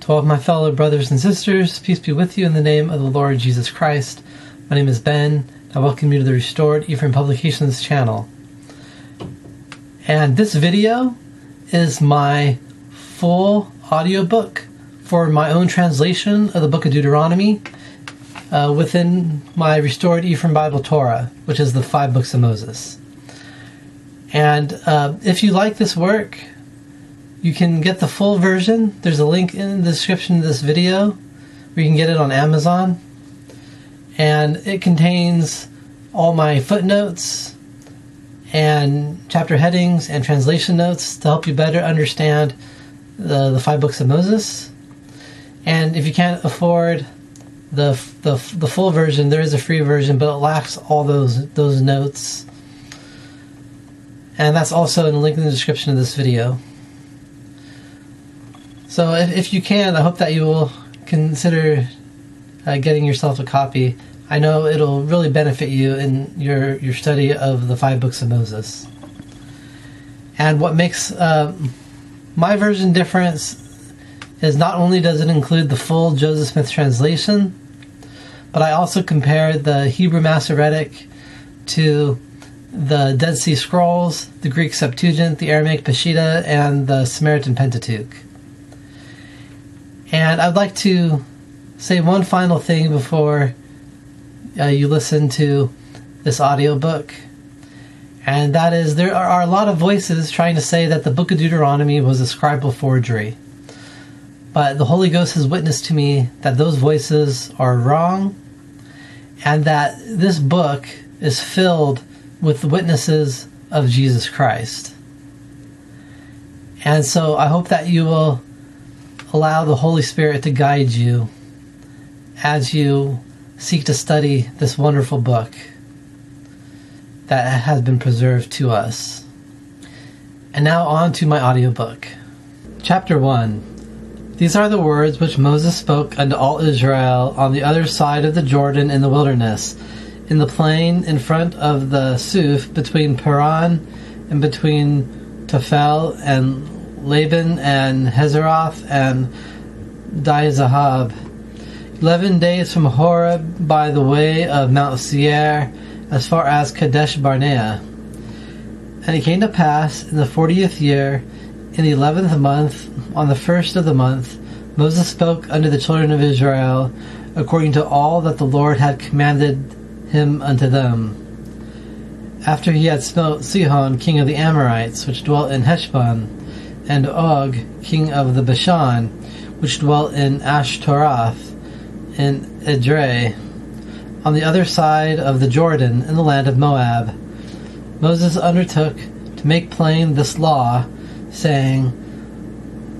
To all of my fellow brothers and sisters, peace be with you in the name of the Lord Jesus Christ. My name is Ben. I welcome you to the Restored Ephraim Publications channel. And this video is my full audiobook for my own translation of the Book of Deuteronomy within my Restored Ephraim Bible Torah, which is the 5 books of Moses. And if you like this work, you can get the full version. There's a link in the description of this video where you can get it on Amazon. And it contains all my footnotes and chapter headings and translation notes to help you better understand the 5 books of Moses. And if you can't afford the full version, there is a free version, but it lacks all those notes. And that's also in the link in the description of this video. So if you can, I hope that you will consider getting yourself a copy. I know it'll really benefit you in your study of the 5 books of Moses. And what makes my version different is not only does it include the full Joseph Smith translation, but I also compared the Hebrew Masoretic to the Dead Sea Scrolls, the Greek Septuagint, the Aramaic Peshitta, and the Samaritan Pentateuch. And I'd like to say one final thing before you listen to this audiobook. And that is, there are a lot of voices trying to say that the Book of Deuteronomy was a scribal forgery. But the Holy Ghost has witnessed to me that those voices are wrong, and that this book is filled with the witnesses of Jesus Christ. And so I hope that you will allow the Holy Spirit to guide you as you seek to study this wonderful book that has been preserved to us. And now on to my audiobook. Chapter 1. These are the words which Moses spoke unto all Israel on the other side of the Jordan in the wilderness, in the plain in front of the Suf, between Paran and between Tophel and Laban and Hazeroth and Dizahab. 11 days from Horeb by the way of Mount Seir, as far as Kadesh Barnea. And it came to pass in the 40th year, in the 11th month, on the 1st of the month, Moses spoke unto the children of Israel, according to all that the Lord had commanded him unto them. After he had smote Sihon, king of the Amorites, which dwelt in Heshbon, and Og, king of the Bashan, which dwelt in Ashtaroth, in Edrei, on the other side of the Jordan, in the land of Moab. Moses undertook to make plain this law, saying,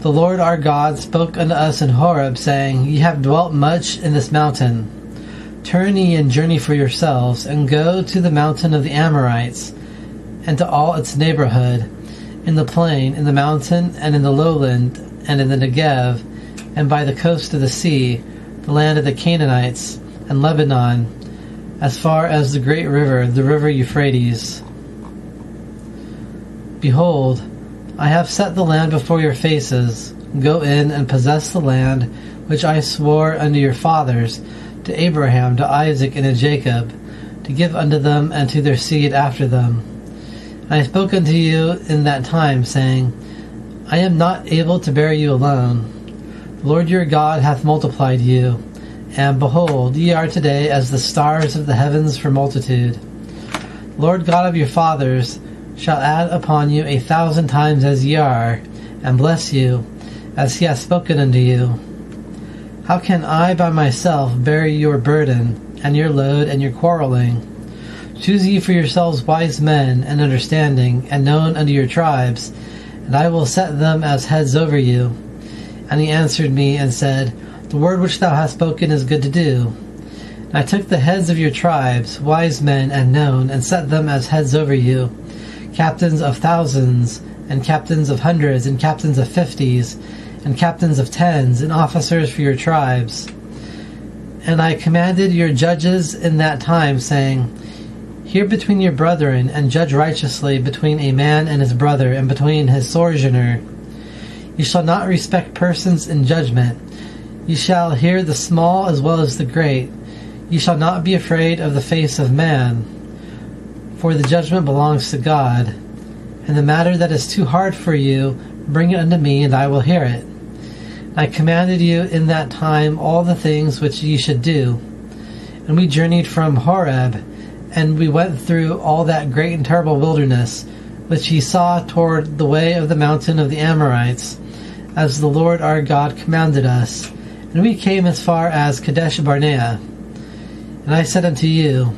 The Lord our God spoke unto us in Horeb, saying, Ye have dwelt much in this mountain. Turn ye and journey for yourselves, and go to the mountain of the Amorites, and to all its neighborhood, in the plain, in the mountain, and in the lowland, and in the Negev, and by the coast of the sea, the land of the Canaanites, and Lebanon, as far as the great river, the river Euphrates. Behold, I have set the land before your faces. Go in and possess the land which I swore unto your fathers, to Abraham, to Isaac, and to Jacob, to give unto them and to their seed after them. And I spoke unto you in that time, saying, I am not able to bear you alone. The Lord your God hath multiplied you, and behold, ye are today as the stars of the heavens for multitude. The Lord God of your fathers shall add upon you 1,000 times as ye are, and bless you, as he hath spoken unto you. How can I by myself bear your burden, and your load, and your quarreling? Choose ye for yourselves wise men, and understanding, and known unto your tribes, and I will set them as heads over you. And he answered me, and said, The word which thou hast spoken is good to do. And I took the heads of your tribes, wise men and known, and set them as heads over you, captains of thousands, and captains of hundreds, and captains of 50s, and captains of 10s, and officers for your tribes. And I commanded your judges in that time, saying, Hear between your brethren, and judge righteously between a man and his brother, and between his sojourner. You shall not respect persons in judgment, Ye shall hear the small as well as the great. Ye shall not be afraid of the face of man, for the judgment belongs to God. And the matter that is too hard for you, bring it unto me, and I will hear it. And I commanded you in that time all the things which ye should do. And we journeyed from Horeb, and we went through all that great and terrible wilderness, which ye saw toward the way of the mountain of the Amorites, as the Lord our God commanded us. And we came as far as Kadesh Barnea. And I said unto you,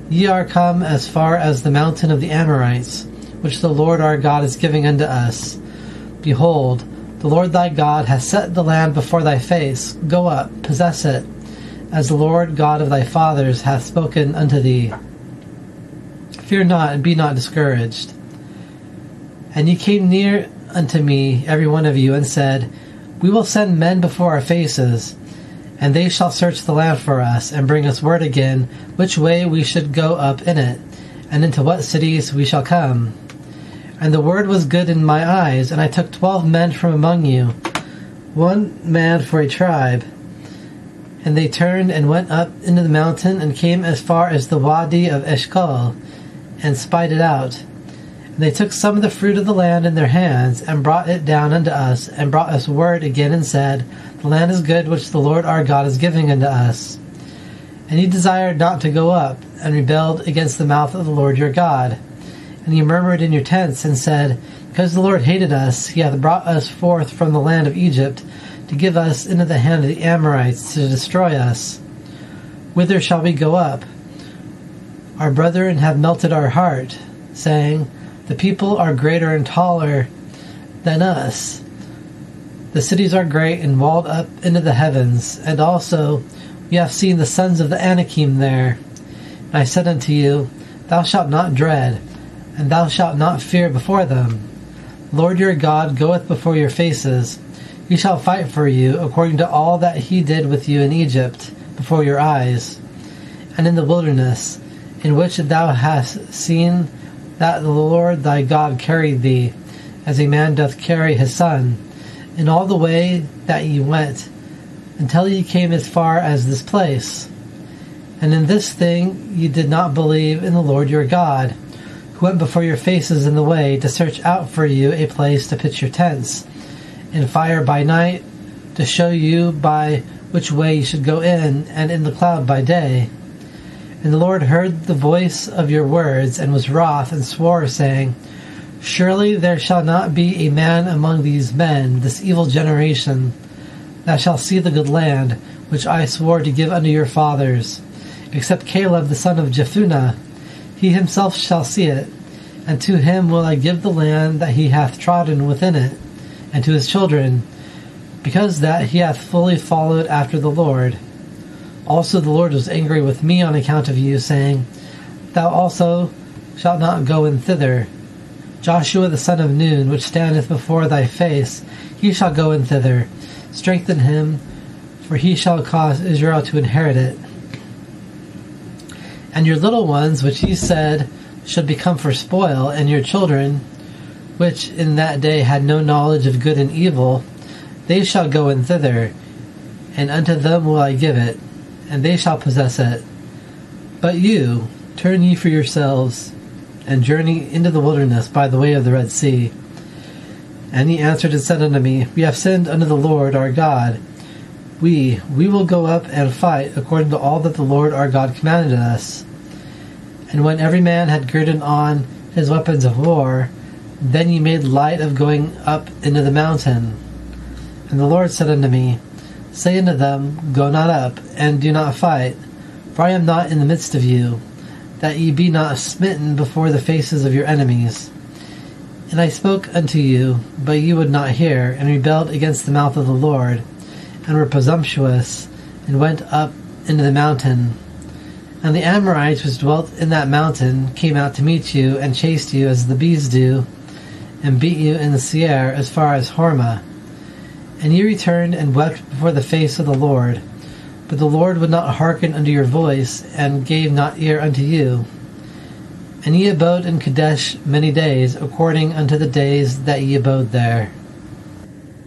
Ye are come as far as the mountain of the Amorites, which the Lord our God is giving unto us. Behold, the Lord thy God hath set the land before thy face. Go up, possess it, as the Lord God of thy fathers hath spoken unto thee. Fear not, and be not discouraged. And ye came near unto me, every one of you, and said, We will send men before our faces, and they shall search the land for us, and bring us word again, which way we should go up in it, and into what cities we shall come. And the word was good in my eyes, and I took 12 men from among you, 1 man for a tribe. And they turned and went up into the mountain, and came as far as the Wadi of Eshcol, and spied it out. And they took some of the fruit of the land in their hands, and brought it down unto us, and brought us word again, and said, The land is good which the Lord our God is giving unto us. And ye desired not to go up, and rebelled against the mouth of the Lord your God. And ye murmured in your tents, and said, Because the Lord hated us, he hath brought us forth from the land of Egypt, to give us into the hand of the Amorites, to destroy us. Whither shall we go up? Our brethren have melted our heart, saying, The people are greater and taller than us. The cities are great and walled up into the heavens, and also we have seen the sons of the Anakim there. And I said unto you, Thou shalt not dread, and thou shalt not fear before them. Lord your God goeth before your faces. He shall fight for you, according to all that he did with you in Egypt, before your eyes, and in the wilderness, in which thou hast seen that the Lord thy God carried thee, as a man doth carry his son, in all the way that ye went, until ye came as far as this place. And in this thing ye did not believe in the Lord your God, who went before your faces in the way, to search out for you a place to pitch your tents, in fire by night, to show you by which way you should go in, and in the cloud by day. And the Lord heard the voice of your words, and was wroth, and swore, saying, Surely there shall not be a man among these men, this evil generation, that shall see the good land, which I swore to give unto your fathers, except Caleb the son of Jephunneh. He himself shall see it, and to him will I give the land that he hath trodden within it, and to his children, because that he hath fully followed after the Lord. Also the Lord was angry with me on account of you, saying, Thou also shalt not go in thither. Joshua the son of Nun, which standeth before thy face, he shall go in thither. Strengthen him, for he shall cause Israel to inherit it. And your little ones, which ye said should become for spoil, and your children, which in that day had no knowledge of good and evil, they shall go in thither, and unto them will I give it, and they shall possess it. But you, turn ye for yourselves, and journey into the wilderness by the way of the Red Sea. And he answered and said unto me, We have sinned unto the Lord our God. We will go up and fight according to all that the Lord our God commanded us. And when every man had girded on his weapons of war, then ye made light of going up into the mountain. And the Lord said unto me, Say unto them, Go not up, and do not fight, for I am not in the midst of you, that ye be not smitten before the faces of your enemies. And I spoke unto you, but ye would not hear, and rebelled against the mouth of the Lord, and were presumptuous, and went up into the mountain. And the Amorites which dwelt in that mountain came out to meet you, and chased you as the bees do, and beat you in the Seir as far as Hormah. And ye returned and wept before the face of the Lord. But the Lord would not hearken unto your voice, and gave not ear unto you. And ye abode in Kadesh many days, according unto the days that ye abode there.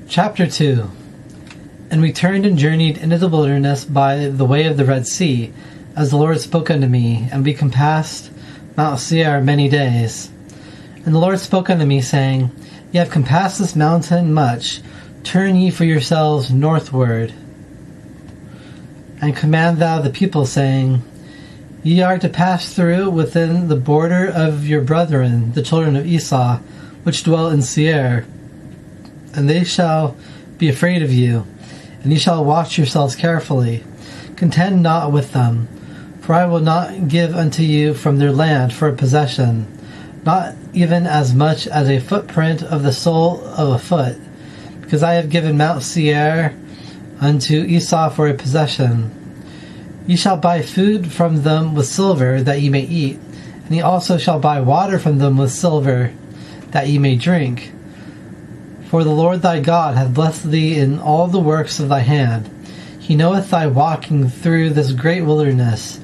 Chapter 2. And we turned and journeyed into the wilderness by the way of the Red Sea, as the Lord spoke unto me, and we compassed Mount Seir many days. And the Lord spoke unto me, saying, Ye have compassed this mountain much, turn ye for yourselves northward. And command thou the people, saying, Ye are to pass through within the border of your brethren, the children of Esau, which dwell in Seir, and they shall be afraid of you, and ye shall watch yourselves carefully. Contend not with them, for I will not give unto you from their land for a possession, not even as much as a footprint of the sole of a foot, because I have given Mount Seir unto Esau for a possession. Ye shall buy food from them with silver, that ye may eat, and ye also shall buy water from them with silver, that ye may drink. For the Lord thy God hath blessed thee in all the works of thy hand. He knoweth thy walking through this great wilderness.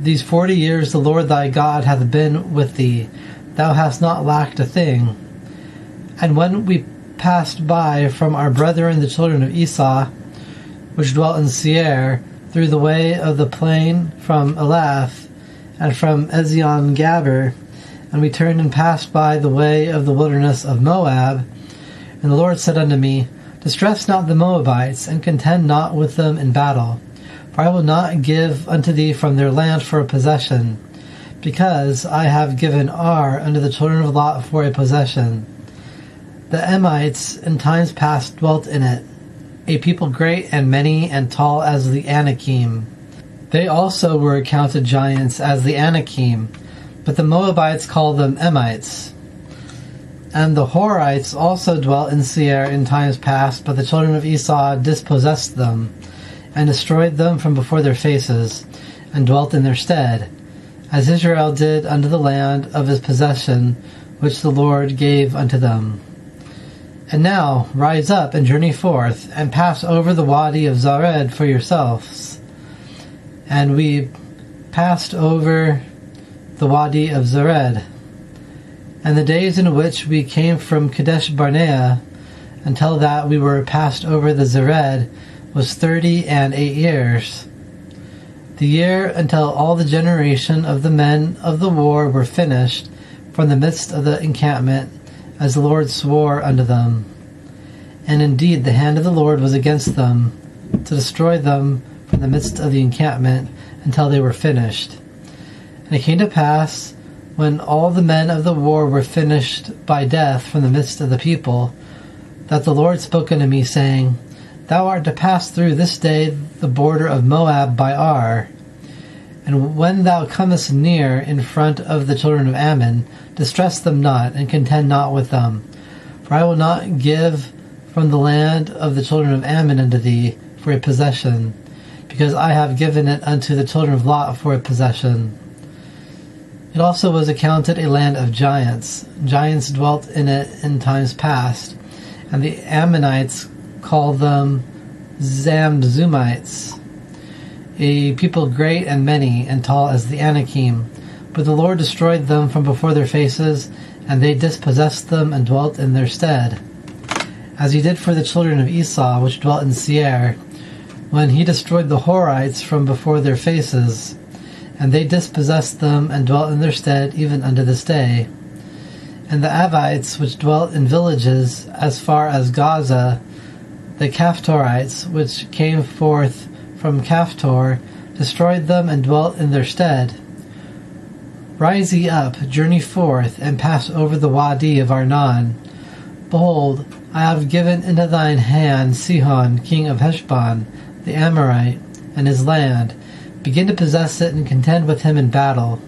These 40 years the Lord thy God hath been with thee. Thou hast not lacked a thing. And when we passed by from our brethren the children of Esau, which dwelt in Seir, through the way of the plain from Elath, and from Ezion-Gaber, and we turned and passed by the way of the wilderness of Moab, and the Lord said unto me, Distress not the Moabites, and contend not with them in battle, for I will not give unto thee from their land for a possession, because I have given Ar unto the children of Lot for a possession. The Emites in times past dwelt in it, a people great and many and tall as the Anakim. They also were accounted giants as the Anakim, but the Moabites called them Emites. And the Horites also dwelt in Seir in times past, but the children of Esau dispossessed them, and destroyed them from before their faces, and dwelt in their stead, as Israel did unto the land of his possession, which the Lord gave unto them. And now rise up and journey forth, and pass over the wadi of Zared for yourselves. And we passed over the wadi of Zared. And the days in which we came from Kadesh Barnea until that we were passed over the Zered was 38 years. The year until all the generation of the men of the war were finished from the midst of the encampment, as the Lord swore unto them. And indeed the hand of the Lord was against them, to destroy them from the midst of the encampment until they were finished. And it came to pass, when all the men of the war were finished by death from the midst of the people, that the Lord spoke unto me, saying, Thou art to pass through this day the border of Moab by Ar. And when thou comest near in front of the children of Ammon, distress them not, and contend not with them. For I will not give from the land of the children of Ammon unto thee for a possession, because I have given it unto the children of Lot for a possession. It also was accounted a land of giants. Giants dwelt in it in times past, and the Ammonites called them Zamzumites, a people great and many and tall as the Anakim. But the Lord destroyed them from before their faces, and they dispossessed them and dwelt in their stead, as he did for the children of Esau, which dwelt in Seir, when he destroyed the Horites from before their faces, and they dispossessed them and dwelt in their stead even unto this day. And the Avites, which dwelt in villages as far as Gaza, the Caphtorites, which came forth from Caphtor, destroyed them and dwelt in their stead. Rise ye up, journey forth, and pass over the wadi of Arnon. Behold, I have given into thine hand Sihon, king of Heshbon, the Amorite, and his land. Begin to possess it, and contend with him in battle.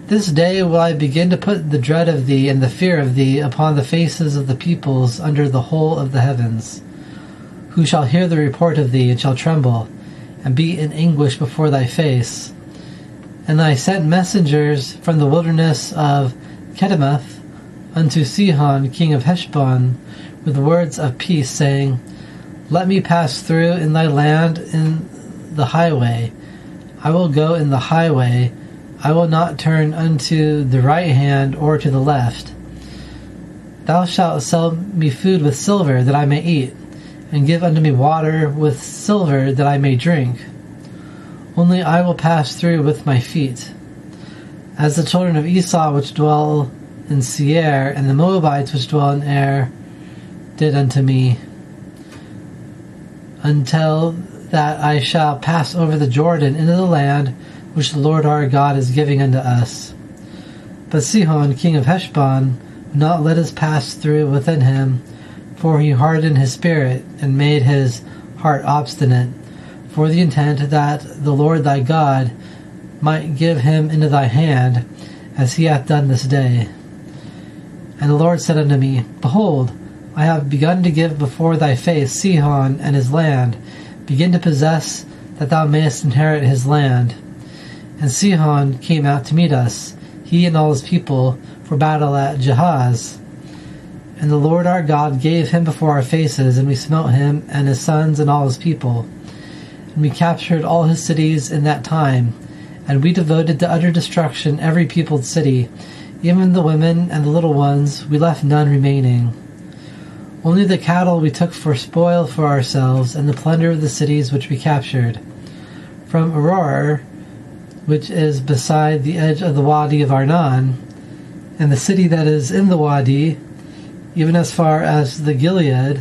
This day will I begin to put the dread of thee and the fear of thee upon the faces of the peoples under the whole of the heavens, who shall hear the report of thee, and shall tremble, and be in anguish before thy face. And I sent messengers from the wilderness of Kedemoth unto Sihon, king of Heshbon, with words of peace, saying, Let me pass through in thy land in the highway. I will go in the highway. I will not turn unto the right hand or to the left. Thou shalt sell me food with silver, that I may eat, and give unto me water with silver that I may drink. Only I will pass through with my feet. As the children of Esau which dwell in Seir, and the Moabites which dwell in Ar, did unto me, until that I shall pass over the Jordan into the land which the Lord our God is giving unto us. But Sihon, king of Heshbon, would not let us pass through within him, for he hardened his spirit, and made his heart obstinate, for the intent that the Lord thy God might give him into thy hand, as he hath done this day. And the Lord said unto me, Behold, I have begun to give before thy face Sihon and his land. Begin to possess, that thou mayest inherit his land. And Sihon came out to meet us, he and all his people, for battle at Jahaz. And the Lord our God gave him before our faces, and we smote him and his sons and all his people. And we captured all his cities in that time, and we devoted to utter destruction every peopled city, even the women and the little ones, we left none remaining. Only the cattle we took for spoil for ourselves, and the plunder of the cities which we captured. From Aroer, which is beside the edge of the Wadi of Arnon, and the city that is in the Wadi, even as far as the Gilead,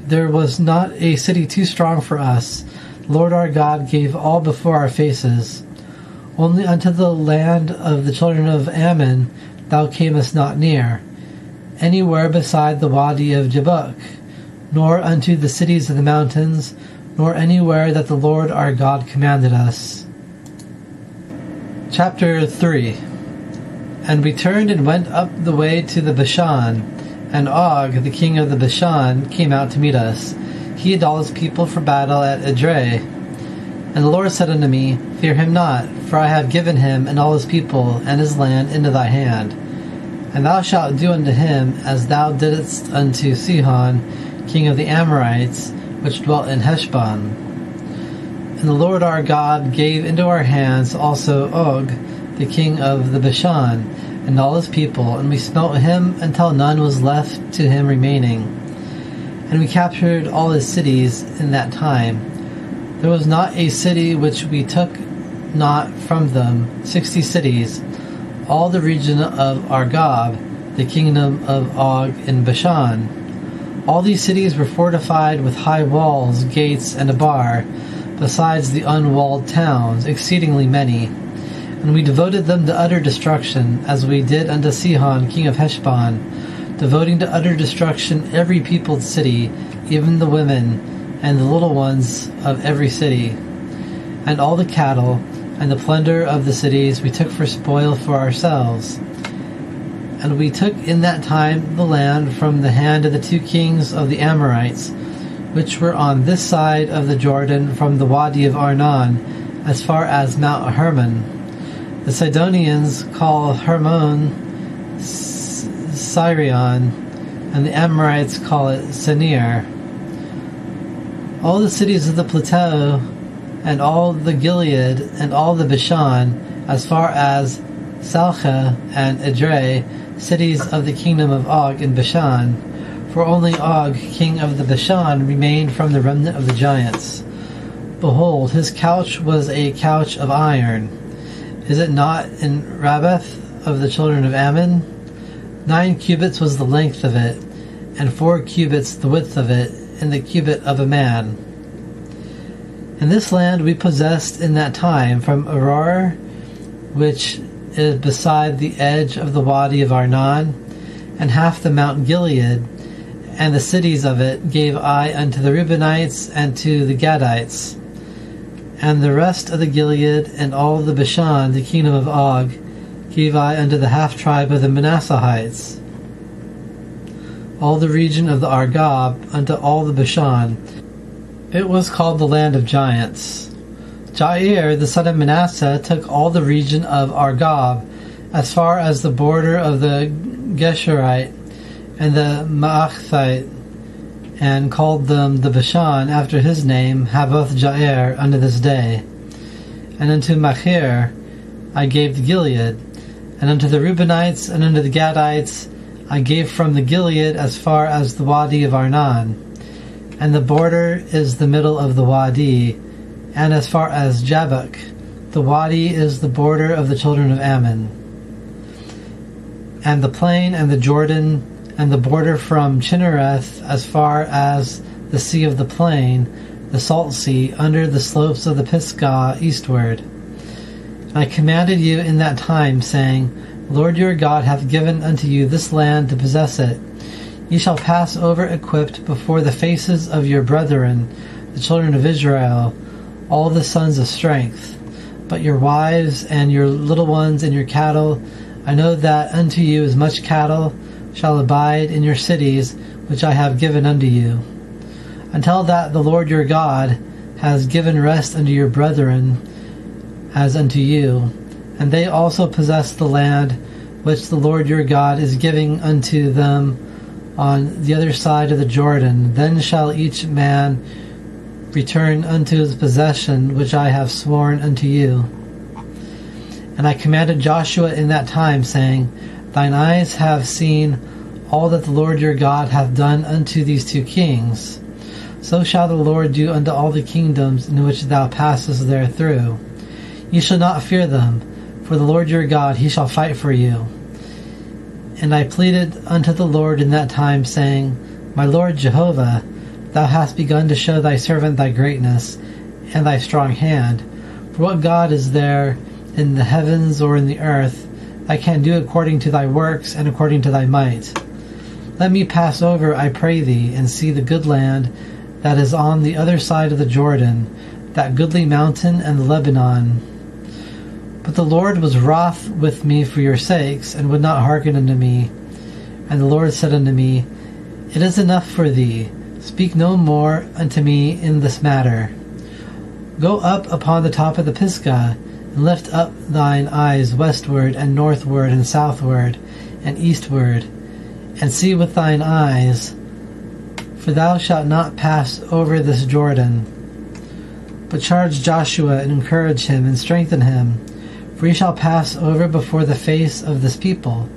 there was not a city too strong for us. The Lord our God gave all before our faces. Only unto the land of the children of Ammon thou camest not near, anywhere beside the Wadi of Jabbok, nor unto the cities of the mountains, nor anywhere that the Lord our God commanded us. Chapter 3. And we turned and went up the way to the Bashan, and Og, the king of the Bashan, came out to meet us, he and all his people for battle at Edrei. And the Lord said unto me, Fear him not, for I have given him and all his people and his land into thy hand. And thou shalt do unto him as thou didst unto Sihon, king of the Amorites, which dwelt in Heshbon. And the Lord our God gave into our hands also Og, the king of the Bashan, and all his people, and we smote him until none was left to him remaining. And we captured all his cities in that time. There was not a city which we took not from them, 60 cities, all the region of Argob, the kingdom of Og in Bashan. All these cities were fortified with high walls, gates, and a bar, besides the unwalled towns, exceedingly many. And we devoted them to utter destruction, as we did unto Sihon, king of Heshbon, devoting to utter destruction every peopled city, even the women and the little ones of every city. And all the cattle and the plunder of the cities we took for spoil for ourselves. And we took in that time the land from the hand of the 2 kings of the Amorites, which were on this side of the Jordan from the Wadi of Arnon, as far as Mount Hermon. The Sidonians call Hermon Sirion, and the Amorites call it Senir. All the cities of the plateau, and all the Gilead, and all the Bashan, as far as Salcha and Edrei, cities of the kingdom of Og in Bashan, for only Og, king of the Bashan, remained from the remnant of the giants. Behold, his couch was a couch of iron. Is it not in Rabbath of the children of Ammon? 9 cubits was the length of it, and 4 cubits the width of it, in the cubit of a man. And this land we possessed in that time, from Aroer, which is beside the edge of the Wadi of Arnon, and half the Mount Gilead, and the cities of it gave I unto the Reubenites and to the Gadites. And the rest of the Gilead and all the Bashan, the kingdom of Og, gave I unto the half-tribe of the Manasseites. All the region of the Argob unto all the Bashan. It was called the land of giants. Jair, the son of Manasseh, took all the region of Argob, as far as the border of the Geshurite and the Maachathite, and called them the Bashan after his name, Havoth Jair, unto this day. And unto Machir I gave the Gilead, and unto the Reubenites and unto the Gadites I gave from the Gilead as far as the Wadi of Arnon, and the border is the middle of the Wadi, and as far as Jabbok, the Wadi is the border of the children of Ammon. And the plain and the Jordan, and the border from Chinnereth as far as the sea of the plain, the salt sea, under the slopes of the Pisgah eastward. And I commanded you in that time, saying, Lord your God hath given unto you this land to possess it. Ye shall pass over equipped before the faces of your brethren, the children of Israel, all the sons of strength. But your wives and your little ones and your cattle, I know that unto you as much cattle shall abide in your cities, which I have given unto you, until that the Lord your God has given rest unto your brethren as unto you, and they also possess the land which the Lord your God is giving unto them on the other side of the Jordan. Then shall each man return unto his possession, which I have sworn unto you. And I commanded Joshua in that time, saying, Thine eyes have seen all that the Lord your God hath done unto these two kings. So shall the Lord do unto all the kingdoms in which thou passest therethrough. Ye shall not fear them, for the Lord your God, he shall fight for you. And I pleaded unto the Lord in that time, saying, My Lord Jehovah, thou hast begun to show thy servant thy greatness, and thy strong hand. For what God is there in the heavens or in the earth that can do according to thy works and according to thy might? Let me pass over, I pray thee, and see the good land that is on the other side of the Jordan, that goodly mountain and the Lebanon. But the Lord was wroth with me for your sakes, and would not hearken unto me. And the Lord said unto me, It is enough for thee. Speak no more unto me in this matter. Go up upon the top of the Pisgah, and lift up thine eyes westward, and northward, and southward, and eastward, and see with thine eyes, for thou shalt not pass over this Jordan. But charge Joshua, and encourage him, and strengthen him, for he shall pass over before the face of this people,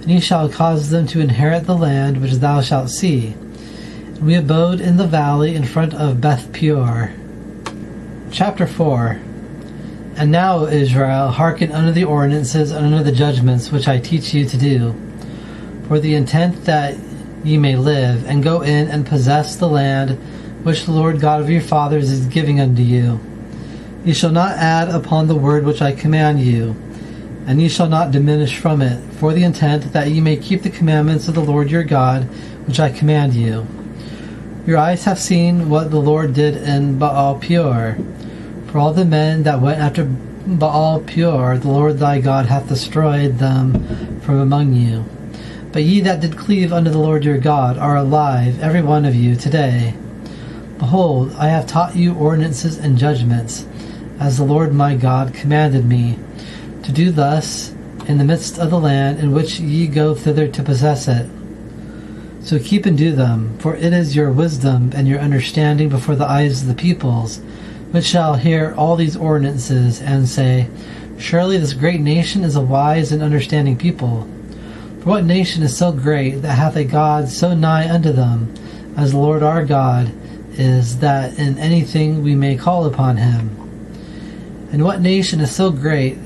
and he shall cause them to inherit the land which thou shalt see. And we abode in the valley in front of Beth Peor. Chapter 4. And now, O Israel, hearken unto the ordinances and unto the judgments which I teach you to do, for the intent that ye may live, and go in and possess the land which the Lord God of your fathers is giving unto you. Ye shall not add upon the word which I command you, and ye shall not diminish from it, for the intent that ye may keep the commandments of the Lord your God, which I command you. Your eyes have seen what the Lord did in Baal Peor. For all the men that went after Baal Peor, the Lord thy God hath destroyed them from among you. But ye that did cleave unto the Lord your God are alive, every one of you, today. Behold, I have taught you ordinances and judgments, as the Lord my God commanded me, to do thus in the midst of the land in which ye go thither to possess it. So keep and do them, for it is your wisdom and your understanding before the eyes of the peoples, which shall hear all these ordinances, and say, Surely this great nation is a wise and understanding people. For what nation is so great that hath a God so nigh unto them, as the Lord our God is, that in anything we may call upon him? And what nation is so great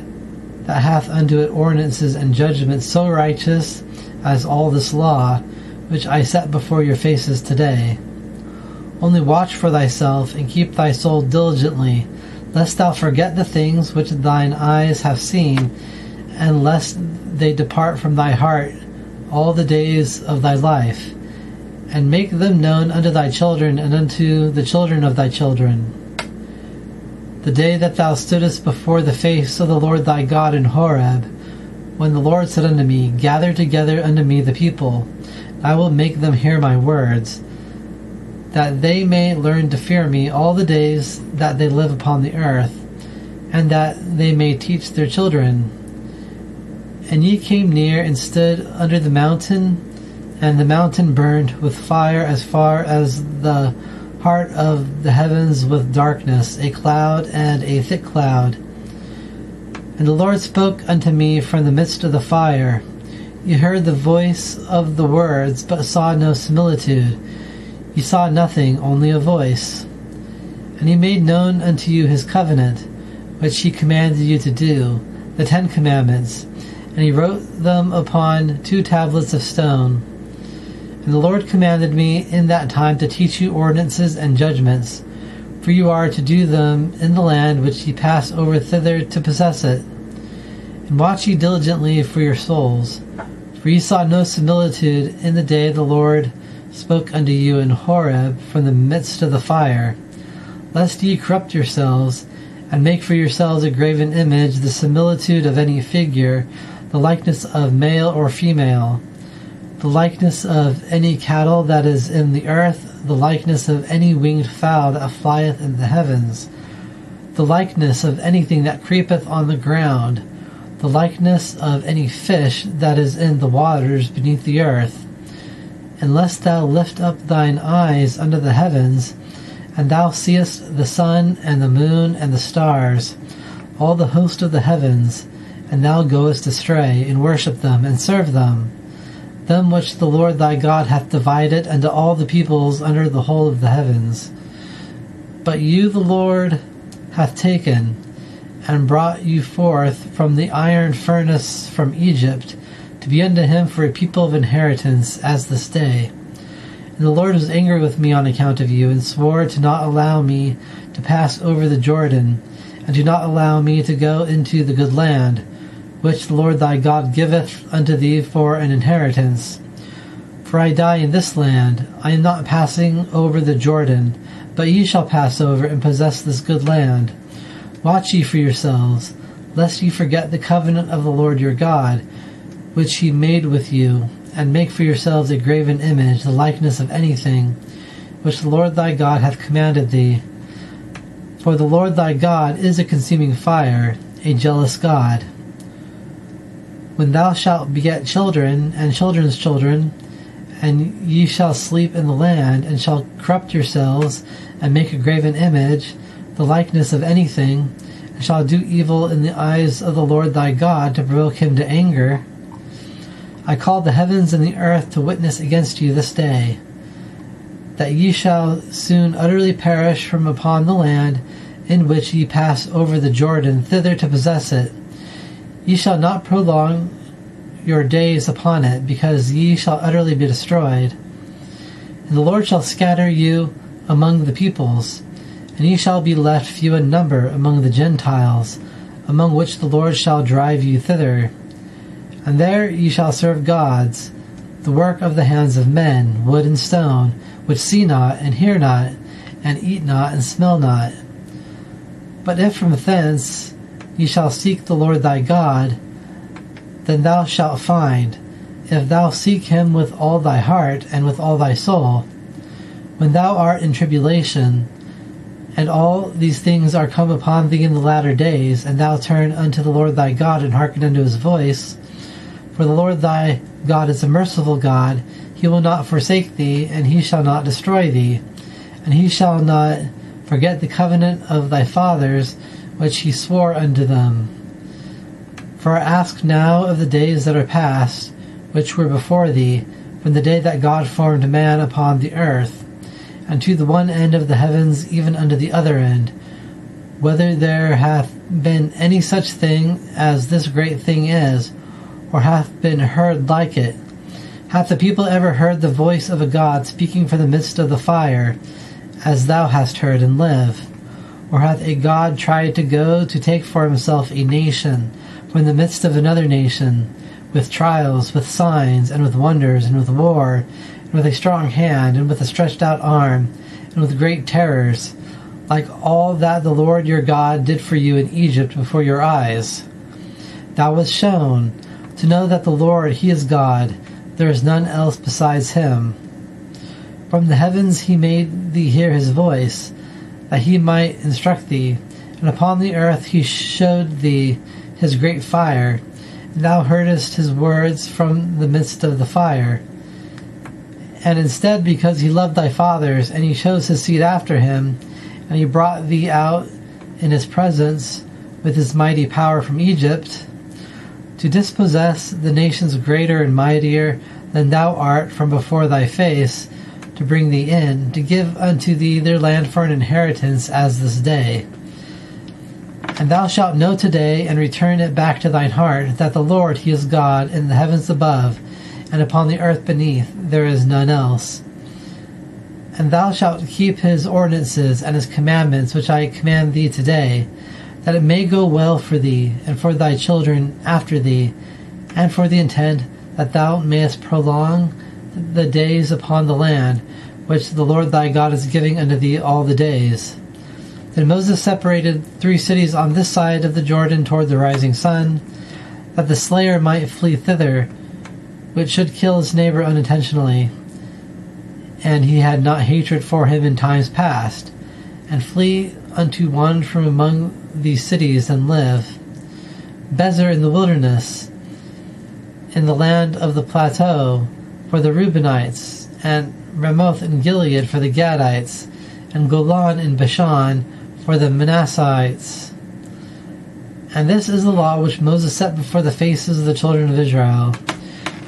that hath unto it ordinances and judgments so righteous as all this law, which I set before your faces today? Only watch for thyself, and keep thy soul diligently, lest thou forget the things which thine eyes have seen, and lest they depart from thy heart all the days of thy life, and make them known unto thy children, and unto the children of thy children. The day that thou stoodest before the face of the Lord thy God in Horeb, when the Lord said unto me, Gather together unto me the people, and I will make them hear my words, that they may learn to fear me all the days that they live upon the earth, and that they may teach their children. And ye came near and stood under the mountain, and the mountain burned with fire as far as the heart of the heavens with darkness, a cloud and a thick cloud. And the Lord spoke unto me from the midst of the fire, You heard the voice of the words, but saw no similitude. You saw nothing, only a voice. And he made known unto you his covenant, which he commanded you to do, the 10 Commandments, and he wrote them upon 2 tablets of stone. And the Lord commanded me in that time to teach you ordinances and judgments, for you are to do them in the land which ye pass over thither to possess it. And watch ye diligently for your souls, for ye saw no similitude in the day the Lord spoke unto you in Horeb from the midst of the fire, lest ye corrupt yourselves, and make for yourselves a graven image, the similitude of any figure, the likeness of male or female, the likeness of any cattle that is in the earth, the likeness of any winged fowl that flieth in the heavens, the likeness of anything that creepeth on the ground, the likeness of any fish that is in the waters beneath the earth. Unless thou lift up thine eyes unto the heavens, and thou seest the sun and the moon and the stars, all the host of the heavens, and thou goest astray, and worship them, and serve them, them which the Lord thy God hath divided unto all the peoples under the whole of the heavens. But you the Lord hath taken, and brought you forth from the iron furnace from Egypt, to be unto him for a people of inheritance, as this day. And the Lord was angry with me on account of you, and swore to not allow me to pass over the Jordan, and to not allow me to go into the good land, which the Lord thy God giveth unto thee for an inheritance. For I die in this land, I am not passing over the Jordan, but ye shall pass over and possess this good land. Watch ye for yourselves, lest ye forget the covenant of the Lord your God, which he made with you, and make for yourselves a graven image, the likeness of anything, which the Lord thy God hath commanded thee. For the Lord thy God is a consuming fire, a jealous God. When thou shalt beget children, and children's children, and ye shall sleep in the land, and shall corrupt yourselves, and make a graven image, the likeness of anything, and shall do evil in the eyes of the Lord thy God, to provoke him to anger, I call the heavens and the earth to witness against you this day, that ye shall soon utterly perish from upon the land in which ye pass over the Jordan thither to possess it. Ye shall not prolong your days upon it, because ye shall utterly be destroyed. And the Lord shall scatter you among the peoples, and ye shall be left few in number among the Gentiles, among which the Lord shall drive you thither. And there ye shall serve gods, the work of the hands of men, wood and stone, which see not, and hear not, and eat not, and smell not. But if from thence ye shall seek the Lord thy God, then thou shalt find, if thou seek him with all thy heart and with all thy soul. When thou art in tribulation, and all these things are come upon thee in the latter days, and thou turn unto the Lord thy God, and hearken unto his voice, for the Lord thy God is a merciful God, he will not forsake thee, and he shall not destroy thee, and he shall not forget the covenant of thy fathers, which he swore unto them. For ask now of the days that are past, which were before thee, from the day that God formed man upon the earth, and to the one end of the heavens even unto the other end, whether there hath been any such thing as this great thing is, or hath been heard like it. Hath the people ever heard the voice of a God speaking from the midst of the fire, as thou hast heard, and live? Or hath a God tried to go to take for himself a nation from the midst of another nation, with trials, with signs, and with wonders, and with war, and with a strong hand, and with a stretched out arm, and with great terrors, like all that the Lord your God did for you in Egypt before your eyes? Thou wast shown to know that the Lord, he is God, there is none else besides him. From the heavens he made thee hear his voice, that he might instruct thee, and upon the earth he showed thee his great fire, and thou heardest his words from the midst of the fire. And instead, because he loved thy fathers, and he chose his seed after him, and he brought thee out in his presence with his mighty power from Egypt, to dispossess the nations greater and mightier than thou art from before thy face, to bring thee in, to give unto thee their land for an inheritance as this day. And thou shalt know today, and return it back to thine heart, that the Lord, he is God, in the heavens above, and upon the earth beneath, there is none else. And thou shalt keep his ordinances and his commandments, which I command thee today, that it may go well for thee, and for thy children after thee, and for the intent that thou mayest prolong the days upon the land, which the Lord thy God is giving unto thee all the days. Then Moses separated 3 cities on this side of the Jordan toward the rising sun, that the slayer might flee thither, which should kill his neighbor unintentionally, and he had not hatred for him in times past, and flee unto one from among these cities and live. Bezer in the wilderness, in the land of the plateau, for the Reubenites, and Ramoth in Gilead for the Gadites, and Golan in Bashan for the Manassites. And this is the law which Moses set before the faces of the children of Israel.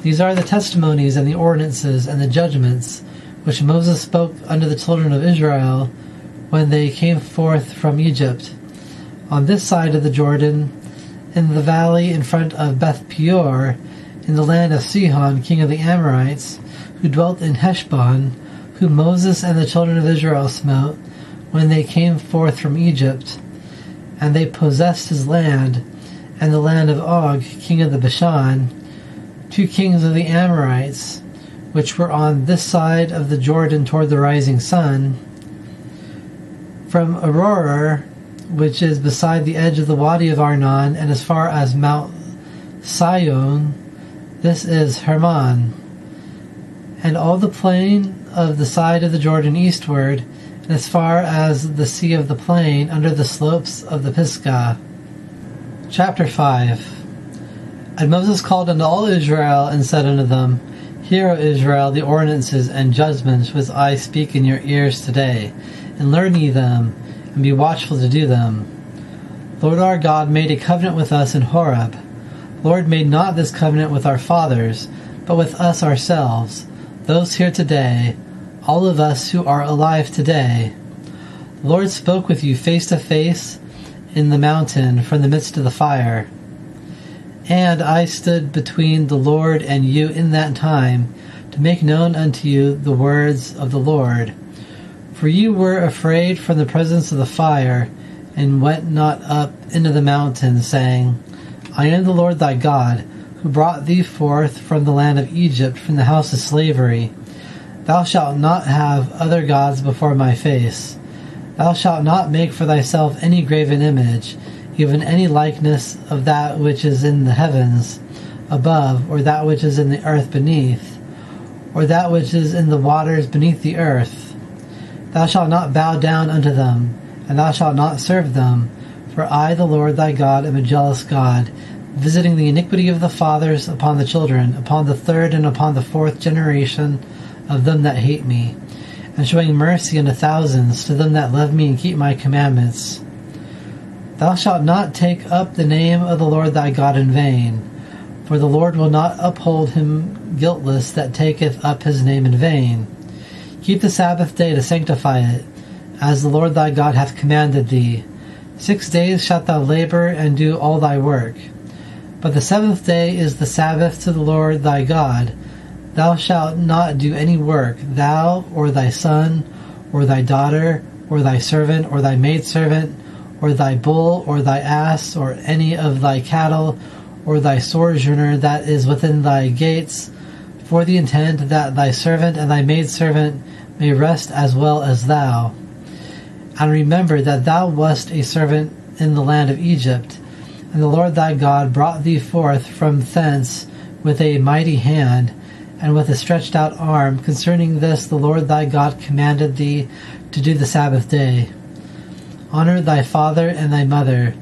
These are the testimonies and the ordinances and the judgments which Moses spoke unto the children of Israel when they came forth from Egypt, on this side of the Jordan, in the valley in front of Beth Peor, in the land of Sihon, king of the Amorites, who dwelt in Heshbon, whom Moses and the children of Israel smote when they came forth from Egypt. And they possessed his land, and the land of Og, king of the Bashan, 2 kings of the Amorites, which were on this side of the Jordan toward the rising sun, from Aroer, which is beside the edge of the Wadi of Arnon, and as far as Mount Sion, this is Hermon, and all the plain of the side of the Jordan eastward, and as far as the sea of the plain under the slopes of the Pisgah. Chapter 5. And Moses called unto all Israel, and said unto them, Hear, O Israel, the ordinances and judgments which I speak in your ears today, and learn ye them, and be watchful to do them. Lord our God made a covenant with us in Horeb. Lord made not this covenant with our fathers, but with us ourselves, those here today, all of us who are alive today. The Lord spoke with you face to face in the mountain from the midst of the fire. And I stood between the Lord and you in that time, to make known unto you the words of the Lord. For you were afraid from the presence of the fire, and went not up into the mountain, saying, I am the Lord thy God, who brought thee forth from the land of Egypt, from the house of slavery. Thou shalt not have other gods before my face. Thou shalt not make for thyself any graven image, even any likeness of that which is in the heavens above, or that which is in the earth beneath, or that which is in the waters beneath the earth. Thou shalt not bow down unto them, and thou shalt not serve them, for I, the Lord thy God, am a jealous God, visiting the iniquity of the fathers upon the children, upon the 3rd and upon the 4th generation of them that hate me, and showing mercy unto thousands to them that love me and keep my commandments. Thou shalt not take up the name of the Lord thy God in vain, for the Lord will not uphold him guiltless that taketh up his name in vain. Keep the Sabbath day to sanctify it, as the Lord thy God hath commanded thee. 6 days shalt thou labor and do all thy work. But the 7th day is the Sabbath to the Lord thy God. Thou shalt not do any work, thou, or thy son, or thy daughter, or thy servant, or thy maidservant, or thy bull, or thy ass, or any of thy cattle, or thy sojourner that is within thy gates, for the intent that thy servant and thy maidservant may rest as well as thou. And remember that thou wast a servant in the land of Egypt, and the Lord thy God brought thee forth from thence with a mighty hand, and with a stretched out arm. Concerning this the Lord thy God commanded thee to do the Sabbath day. Honor thy father and thy mother,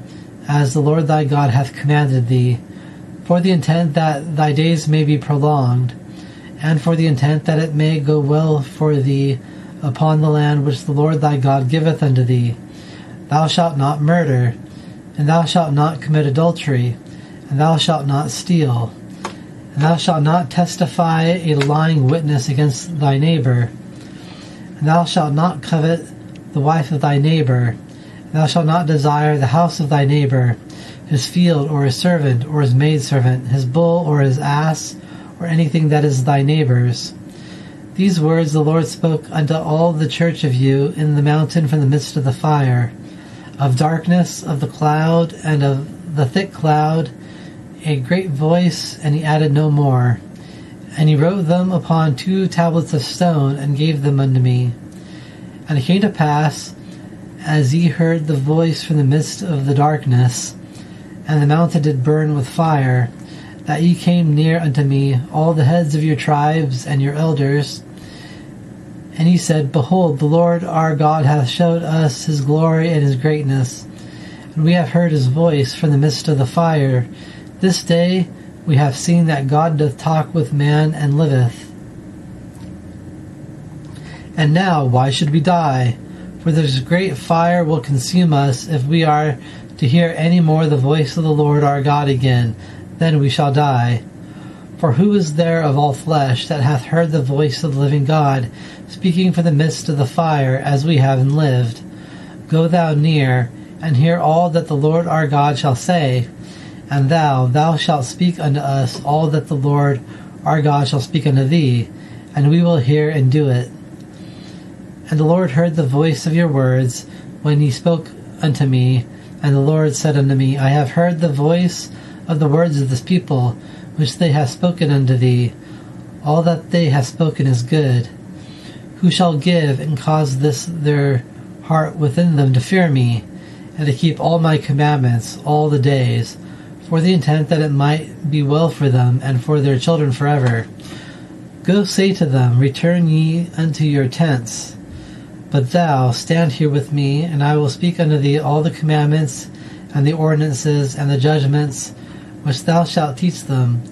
as the Lord thy God hath commanded thee, for the intent that thy days may be prolonged, and for the intent that it may go well for thee upon the land which the Lord thy God giveth unto thee. Thou shalt not murder, and thou shalt not commit adultery, and thou shalt not steal, and thou shalt not testify a lying witness against thy neighbor, and thou shalt not covet the wife of thy neighbor, and thou shalt not desire the house of thy neighbor, his field, or his servant, or his maidservant, his bull, or his ass, or anything that is thy neighbor's. These words the Lord spoke unto all the church of you in the mountain from the midst of the fire, of darkness, of the cloud, and of the thick cloud, a great voice, and he added no more. And he wrote them upon 2 tablets of stone, and gave them unto me. And it came to pass, as ye heard the voice from the midst of the darkness, and the mountain did burn with fire, that ye came near unto me, all the heads of your tribes and your elders. And he said, Behold, the Lord our God hath showed us his glory and his greatness, and we have heard his voice from the midst of the fire. This day we have seen that God doth talk with man and liveth. And now why should we die? For this great fire will consume us, if we are to hear any more the voice of the Lord our God again, then we shall die. For who is there of all flesh that hath heard the voice of the living God, speaking from the midst of the fire, as we have and lived? Go thou near, and hear all that the Lord our God shall say, and thou shalt speak unto us all that the Lord our God shall speak unto thee, and we will hear and do it. And the Lord heard the voice of your words when ye spoke unto me, and the Lord said unto me, I have heard the voice of the words of this people, which they have spoken unto thee. All that they have spoken is good. Who shall give and cause this their heart within them to fear me, and to keep all my commandments all the days, for the intent that it might be well for them and for their children forever? Go say to them, Return ye unto your tents. But thou stand here with me, and I will speak unto thee all the commandments, and the ordinances, and the judgments, which thou shalt teach them,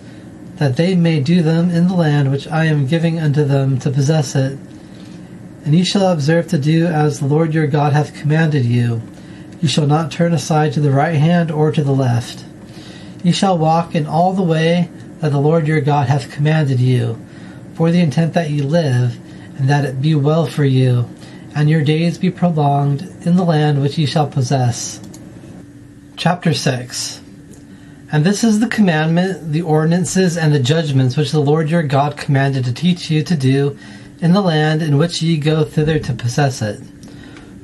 that they may do them in the land which I am giving unto them to possess it. And ye shall observe to do as the Lord your God hath commanded you. Ye shall not turn aside to the right hand or to the left. Ye shall walk in all the way that the Lord your God hath commanded you, for the intent that ye live, and that it be well for you, and your days be prolonged in the land which ye shall possess. Chapter 6. And this is the commandment, the ordinances, and the judgments which the Lord your God commanded to teach you to do in the land in which ye go thither to possess it,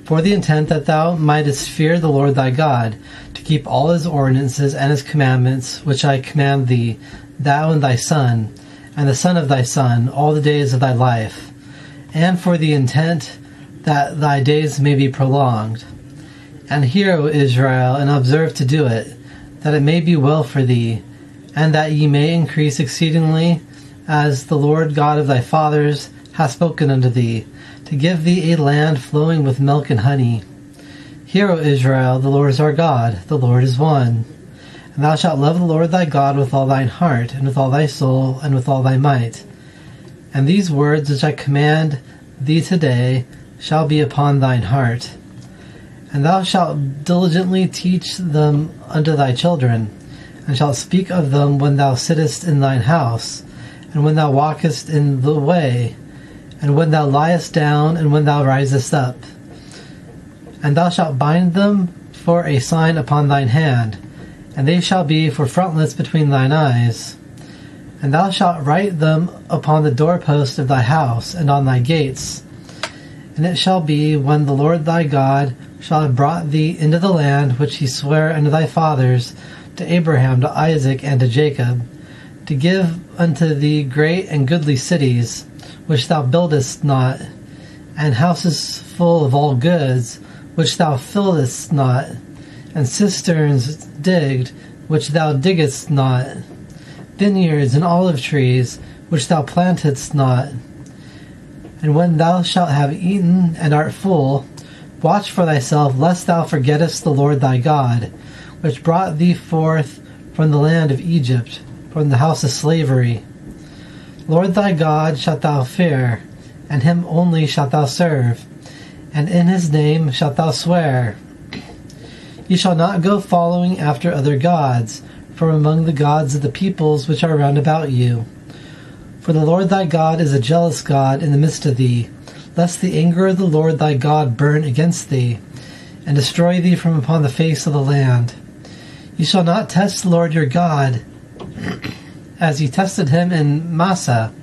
for the intent that thou mightest fear the Lord thy God, to keep all his ordinances and his commandments, which I command thee, thou and thy son, and the son of thy son, all the days of thy life, and for the intent that thy days may be prolonged. And hear, O Israel, and observe to do it, that it may be well for thee, and that ye may increase exceedingly, as the Lord God of thy fathers hath spoken unto thee, to give thee a land flowing with milk and honey. Hear, O Israel, the Lord is our God, the Lord is one. And thou shalt love the Lord thy God with all thine heart, and with all thy soul, and with all thy might. And these words which I command thee today shall be upon thine heart. And thou shalt diligently teach them unto thy children, and shalt speak of them when thou sittest in thine house, and when thou walkest in the way, and when thou liest down, and when thou risest up. And thou shalt bind them for a sign upon thine hand, and they shall be for frontlets between thine eyes. And thou shalt write them upon the doorpost of thy house, and on thy gates. And it shall be, when the Lord thy God shall have brought thee into the land which he sware unto thy fathers, to Abraham, to Isaac, and to Jacob, to give unto thee great and goodly cities, which thou buildest not, and houses full of all goods, which thou fillest not, and cisterns digged, which thou diggest not, vineyards and olive trees, which thou plantedst not. And when thou shalt have eaten and art full, watch for thyself, lest thou forgettest the Lord thy God, which brought thee forth from the land of Egypt, from the house of slavery. Lord thy God shalt thou fear, and him only shalt thou serve, and in his name shalt thou swear. Ye shall not go following after other gods, from among the gods of the peoples which are round about you. For the Lord thy God is a jealous God in the midst of thee, lest the anger of the Lord thy God burn against thee, and destroy thee from upon the face of the land. Ye shall not test the Lord your God, as ye tested him in Massah.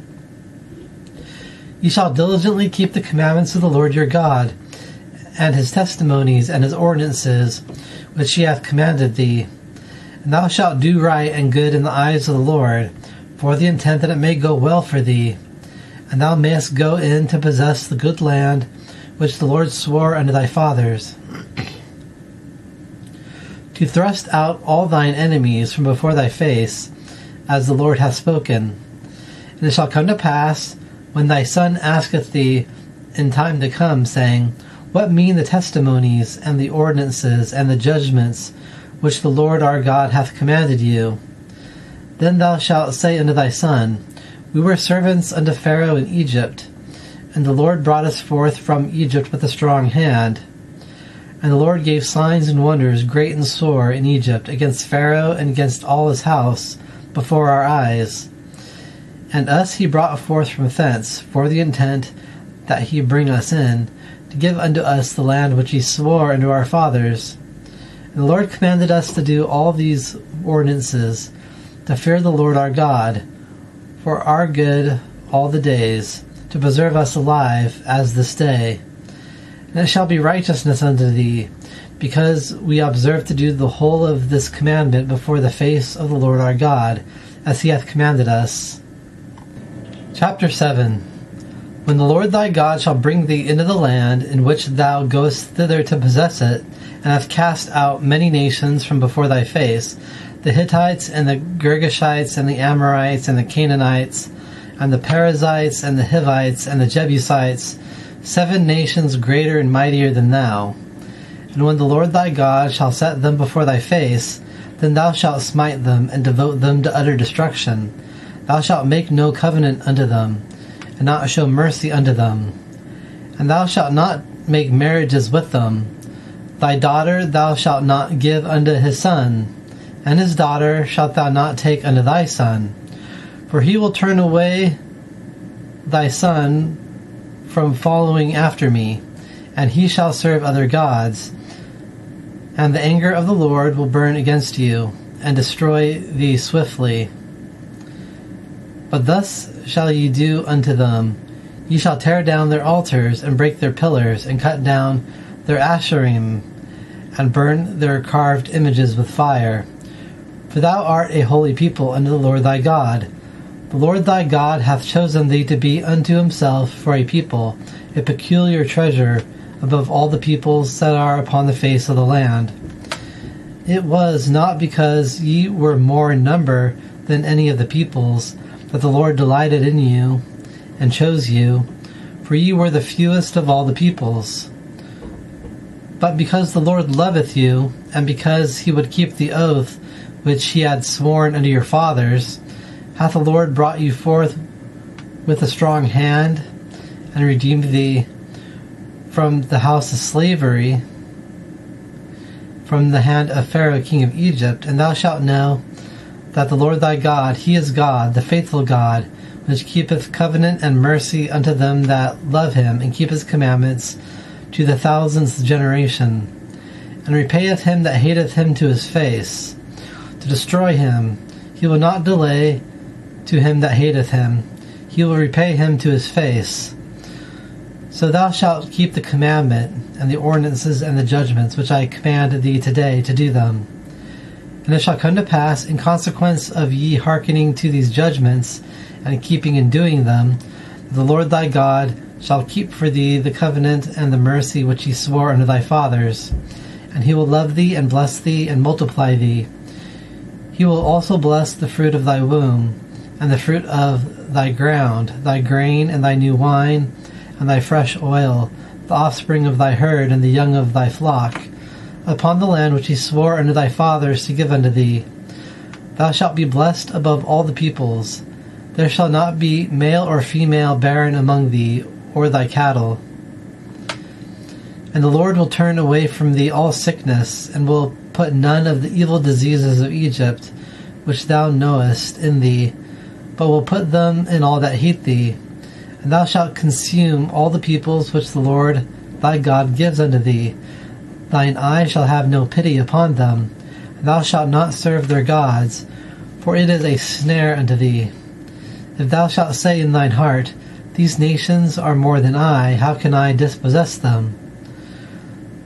Ye shall diligently keep the commandments of the Lord your God, and his testimonies and his ordinances, which he hath commanded thee. And thou shalt do right and good in the eyes of the Lord, for the intent that it may go well for thee, and thou mayest go in to possess the good land which the Lord swore unto thy fathers, to thrust out all thine enemies from before thy face, as the Lord hath spoken. And it shall come to pass, when thy son asketh thee in time to come, saying, What mean the testimonies, and the ordinances, and the judgments, which the Lord our God hath commanded you? Then thou shalt say unto thy son, We were servants unto Pharaoh in Egypt, and the Lord brought us forth from Egypt with a strong hand. And the Lord gave signs and wonders great and sore in Egypt against Pharaoh and against all his house before our eyes. And us he brought forth from thence, for the intent that he bring us in, to give unto us the land which he swore unto our fathers. And the Lord commanded us to do all these ordinances, to fear the Lord our God, for our good all the days, to preserve us alive as this day. And it shall be righteousness unto thee, because we observe to do the whole of this commandment before the face of the Lord our God, as he hath commanded us. Chapter 7. When the Lord thy God shall bring thee into the land in which thou goest thither to possess it, and hath cast out many nations from before thy face, the Hittites, and the Girgashites, and the Amorites, and the Canaanites, and the Perizzites, and the Hivites, and the Jebusites, 7 nations greater and mightier than thou. And when the Lord thy God shall set them before thy face, then thou shalt smite them, and devote them to utter destruction. Thou shalt make no covenant unto them, and not show mercy unto them. And thou shalt not make marriages with them. Thy daughter thou shalt not give unto his son, and his daughter shalt thou not take unto thy son. For he will turn away thy son from following after me, and he shall serve other gods. And the anger of the Lord will burn against you, and destroy thee swiftly. But thus shall ye do unto them. Ye shall tear down their altars, and break their pillars, and cut down their asherim, and burn their carved images with fire. For thou art a holy people unto the Lord thy God. The Lord thy God hath chosen thee to be unto himself for a people, a peculiar treasure above all the peoples that are upon the face of the land. It was not because ye were more in number than any of the peoples that the Lord delighted in you, and chose you, for ye were the fewest of all the peoples. But because the Lord loveth you, and because he would keep the oath which he had sworn unto your fathers, hath the Lord brought you forth with a strong hand, and redeemed thee from the house of slavery, from the hand of Pharaoh king of Egypt. And thou shalt know that the Lord thy God, he is God, the faithful God, which keepeth covenant and mercy unto them that love him, and keep his commandments to the 1000th generation, and repayeth him that hateth him to his face, to destroy him. He will not delay to him that hateth him. He will repay him to his face. So thou shalt keep the commandment, and the ordinances, and the judgments, which I command thee today to do them. And it shall come to pass, in consequence of ye hearkening to these judgments, and keeping and doing them, that the Lord thy God shall keep for thee the covenant and the mercy which he swore unto thy fathers. And he will love thee, and bless thee, and multiply thee. He will also bless the fruit of thy womb, and the fruit of thy ground, thy grain, and thy new wine, and thy fresh oil, the offspring of thy herd, and the young of thy flock, upon the land which he swore unto thy fathers to give unto thee. Thou shalt be blessed above all the peoples. There shall not be male or female barren among thee, or thy cattle. And the Lord will turn away from thee all sickness, and will put none of the evil diseases of Egypt, which thou knowest in thee, but will put them in all that hate thee. And thou shalt consume all the peoples which the Lord thy God gives unto thee. Thine eye shall have no pity upon them, and thou shalt not serve their gods, for it is a snare unto thee. If thou shalt say in thine heart, These nations are more than I, how can I dispossess them?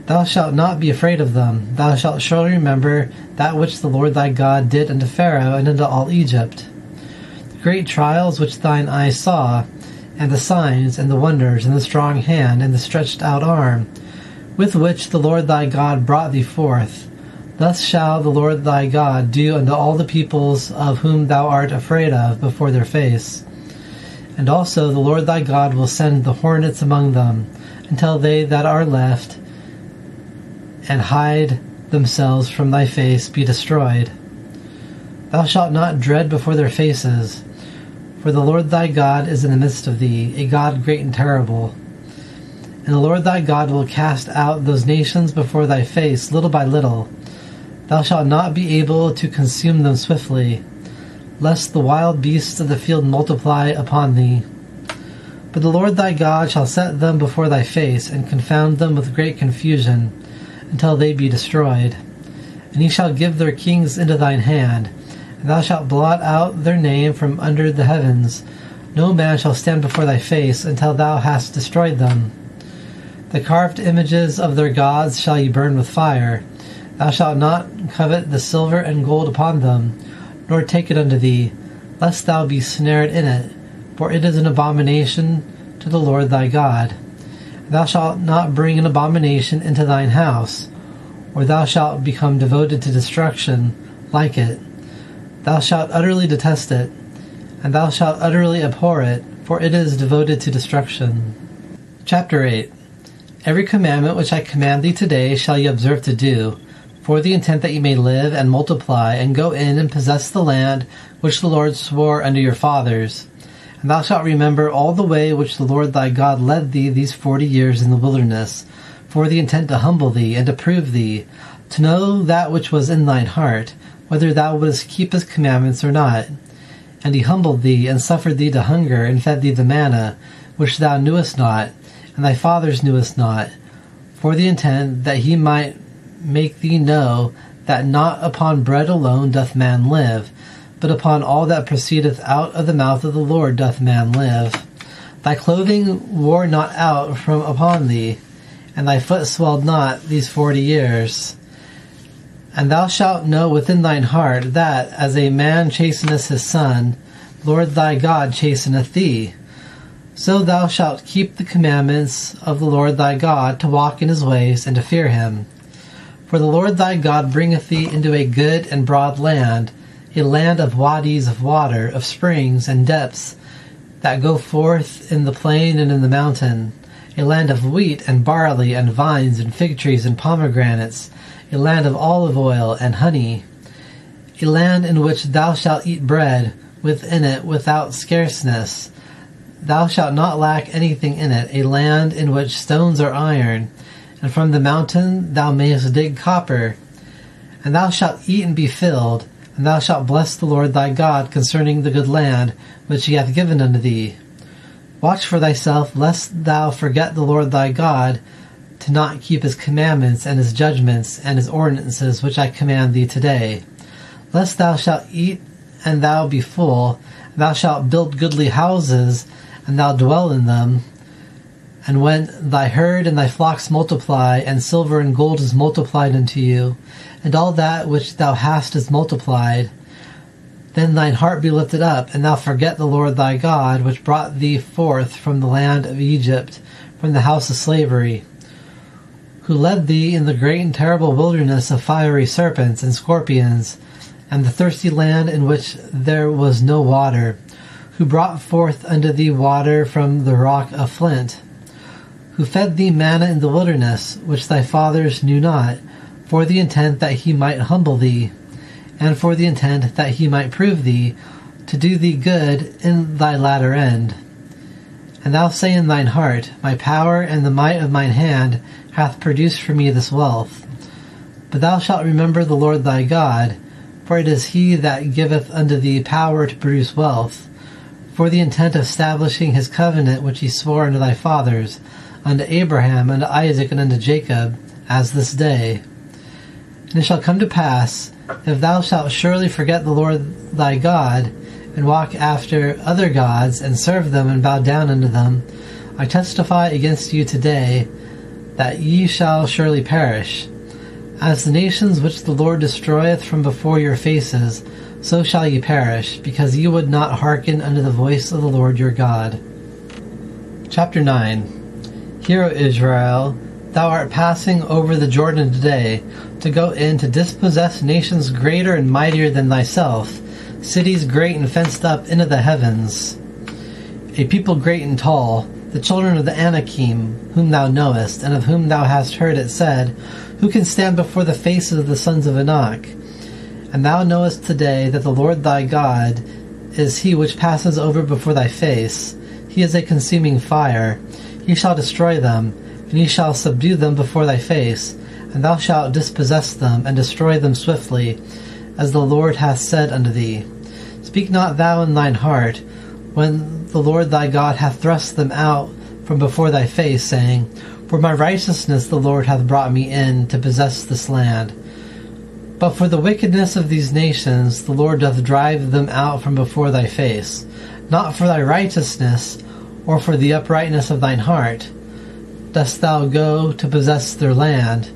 Thou shalt not be afraid of them. Thou shalt surely remember that which the Lord thy God did unto Pharaoh and unto all Egypt, the great trials which thine eyes saw, and the signs, and the wonders, and the strong hand, and the stretched out arm, with which the Lord thy God brought thee forth. Thus shall the Lord thy God do unto all the peoples of whom thou art afraid of before their face. And also the Lord thy God will send the hornets among them, until they that are left and hide themselves from thy face be destroyed. Thou shalt not dread before their faces, for the Lord thy God is in the midst of thee, a God great and terrible. And the Lord thy God will cast out those nations before thy face, little by little. Thou shalt not be able to consume them swiftly, lest the wild beasts of the field multiply upon thee. But the Lord thy God shall set them before thy face, and confound them with great confusion, until they be destroyed. And he shall give their kings into thine hand, and thou shalt blot out their name from under the heavens. No man shall stand before thy face until thou hast destroyed them. The carved images of their gods shall ye burn with fire. Thou shalt not covet the silver and gold upon them, nor take it unto thee, lest thou be snared in it, for it is an abomination to the Lord thy God. Thou shalt not bring an abomination into thine house, or thou shalt become devoted to destruction like it. Thou shalt utterly detest it, and thou shalt utterly abhor it, for it is devoted to destruction. Chapter 8. Every commandment which I command thee today shall ye observe to do, for the intent that ye may live and multiply, and go in and possess the land which the Lord swore unto your fathers. And thou shalt remember all the way which the Lord thy God led thee these 40 years in the wilderness, for the intent to humble thee, and to prove thee, to know that which was in thine heart, whether thou wouldest keep his commandments or not. And he humbled thee, and suffered thee to hunger, and fed thee the manna, which thou knewest not, and thy fathers knewest not, for the intent that he might make thee know that not upon bread alone doth man live, but upon all that proceedeth out of the mouth of the Lord doth man live. Thy clothing wore not out from upon thee, and thy foot swelled not these 40 years. And thou shalt know within thine heart that, as a man chasteneth his son, Lord thy God chasteneth thee. So thou shalt keep the commandments of the Lord thy God, to walk in his ways, and to fear him. For the Lord thy God bringeth thee into a good and broad land, a land of wadis of water, of springs and depths, that go forth in the plain and in the mountain, a land of wheat and barley and vines and fig trees and pomegranates, a land of olive oil and honey, a land in which thou shalt eat bread within it without scarceness. Thou shalt not lack anything in it, a land in which stones are iron, and from the mountain thou mayest dig copper. And thou shalt eat and be filled, and thou shalt bless the Lord thy God concerning the good land which he hath given unto thee. Watch for thyself, lest thou forget the Lord thy God, to not keep his commandments and his judgments and his ordinances which I command thee today. Lest thou shalt eat and thou be full, and thou shalt build goodly houses, and thou dwell in them. And when thy herd and thy flocks multiply, and silver and gold is multiplied unto you, and all that which thou hast is multiplied, then thine heart be lifted up, and thou forget the Lord thy God, which brought thee forth from the land of Egypt, from the house of slavery, who led thee in the great and terrible wilderness of fiery serpents and scorpions, and the thirsty land in which there was no water, who brought forth unto thee water from the rock of flint, who fed thee manna in the wilderness, which thy fathers knew not, for the intent that he might humble thee, and for the intent that he might prove thee, to do thee good in thy latter end. And thou say in thine heart, My power and the might of mine hand hath produced for me this wealth. But thou shalt remember the Lord thy God, For it is he that giveth unto thee power to produce wealth, for the intent of establishing his covenant which he swore unto thy fathers, unto Abraham, unto Isaac, and unto Jacob, as this day. And it shall come to pass, if thou shalt surely forget the Lord thy God, and walk after other gods, and serve them, and bow down unto them, I testify against you today, that ye shall surely perish. As the nations which the Lord destroyeth from before your faces, so shall ye perish, because ye would not hearken unto the voice of the Lord your God. Chapter 9. Hear, O Israel, thou art passing over the Jordan today, to go in to dispossess nations greater and mightier than thyself, cities great and fenced up into the heavens, a people great and tall, the children of the Anakim, whom thou knowest, and of whom thou hast heard it said, who can stand before the faces of the sons of Enoch? And thou knowest today that the Lord thy God is he which passes over before thy face. He is a consuming fire. He shall destroy them, and he shall subdue them before thy face, and thou shalt dispossess them, and destroy them swiftly, as the Lord hath said unto thee. Speak not thou in thine heart, when the Lord thy God hath thrust them out from before thy face, saying, For my righteousness the Lord hath brought me in to possess this land. But for the wickedness of these nations the Lord doth drive them out from before thy face, not for thy righteousness, or for the uprightness of thine heart, dost thou go to possess their land,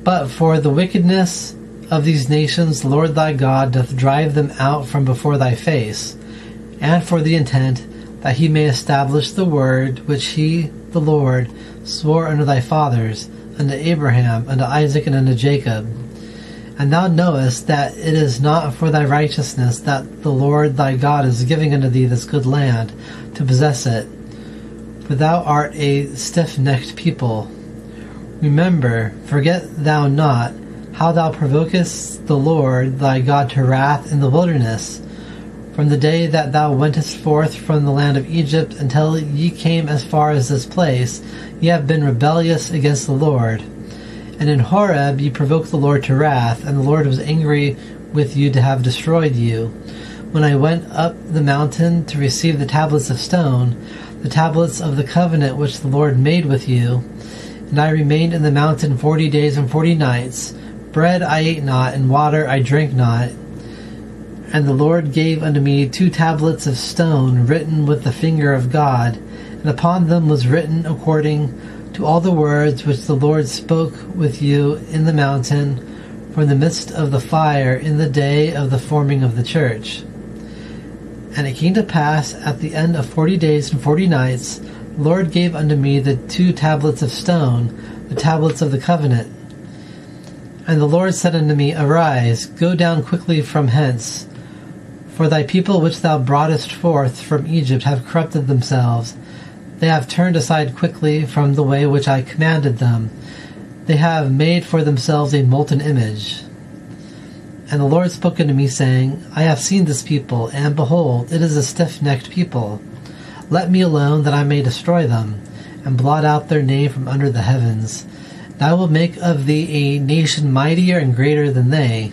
but for the wickedness of these nations the Lord thy God doth drive them out from before thy face, and for the intent that he may establish the word which he, the Lord, swore unto thy fathers, unto Abraham, unto Isaac, and unto Jacob. And thou knowest that it is not for thy righteousness that the Lord thy God is giving unto thee this good land, to possess it, for thou art a stiff-necked people. Remember, forget thou not, how thou provokest the Lord thy God to wrath in the wilderness, from the day that thou wentest forth from the land of Egypt until ye came as far as this place, ye have been rebellious against the Lord. And in Horeb ye provoked the Lord to wrath, and the Lord was angry with you to have destroyed you. When I went up the mountain to receive the tablets of stone, the tablets of the covenant which the Lord made with you, and I remained in the mountain 40 days and 40 nights, bread I ate not, and water I drank not. And the Lord gave unto me 2 tablets of stone written with the finger of God, and upon them was written according to all the words which the Lord spoke with you in the mountain from the midst of the fire in the day of the forming of the church. And it came to pass at the end of 40 days and 40 nights, the Lord gave unto me the 2 tablets of stone, the tablets of the covenant. And the Lord said unto me, Arise, go down quickly from hence, for thy people which thou broughtest forth from Egypt have corrupted themselves. They have turned aside quickly from the way which I commanded them. They have made for themselves a molten image. And the Lord spoke unto me, saying, I have seen this people, and behold, it is a stiff-necked people. Let me alone, that I may destroy them, and blot out their name from under the heavens. And I will make of thee a nation mightier and greater than they.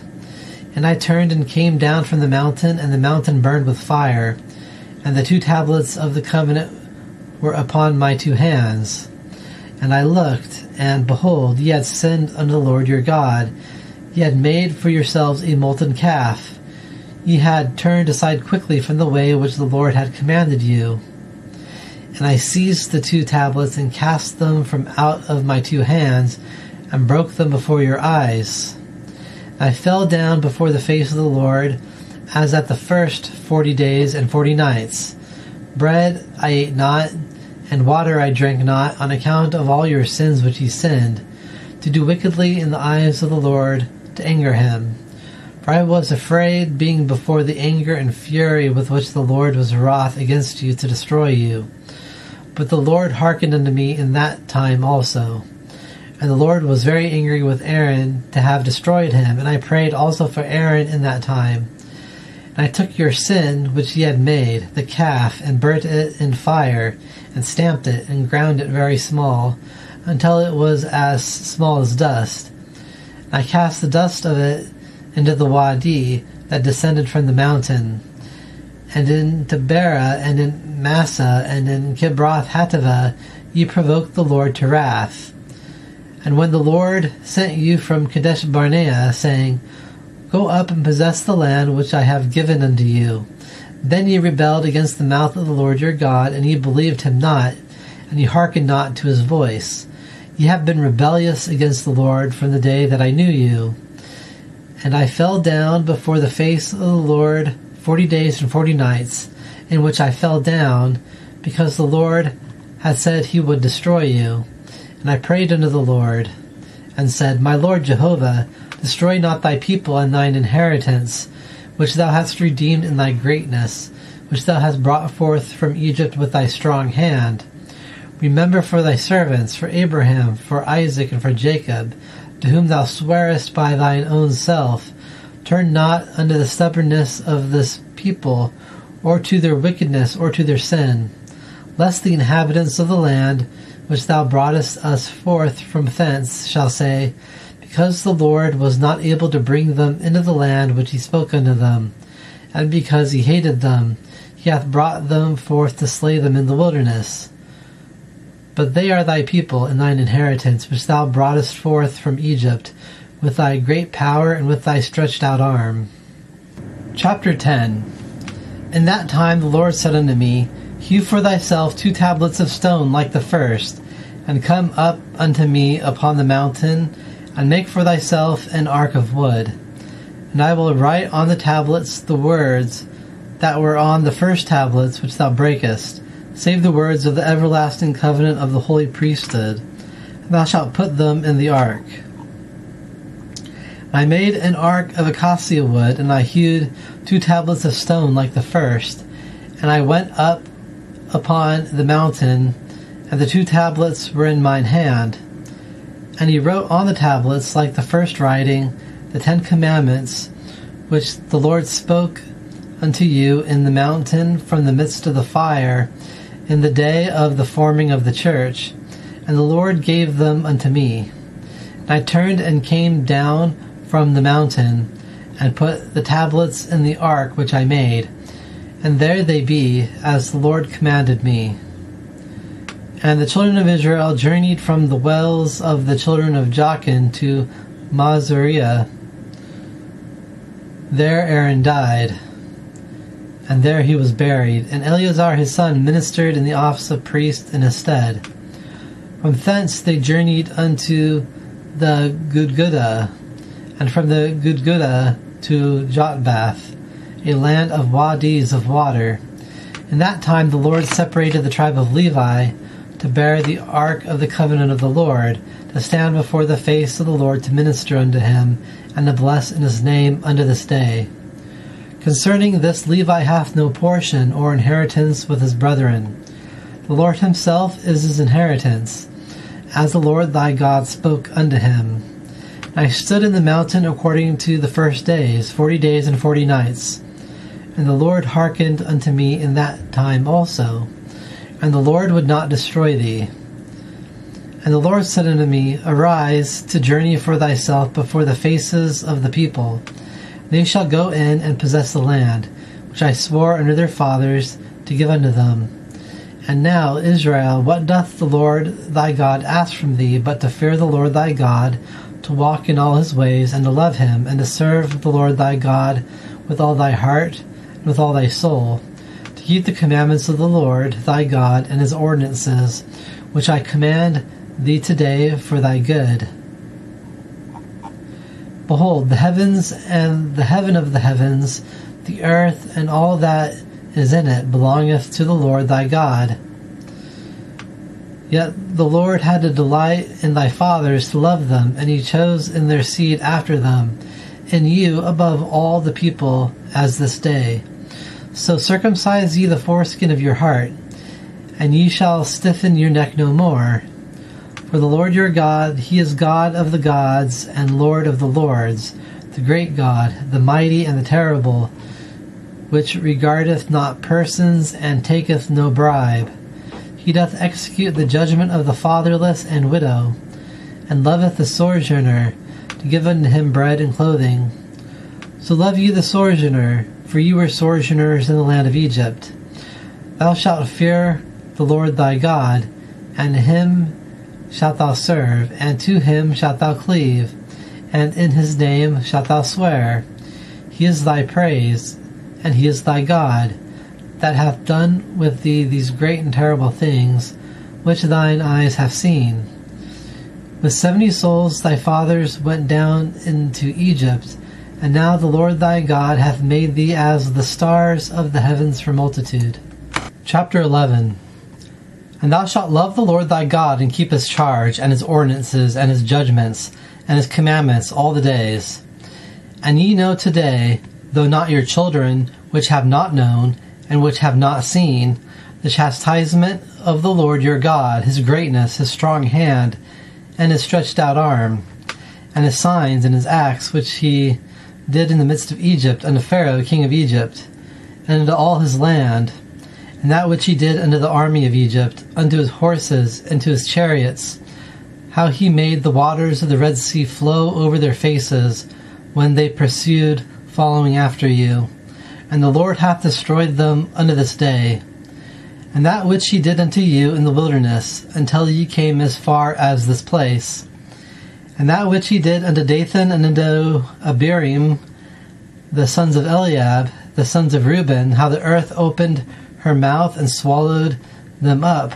And I turned and came down from the mountain, and the mountain burned with fire, and the 2 tablets of the covenant were upon my 2 hands. And I looked, and behold, ye had sinned unto the Lord your God. Ye had made for yourselves a molten calf. Ye had turned aside quickly from the way which the Lord had commanded you. And I seized the 2 tablets, and cast them from out of my 2 hands, and broke them before your eyes. I fell down before the face of the Lord, as at the first 40 days and 40 nights. Bread I ate not, and water I drank not, on account of all your sins which ye sinned, to do wickedly in the eyes of the Lord, to anger him. For I was afraid, being before the anger and fury with which the Lord was wroth against you to destroy you. But the Lord hearkened unto me in that time also. And the Lord was very angry with Aaron to have destroyed him, and I prayed also for Aaron in that time. And I took your sin which ye had made, the calf, and burnt it in fire, and stamped it, and ground it very small, until it was as small as dust. And I cast the dust of it into the Wadi that descended from the mountain, and in Taberah, and in Massa, and in Kibroth Hattaavah ye provoked the Lord to wrath. And when the Lord sent you from Kadesh Barnea, saying, Go up and possess the land which I have given unto you, then ye rebelled against the mouth of the Lord your God, and ye believed him not, and ye hearkened not to his voice. Ye have been rebellious against the Lord from the day that I knew you. And I fell down before the face of the Lord 40 days and 40 nights, in which I fell down, because the Lord had said he would destroy you. And I prayed unto the Lord, and said, My Lord Jehovah, destroy not thy people and thine inheritance, which thou hast redeemed in thy greatness, which thou hast brought forth from Egypt with thy strong hand. Remember for thy servants, for Abraham, for Isaac, and for Jacob, to whom thou swearest by thine own self. Turn not unto the stubbornness of this people, or to their wickedness, or to their sin, lest the inhabitants of the land which thou broughtest us forth from thence shall say, Because the Lord was not able to bring them into the land which he spoke unto them, and because he hated them, he hath brought them forth to slay them in the wilderness. But they are thy people and thine inheritance, which thou broughtest forth from Egypt, with thy great power and with thy stretched out arm. Chapter 10. In that time the Lord said unto me, Hew for thyself 2 tablets of stone like the first, and come up unto me upon the mountain, and make for thyself an ark of wood. And I will write on the tablets the words that were on the first tablets which thou breakest, save the words of the everlasting covenant of the holy priesthood. And thou shalt put them in the ark. I made an ark of acacia wood, and I hewed 2 tablets of stone like the first. And I went up upon the mountain, and the 2 tablets were in mine hand. And he wrote on the tablets, like the first writing, the 10 commandments, which the Lord spoke unto you in the mountain from the midst of the fire, in the day of the forming of the church. And the Lord gave them unto me. And I turned and came down from the mountain, and put the tablets in the ark which I made. And there they be, as the Lord commanded me. And the children of Israel journeyed from the wells of the children of Jachin to Mazuriah. There Aaron died, and there he was buried, and Eleazar his son ministered in the office of priest in his stead. From thence they journeyed unto the Gudgodah, and from the Gudgodah to Jotbath, a land of wadis of water. In that time the Lord separated the tribe of Levi to bear the ark of the covenant of the Lord, to stand before the face of the Lord to minister unto him, and to bless in his name unto this day. Concerning this Levi hath no portion or inheritance with his brethren. The Lord himself is his inheritance, as the Lord thy God spoke unto him. I stood in the mountain according to the first days, 40 days and 40 nights. And the Lord hearkened unto me in that time also. And the Lord would not destroy thee. And the Lord said unto me, Arise to journey for thyself before the faces of the people. They shall go in and possess the land, which I swore unto their fathers to give unto them. And now, Israel, what doth the Lord thy God ask from thee, but to fear the Lord thy God, to walk in all his ways, and to love him, and to serve the Lord thy God with all thy heart, and with all thy soul, to keep the commandments of the Lord thy God, and his ordinances, which I command thee today for thy good. Behold, the heavens and the heaven of the heavens, the earth and all that is in it, belongeth to the Lord thy God. Yet the Lord had to delight in thy fathers to love them, and he chose in their seed after them, in you above all the people as this day. So circumcise ye the foreskin of your heart, and ye shall stiffen your neck no more. For the Lord your God, he is God of the gods, and Lord of the lords, the great God, the mighty and the terrible, which regardeth not persons, and taketh no bribe. He doth execute the judgment of the fatherless and widow, and loveth the sojourner, to give unto him bread and clothing. So love ye the sojourner, for you were sojourners in the land of Egypt. Thou shalt fear the Lord thy God, and him shalt thou serve, and to him shalt thou cleave, and in his name shalt thou swear. He is thy praise, and he is thy God, that hath done with thee these great and terrible things, which thine eyes have seen. With 70 souls thy fathers went down into Egypt, and now the Lord thy God hath made thee as the stars of the heavens for multitude. Chapter 11. And thou shalt love the Lord thy God, and keep his charge, and his ordinances, and his judgments, and his commandments all the days. And ye know today, though not your children, which have not known, and which have not seen, the chastisement of the Lord your God, his greatness, his strong hand, and his stretched out arm, and his signs and his acts which he did in the midst of Egypt unto Pharaoh king of Egypt, and unto all his land, and that which he did unto the army of Egypt, unto his horses, and to his chariots, how he made the waters of the Red Sea flow over their faces, when they pursued, following after you. And the Lord hath destroyed them unto this day. And that which he did unto you in the wilderness, until ye came as far as this place. And that which he did unto Dathan and unto Abiram, the sons of Eliab, the sons of Reuben, how the earth opened her mouth and swallowed them up,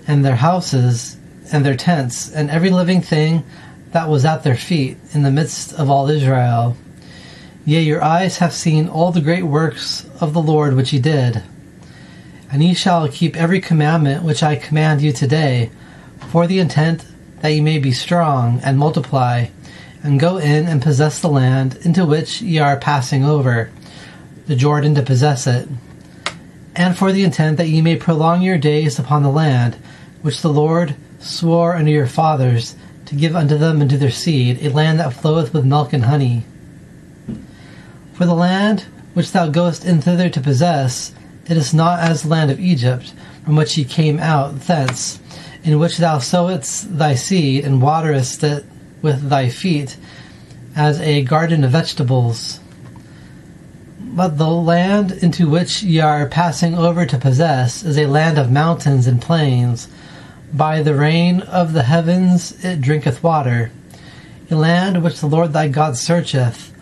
and their houses, and their tents, and every living thing that was at their feet, in the midst of all Israel. Yea, your eyes have seen all the great works of the Lord which he did. And ye shall keep every commandment which I command you today, for the intent that ye may be strong, and multiply, and go in and possess the land into which ye are passing over, the Jordan to possess it, and for the intent that ye may prolong your days upon the land, which the Lord swore unto your fathers, to give unto them and to their seed, a land that floweth with milk and honey. For the land which thou goest in thither to possess, it is not as the land of Egypt, from which ye came out thence, in which thou sowest thy seed, and waterest it with thy feet, as a garden of vegetables. But the land into which ye are passing over to possess is a land of mountains and plains. By the rain of the heavens it drinketh water, a land which the Lord thy God searcheth.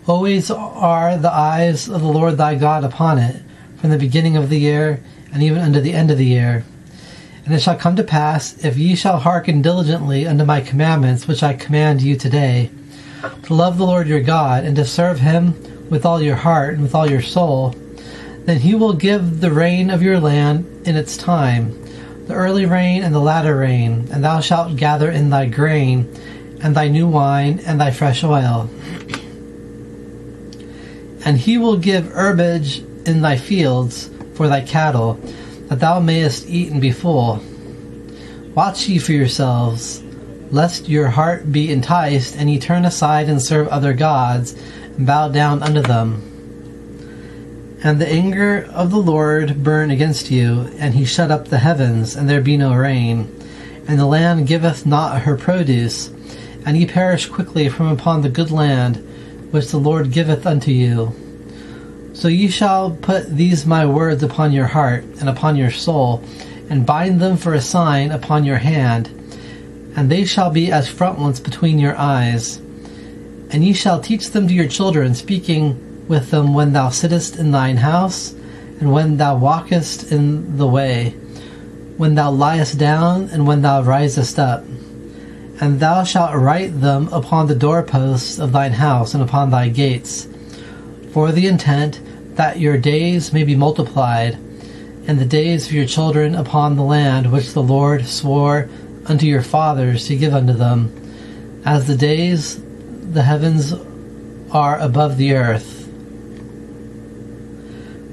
Always are the eyes of the Lord thy God upon it, from the beginning of the year, and even unto the end of the year. And it shall come to pass, if ye shall hearken diligently unto my commandments which I command you today, to love the Lord your God, and to serve him with all your heart and with all your soul, then he will give the rain of your land in its time, the early rain and the latter rain, and thou shalt gather in thy grain, and thy new wine, and thy fresh oil. And he will give herbage in thy fields for thy cattle, that thou mayest eat and be full. Watch ye for yourselves, lest your heart be enticed, and ye turn aside and serve other gods, and bow down unto them. And the anger of the Lord burn against you, and he shut up the heavens, and there be no rain, and the land giveth not her produce, and ye perish quickly from upon the good land which the Lord giveth unto you. So ye shall put these my words upon your heart, and upon your soul, and bind them for a sign upon your hand, and they shall be as frontlets between your eyes. And ye shall teach them to your children, speaking with them when thou sittest in thine house, and when thou walkest in the way, when thou liest down, and when thou risest up. And thou shalt write them upon the doorposts of thine house, and upon thy gates, for the intent that your days may be multiplied, and the days of your children upon the land which the Lord swore unto your fathers to give unto them, as the days the heavens are above the earth.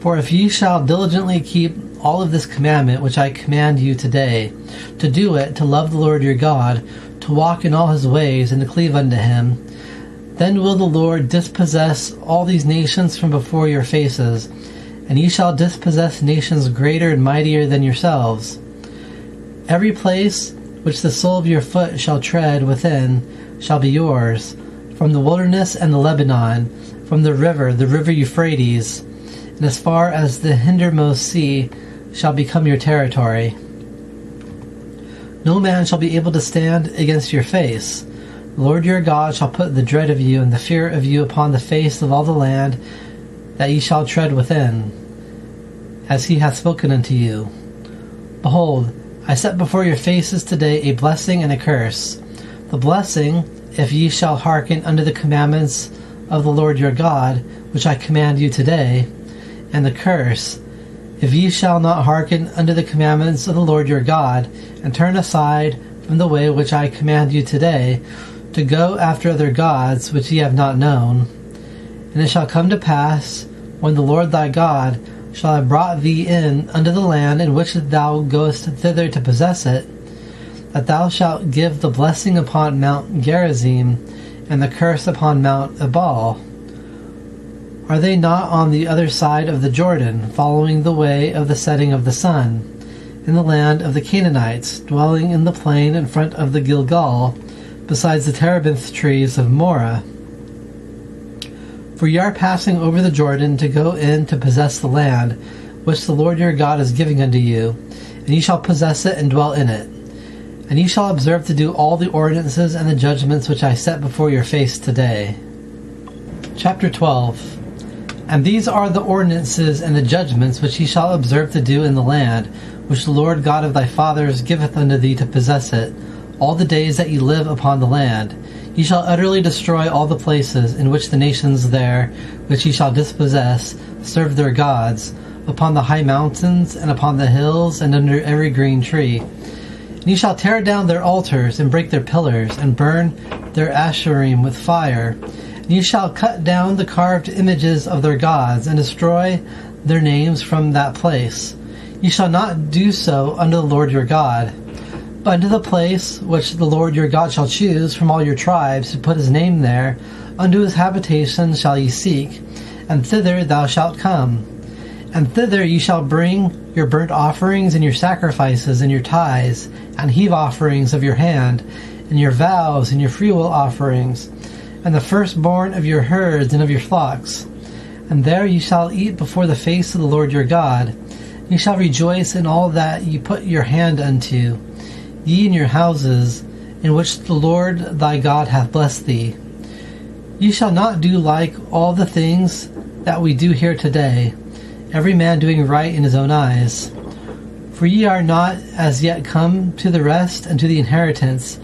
For if ye shall diligently keep all of this commandment which I command you today, to do it, to love the Lord your God, to walk in all his ways, and to cleave unto him, then will the Lord dispossess all these nations from before your faces, and ye shall dispossess nations greater and mightier than yourselves. Every place which the sole of your foot shall tread within shall be yours, from the wilderness and the Lebanon, from the river Euphrates, and as far as the hindermost sea shall become your territory. No man shall be able to stand against your face. The Lord your God shall put the dread of you and the fear of you upon the face of all the land that ye shall tread within, as he hath spoken unto you. Behold, I set before your faces today a blessing and a curse. The blessing, if ye shall hearken unto the commandments of the Lord your God, which I command you today, and the curse, if ye shall not hearken unto the commandments of the Lord your God, and turn aside from the way which I command you today, to go after other gods which ye have not known. And it shall come to pass, when the Lord thy God shall have brought thee in unto the land in which thou goest thither to possess it, that thou shalt give the blessing upon Mount Gerizim, and the curse upon Mount Ebal. Are they not on the other side of the Jordan, following the way of the setting of the sun, in the land of the Canaanites, dwelling in the plain in front of the Gilgal, besides the terebinth trees of Moreh? For ye are passing over the Jordan to go in to possess the land, which the Lord your God is giving unto you, and ye shall possess it and dwell in it. And ye shall observe to do all the ordinances and the judgments which I set before your face today. Chapter 12. And these are the ordinances and the judgments which ye shall observe to do in the land, which the Lord God of thy fathers giveth unto thee to possess it, all the days that ye live upon the land. Ye shall utterly destroy all the places in which the nations there, which ye shall dispossess, serve their gods, upon the high mountains, and upon the hills, and under every green tree. And ye shall tear down their altars, and break their pillars, and burn their asherim with fire. And ye shall cut down the carved images of their gods, and destroy their names from that place. Ye shall not do so unto the Lord your God, but unto the place which the Lord your God shall choose from all your tribes to put his name there, unto his habitation shall ye seek, and thither thou shalt come. And thither ye shall bring your burnt offerings, and your sacrifices, and your tithes, and heave offerings of your hand, and your vows, and your freewill offerings, and the firstborn of your herds and of your flocks. And there ye shall eat before the face of the Lord your God. Ye shall rejoice in all that ye put your hand unto, ye and your houses, in which the Lord thy God hath blessed thee. Ye shall not do like all the things that we do here today, every man doing right in his own eyes. For ye are not as yet come to the rest and to the inheritance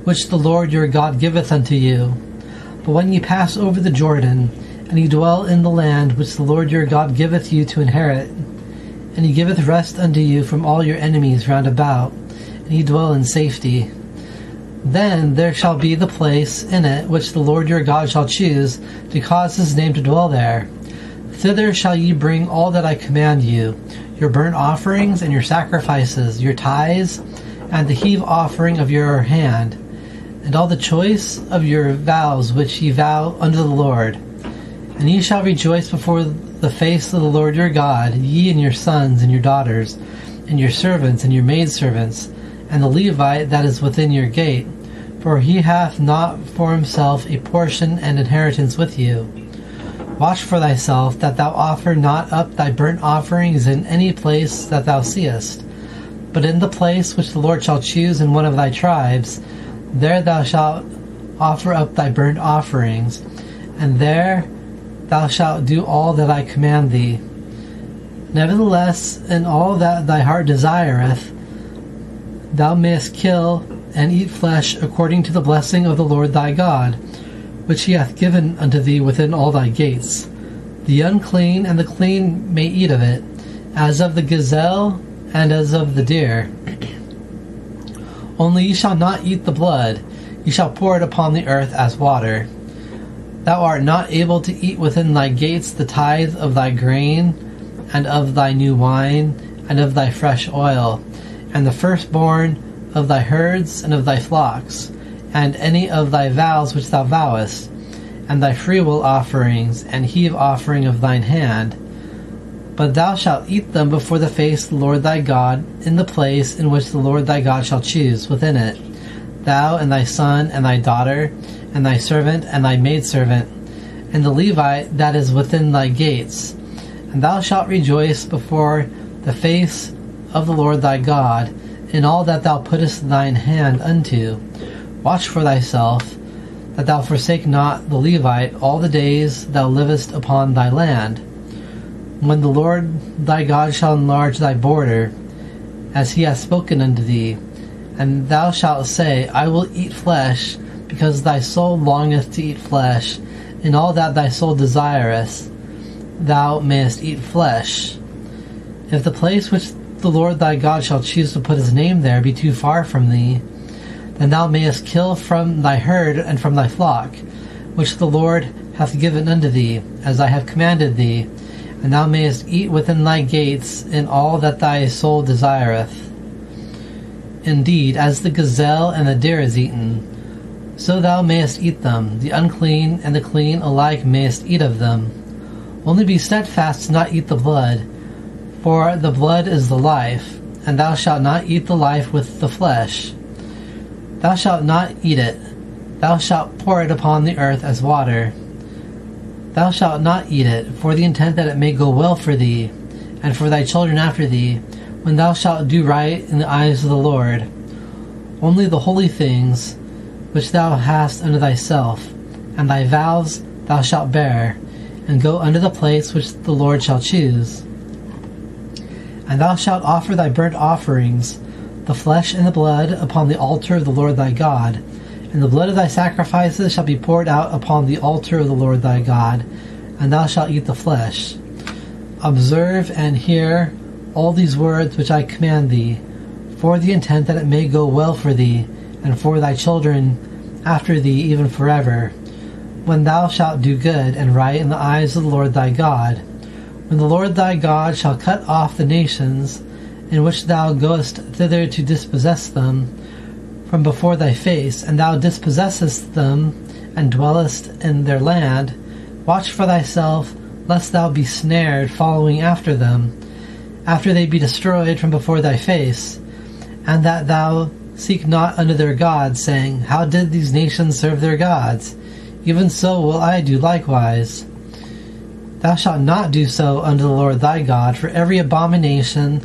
which the Lord your God giveth unto you. But when ye pass over the Jordan, and ye dwell in the land which the Lord your God giveth you to inherit, and he giveth rest unto you from all your enemies round about, and ye dwell in safety, then there shall be the place in it which the Lord your God shall choose to cause his name to dwell there. Thither shall ye bring all that I command you, your burnt offerings and your sacrifices, your tithes, and the heave offering of your hand, and all the choice of your vows which ye vow unto the Lord. And ye shall rejoice before the face of the Lord your God, ye and your sons and your daughters, and your servants and your maidservants, and the Levite that is within your gate, for he hath not for himself a portion and inheritance with you. Watch for thyself that thou offer not up thy burnt offerings in any place that thou seest, but in the place which the Lord shall choose in one of thy tribes, there thou shalt offer up thy burnt offerings, and there thou shalt do all that I command thee. Nevertheless, in all that thy heart desireth, thou mayest kill and eat flesh according to the blessing of the Lord thy God, which he hath given unto thee within all thy gates. The unclean and the clean may eat of it, as of the gazelle and as of the deer. Only ye shall not eat the blood, ye shall pour it upon the earth as water. Thou art not able to eat within thy gates the tithe of thy grain, and of thy new wine, and of thy fresh oil, and the firstborn of thy herds and of thy flocks, and any of thy vows which thou vowest, and thy freewill offerings, and heave offering of thine hand. But thou shalt eat them before the face of the Lord thy God, in the place in which the Lord thy God shall choose within it, thou and thy son and thy daughter, and thy servant and thy maidservant, and the Levite that is within thy gates. And thou shalt rejoice before the face of the Lord thy God in all that thou puttest thine hand unto. Watch for thyself, that thou forsake not the Levite all the days thou livest upon thy land. When the Lord thy God shall enlarge thy border, as he hath spoken unto thee, and thou shalt say, I will eat flesh, because thy soul longeth to eat flesh, in all that thy soul desireth, thou mayest eat flesh. If the place which the Lord thy God shall choose to put his name there be too far from thee, then thou mayest kill from thy herd and from thy flock, which the Lord hath given unto thee, as I have commanded thee, and thou mayest eat within thy gates in all that thy soul desireth. Indeed, as the gazelle and the deer is eaten, so thou mayest eat them. The unclean and the clean alike mayest eat of them. Only be steadfast to not eat the blood, for the blood is the life, and thou shalt not eat the life with the flesh. Thou shalt not eat it. Thou shalt pour it upon the earth as water. Thou shalt not eat it, for the intent that it may go well for thee, and for thy children after thee, when thou shalt do right in the eyes of the Lord. Only the holy things which thou hast unto thyself, and thy vows thou shalt bear, and go unto the place which the Lord shall choose. And thou shalt offer thy burnt offerings, the flesh and the blood, upon the altar of the Lord thy God, and the blood of thy sacrifices shall be poured out upon the altar of the Lord thy God, and thou shalt eat the flesh. Observe and hear all these words which I command thee, for the intent that it may go well for thee, and for thy children after thee even forever, when thou shalt do good and right in the eyes of the Lord thy God, when the Lord thy God shall cut off the nations in which thou goest thither to dispossess them from before thy face, and thou dispossessest them, and dwellest in their land. Watch for thyself, lest thou be snared following after them, after they be destroyed from before thy face, and that thou seek not unto their gods, saying, How did these nations serve their gods? Even so will I do likewise. Thou shalt not do so unto the Lord thy God, for every abomination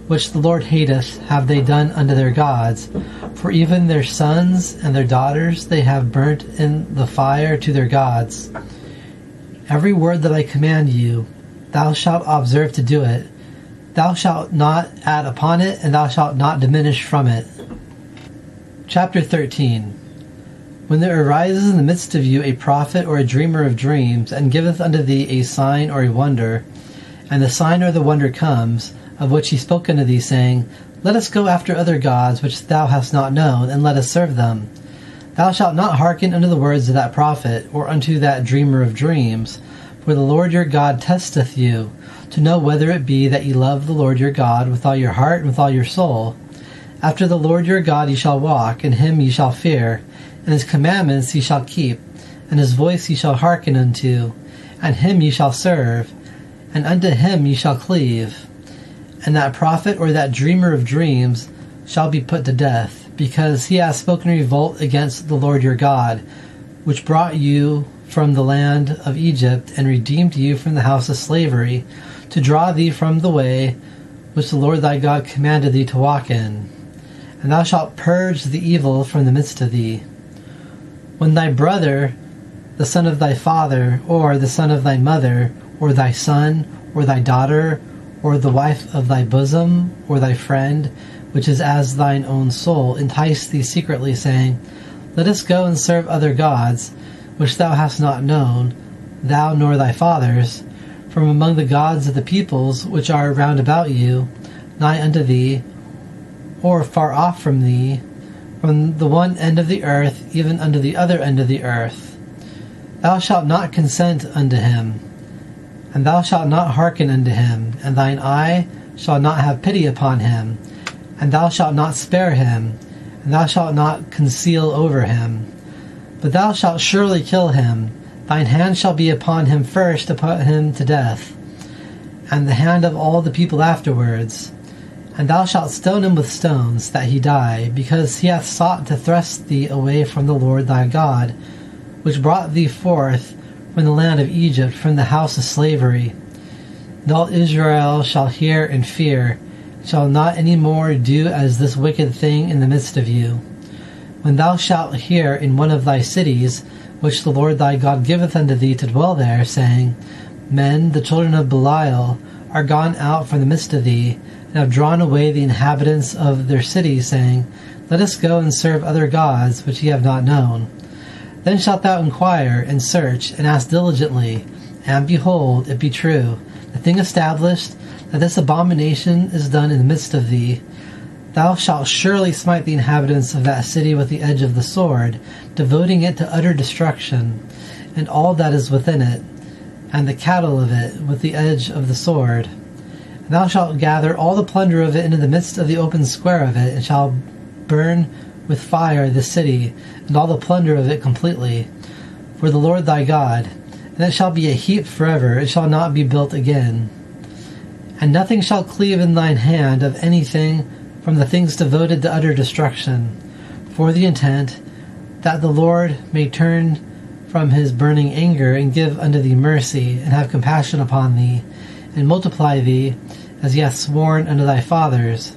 which the Lord hateth have they done unto their gods, for even their sons and their daughters they have burnt in the fire to their gods. Every word that I command you, thou shalt observe to do it. Thou shalt not add upon it, and thou shalt not diminish from it. Chapter 13. When there arises in the midst of you a prophet or a dreamer of dreams, and giveth unto thee a sign or a wonder, and the sign or the wonder comes, of which he spoke unto thee, saying, Let us go after other gods which thou hast not known, and let us serve them. Thou shalt not hearken unto the words of that prophet, or unto that dreamer of dreams, for the Lord your God testeth you, to know whether it be that ye love the Lord your God with all your heart and with all your soul. After the Lord your God ye shall walk, and him ye shall fear, and his commandments ye shall keep, and his voice ye shall hearken unto, and him ye shall serve, and unto him ye shall cleave. And that prophet or that dreamer of dreams shall be put to death, because he hath spoken revolt against the Lord your God, which brought you from the land of Egypt, and redeemed you from the house of slavery, to draw thee from the way which the Lord thy God commanded thee to walk in. And thou shalt purge the evil from the midst of thee. When thy brother, the son of thy father, or the son of thy mother, or thy son, or thy daughter, or the wife of thy bosom, or thy friend, which is as thine own soul, entice thee secretly, saying, Let us go and serve other gods, which thou hast not known, thou nor thy fathers, from among the gods of the peoples which are round about you, nigh unto thee, or far off from thee, from the one end of the earth even unto the other end of the earth. Thou shalt not consent unto him, and thou shalt not hearken unto him, and thine eye shall not have pity upon him, and thou shalt not spare him, and thou shalt not conceal over him. But thou shalt surely kill him. Thine hand shall be upon him first to put him to death, and the hand of all the people afterwards. And thou shalt stone him with stones, that he die, because he hath sought to thrust thee away from the Lord thy God, which brought thee forth from the land of Egypt, from the house of slavery. And all Israel shall hear and fear, shall not any more do as this wicked thing in the midst of you. When thou shalt hear in one of thy cities, which the Lord thy God giveth unto thee to dwell there, saying, Men, the children of Belial, are gone out from the midst of thee, and have drawn away the inhabitants of their cities, saying, Let us go and serve other gods, which ye have not known. Then shalt thou inquire, and search, and ask diligently, and behold, it be true, the thing established, that this abomination is done in the midst of thee. Thou shalt surely smite the inhabitants of that city with the edge of the sword, devoting it to utter destruction, and all that is within it, and the cattle of it with the edge of the sword. And thou shalt gather all the plunder of it into the midst of the open square of it, and shalt burn with fire the city, and all the plunder of it completely, for the Lord thy God. And it shall be a heap forever, it shall not be built again. And nothing shall cleave in thine hand of anything from the things devoted to utter destruction, for the intent that the Lord may turn from his burning anger, and give unto thee mercy, and have compassion upon thee, and multiply thee, as he hath sworn unto thy fathers.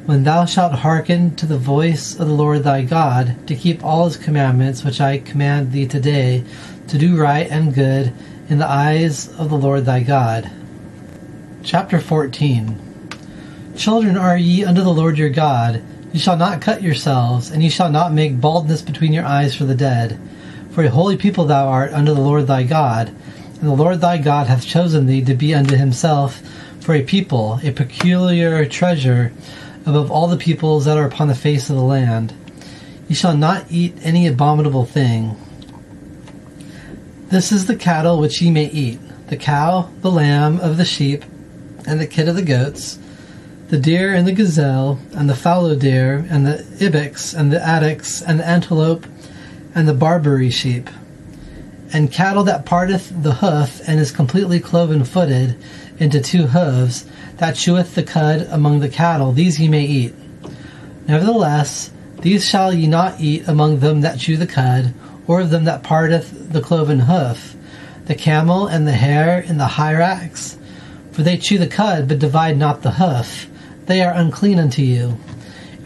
When thou shalt hearken to the voice of the Lord thy God, to keep all his commandments which I command thee today, to do right and good in the eyes of the Lord thy God. Chapter 14. Children are ye unto the Lord your God. Ye shall not cut yourselves, and ye shall not make baldness between your eyes for the dead. For a holy people thou art unto the Lord thy God, and the Lord thy God hath chosen thee to be unto himself for a people, a peculiar treasure above all the peoples that are upon the face of the land. Ye shall not eat any abominable thing. This is the cattle which ye may eat, the cow, the lamb of the sheep, and the kid of the goats, the deer and the gazelle, and the fallow deer, and the ibex, and the addax, and the antelope, and the Barbary sheep, and cattle that parteth the hoof, and is completely cloven-footed into two hoofs, that cheweth the cud among the cattle, these ye may eat. Nevertheless, these shall ye not eat among them that chew the cud, or of them that parteth the cloven hoof, the camel, and the hare, and the hyrax, for they chew the cud, but divide not the hoof. They are unclean unto you.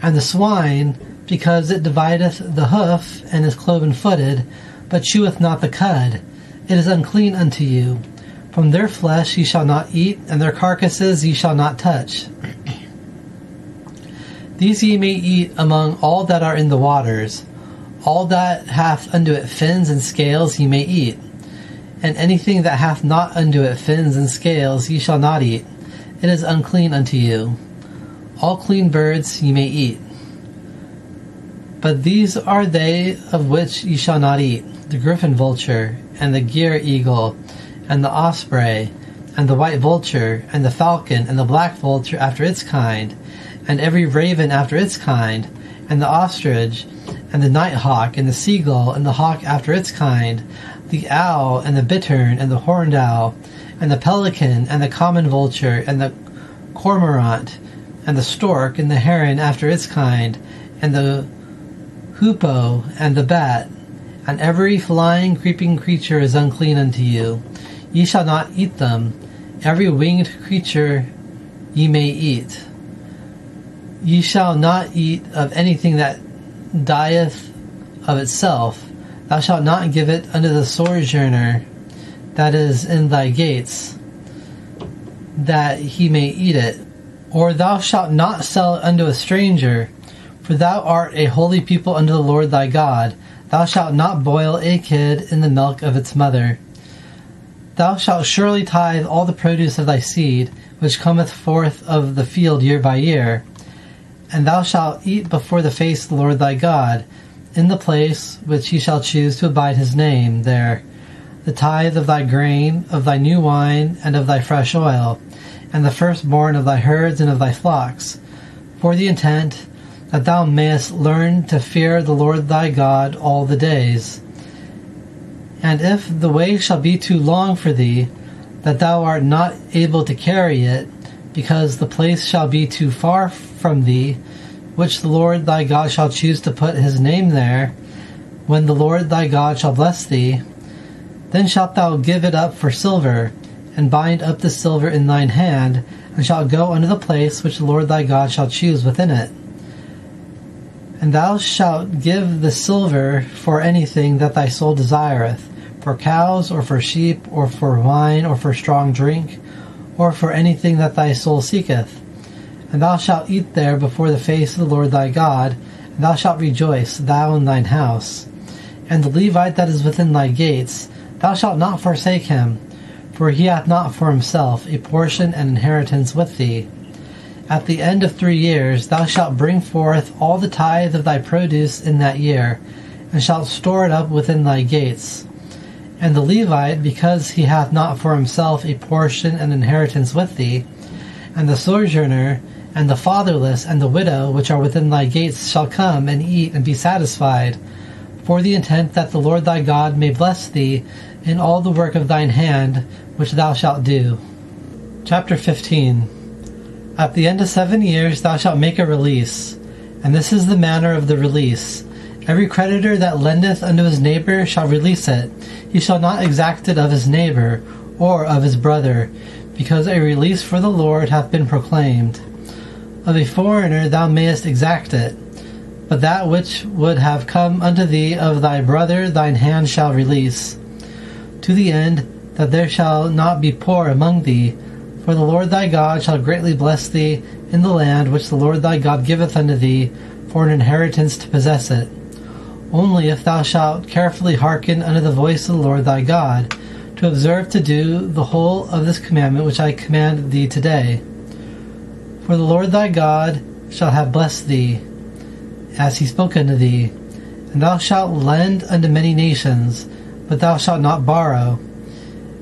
And the swine, because it divideth the hoof, and is cloven-footed, but cheweth not the cud, it is unclean unto you. From their flesh ye shall not eat, and their carcasses ye shall not touch. These ye may eat among all that are in the waters. All that hath unto it fins and scales ye may eat, and anything that hath not unto it fins and scales ye shall not eat. It is unclean unto you. All clean birds ye may eat. But these are they of which ye shall not eat: the griffin vulture, and the gyre eagle, and the osprey, and the white vulture, and the falcon, and the black vulture after its kind, and every raven after its kind, and the ostrich, and the nighthawk, and the seagull, and the hawk after its kind, the owl, and the bittern, and the horned owl, and the pelican, and the common vulture, and the cormorant, and the stork, and the heron after its kind, and the hoopoe, and the bat, and every flying, creeping creature is unclean unto you. Ye shall not eat them. Every winged creature ye may eat. Ye shall not eat of anything that dieth of itself. Thou shalt not give it unto the sojourner that is in thy gates, that he may eat it. Or thou shalt not sell it unto a stranger, for thou art a holy people unto the Lord thy God. Thou shalt not boil a kid in the milk of its mother. Thou shalt surely tithe all the produce of thy seed, which cometh forth of the field year by year. And thou shalt eat before the face of the Lord thy God, in the place which he shall choose to abide his name there, the tithe of thy grain, of thy new wine, and of thy fresh oil, and the firstborn of thy herds and of thy flocks, for the intent that thou mayest learn to fear the Lord thy God all the days. And if the way shall be too long for thee, that thou art not able to carry it, because the place shall be too far from thee, which the Lord thy God shall choose to put his name there, when the Lord thy God shall bless thee, Then shalt thou give it up for silver, and bind up the silver in thine hand, and shalt go unto the place which the Lord thy God shall choose within it. And thou shalt give the silver for anything that thy soul desireth, for cows, or for sheep, or for wine, or for strong drink, or for anything that thy soul seeketh. And thou shalt eat there before the face of the Lord thy God, and thou shalt rejoice, thou and thine house. And the Levite that is within thy gates, thou shalt not forsake him, for he hath not for himself a portion and inheritance with thee. At the end of 3 years thou shalt bring forth all the tithe of thy produce in that year, and shalt store it up within thy gates. And the Levite, because he hath not for himself a portion and inheritance with thee, and the sojourner, and the fatherless, and the widow, which are within thy gates, shall come and eat and be satisfied, for the intent that the Lord thy God may bless thee in all the work of thine hand, which thou shalt do. Chapter 15. At the end of 7 years thou shalt make a release, and this is the manner of the release. Every creditor that lendeth unto his neighbor shall release it. He shall not exact it of his neighbor, or of his brother, because a release for the Lord hath been proclaimed. Of a foreigner thou mayest exact it, but that which would have come unto thee of thy brother thine hand shall release, to the end that there shall not be poor among thee, for the Lord thy God shall greatly bless thee in the land which the Lord thy God giveth unto thee for an inheritance to possess it. Only if thou shalt carefully hearken unto the voice of the Lord thy God, to observe to do the whole of this commandment which I command thee today. For the Lord thy God shall have blessed thee, as he spoke unto thee, and thou shalt lend unto many nations, but thou shalt not borrow.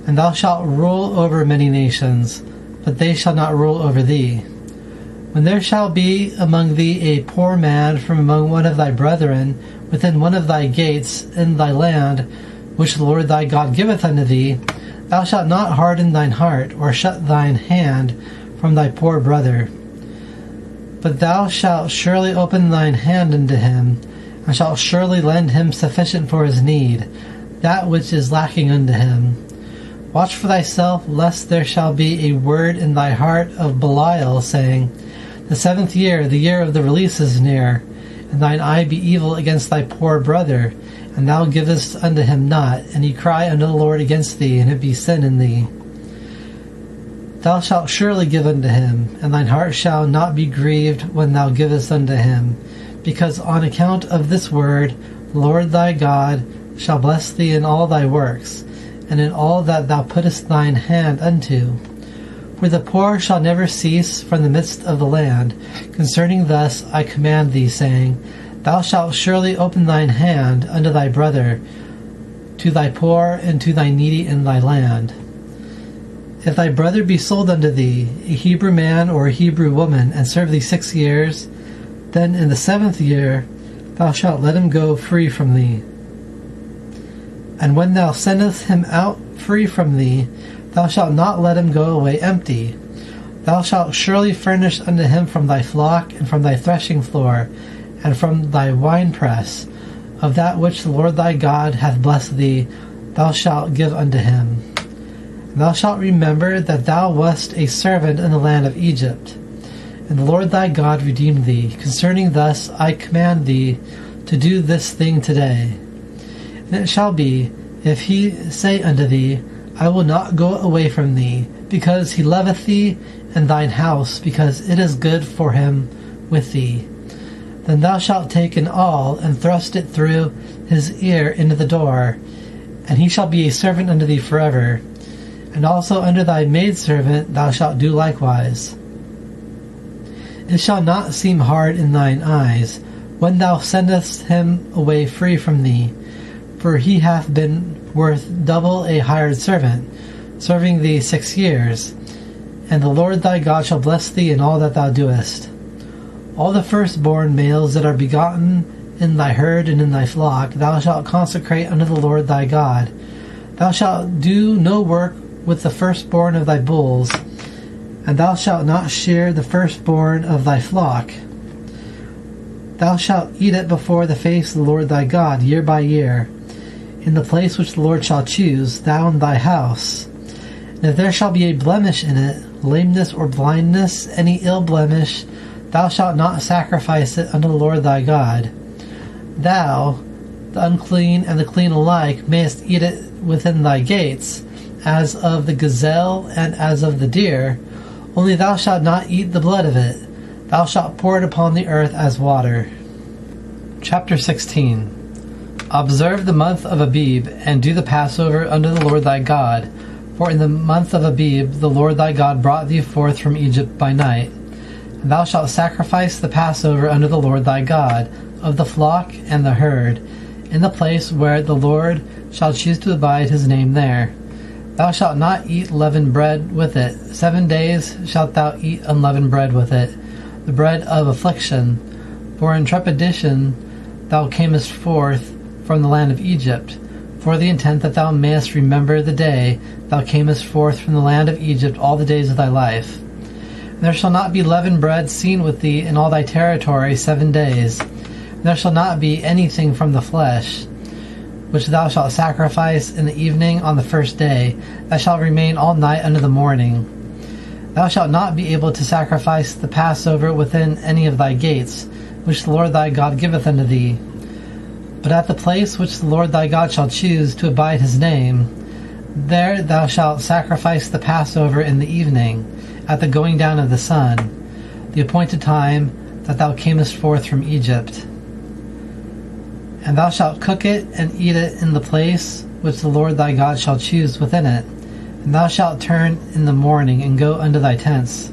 And thou shalt rule over many nations, but they shall not rule over thee. When there shall be among thee a poor man from among one of thy brethren within one of thy gates in thy land, which the Lord thy God giveth unto thee, thou shalt not harden thine heart, or shut thine hand from thy poor brother. But thou shalt surely open thine hand unto him, and shalt surely lend him sufficient for his need, that which is lacking unto him. Watch for thyself, lest there shall be a word in thy heart of Belial, saying, The 7th year, the year of the release, is near, and thine eye be evil against thy poor brother, and thou givest unto him not, and he cry unto the Lord against thee, and it be sin in thee. Thou shalt surely give unto him, and thine heart shall not be grieved when thou givest unto him, because on account of this word the Lord thy God shall bless thee in all thy works, and in all that thou puttest thine hand unto. For the poor shall never cease from the midst of the land. Concerning thus I command thee, saying, Thou shalt surely open thine hand unto thy brother, to thy poor and to thy needy in thy land. If thy brother be sold unto thee, a Hebrew man or a Hebrew woman, and serve thee 6 years, then in the 7th year thou shalt let him go free from thee. And when thou sendest him out free from thee, thou shalt not let him go away empty. Thou shalt surely furnish unto him from thy flock, and from thy threshing floor, and from thy winepress, of that which the Lord thy God hath blessed thee, thou shalt give unto him. And thou shalt remember that thou wast a servant in the land of Egypt, and the Lord thy God redeemed thee. Concerning thus I command thee to do this thing today. And it shall be, if he say unto thee, I will not go away from thee, because he loveth thee and thine house, because it is good for him with thee, then thou shalt take an awl, and thrust it through his ear into the door, and he shall be a servant unto thee forever. And also unto thy maidservant thou shalt do likewise. It shall not seem hard in thine eyes, when thou sendest him away free from thee, for he hath been worth double a hired servant, serving thee 6 years. And the Lord thy God shall bless thee in all that thou doest. All the firstborn males that are begotten in thy herd and in thy flock thou shalt consecrate unto the Lord thy God. Thou shalt do no work with the firstborn of thy bulls, and thou shalt not shear the firstborn of thy flock. Thou shalt eat it before the face of the Lord thy God year by year. in the place which the Lord shall choose, thou and thy house. And if there shall be a blemish in it, lameness or blindness, any ill blemish, thou shalt not sacrifice it unto the Lord thy God. Thou, the unclean and the clean alike, mayest eat it within thy gates, as of the gazelle and as of the deer, only thou shalt not eat the blood of it. Thou shalt pour it upon the earth as water. Chapter 16. Observe the month of Abib, and do the Passover unto the Lord thy God. For in the month of Abib the Lord thy God brought thee forth from Egypt by night. And thou shalt sacrifice the Passover unto the Lord thy God, of the flock and the herd, in the place where the Lord shall choose to abide his name there. Thou shalt not eat leavened bread with it. 7 days shalt thou eat unleavened bread with it, the bread of affliction. For in trepidation thou camest forth from the land of Egypt, for the intent that thou mayest remember the day thou camest forth from the land of Egypt all the days of thy life. And there shall not be leavened bread seen with thee in all thy territory 7 days. And there shall not be anything from the flesh, which thou shalt sacrifice in the evening on the first day, that shall remain all night unto the morning. Thou shalt not be able to sacrifice the Passover within any of thy gates, which the Lord thy God giveth unto thee. But at the place which the Lord thy God shall choose to abide his name, there thou shalt sacrifice the Passover in the evening, at the going down of the sun, the appointed time that thou camest forth from Egypt. And thou shalt cook it and eat it in the place which the Lord thy God shall choose within it. And thou shalt turn in the morning and go unto thy tents.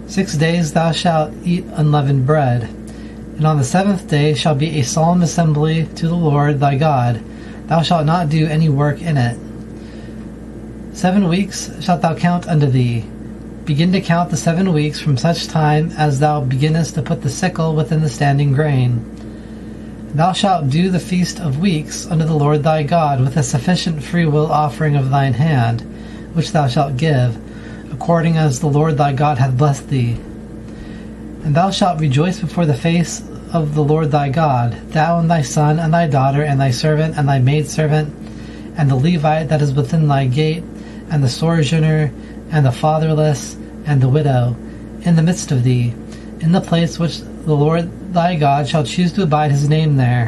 6 days thou shalt eat unleavened bread. And on the 7th day shall be a solemn assembly to the Lord thy God. Thou shalt not do any work in it. 7 weeks shalt thou count unto thee. Begin to count the 7 weeks from such time as thou beginnest to put the sickle within the standing grain. Thou shalt do the feast of weeks unto the Lord thy God with a sufficient freewill offering of thine hand, which thou shalt give, according as the Lord thy God hath blessed thee. And thou shalt rejoice before the face of the Lord thy God, thou and thy son and thy daughter and thy servant and thy maidservant, and the Levite that is within thy gate, and the sojourner, and the fatherless, and the widow, in the midst of thee, in the place which the Lord thy God shall choose to abide his name there.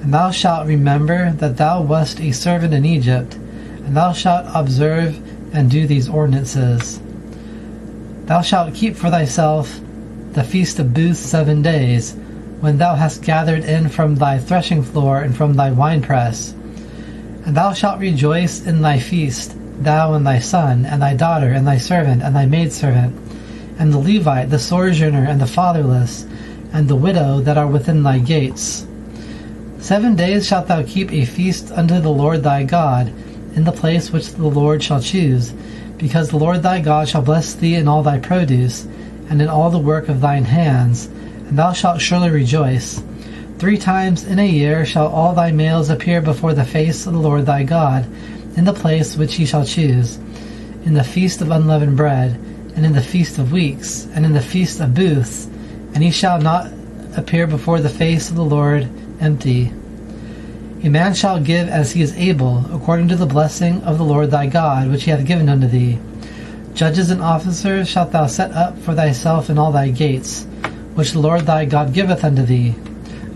And thou shalt remember that thou wast a servant in Egypt, and thou shalt observe and do these ordinances. Thou shalt keep for thyself the feast of booths 7 days, when thou hast gathered in from thy threshing floor and from thy winepress. And thou shalt rejoice in thy feast, thou and thy son, and thy daughter, and thy servant, and thy maidservant, and the Levite, the sojourner, and the fatherless, and the widow that are within thy gates. 7 days shalt thou keep a feast unto the Lord thy God, in the place which the Lord shall choose, because the Lord thy God shall bless thee in all thy produce, and in all the work of thine hands, and thou shalt surely rejoice. 3 times in a year shall all thy males appear before the face of the Lord thy God, in the place which he shall choose, in the feast of unleavened bread, and in the feast of weeks, and in the feast of booths, and he shall not appear before the face of the Lord empty. A man shall give as he is able, according to the blessing of the Lord thy God, which he hath given unto thee. Judges and officers shalt thou set up for thyself in all thy gates, which the Lord thy God giveth unto thee,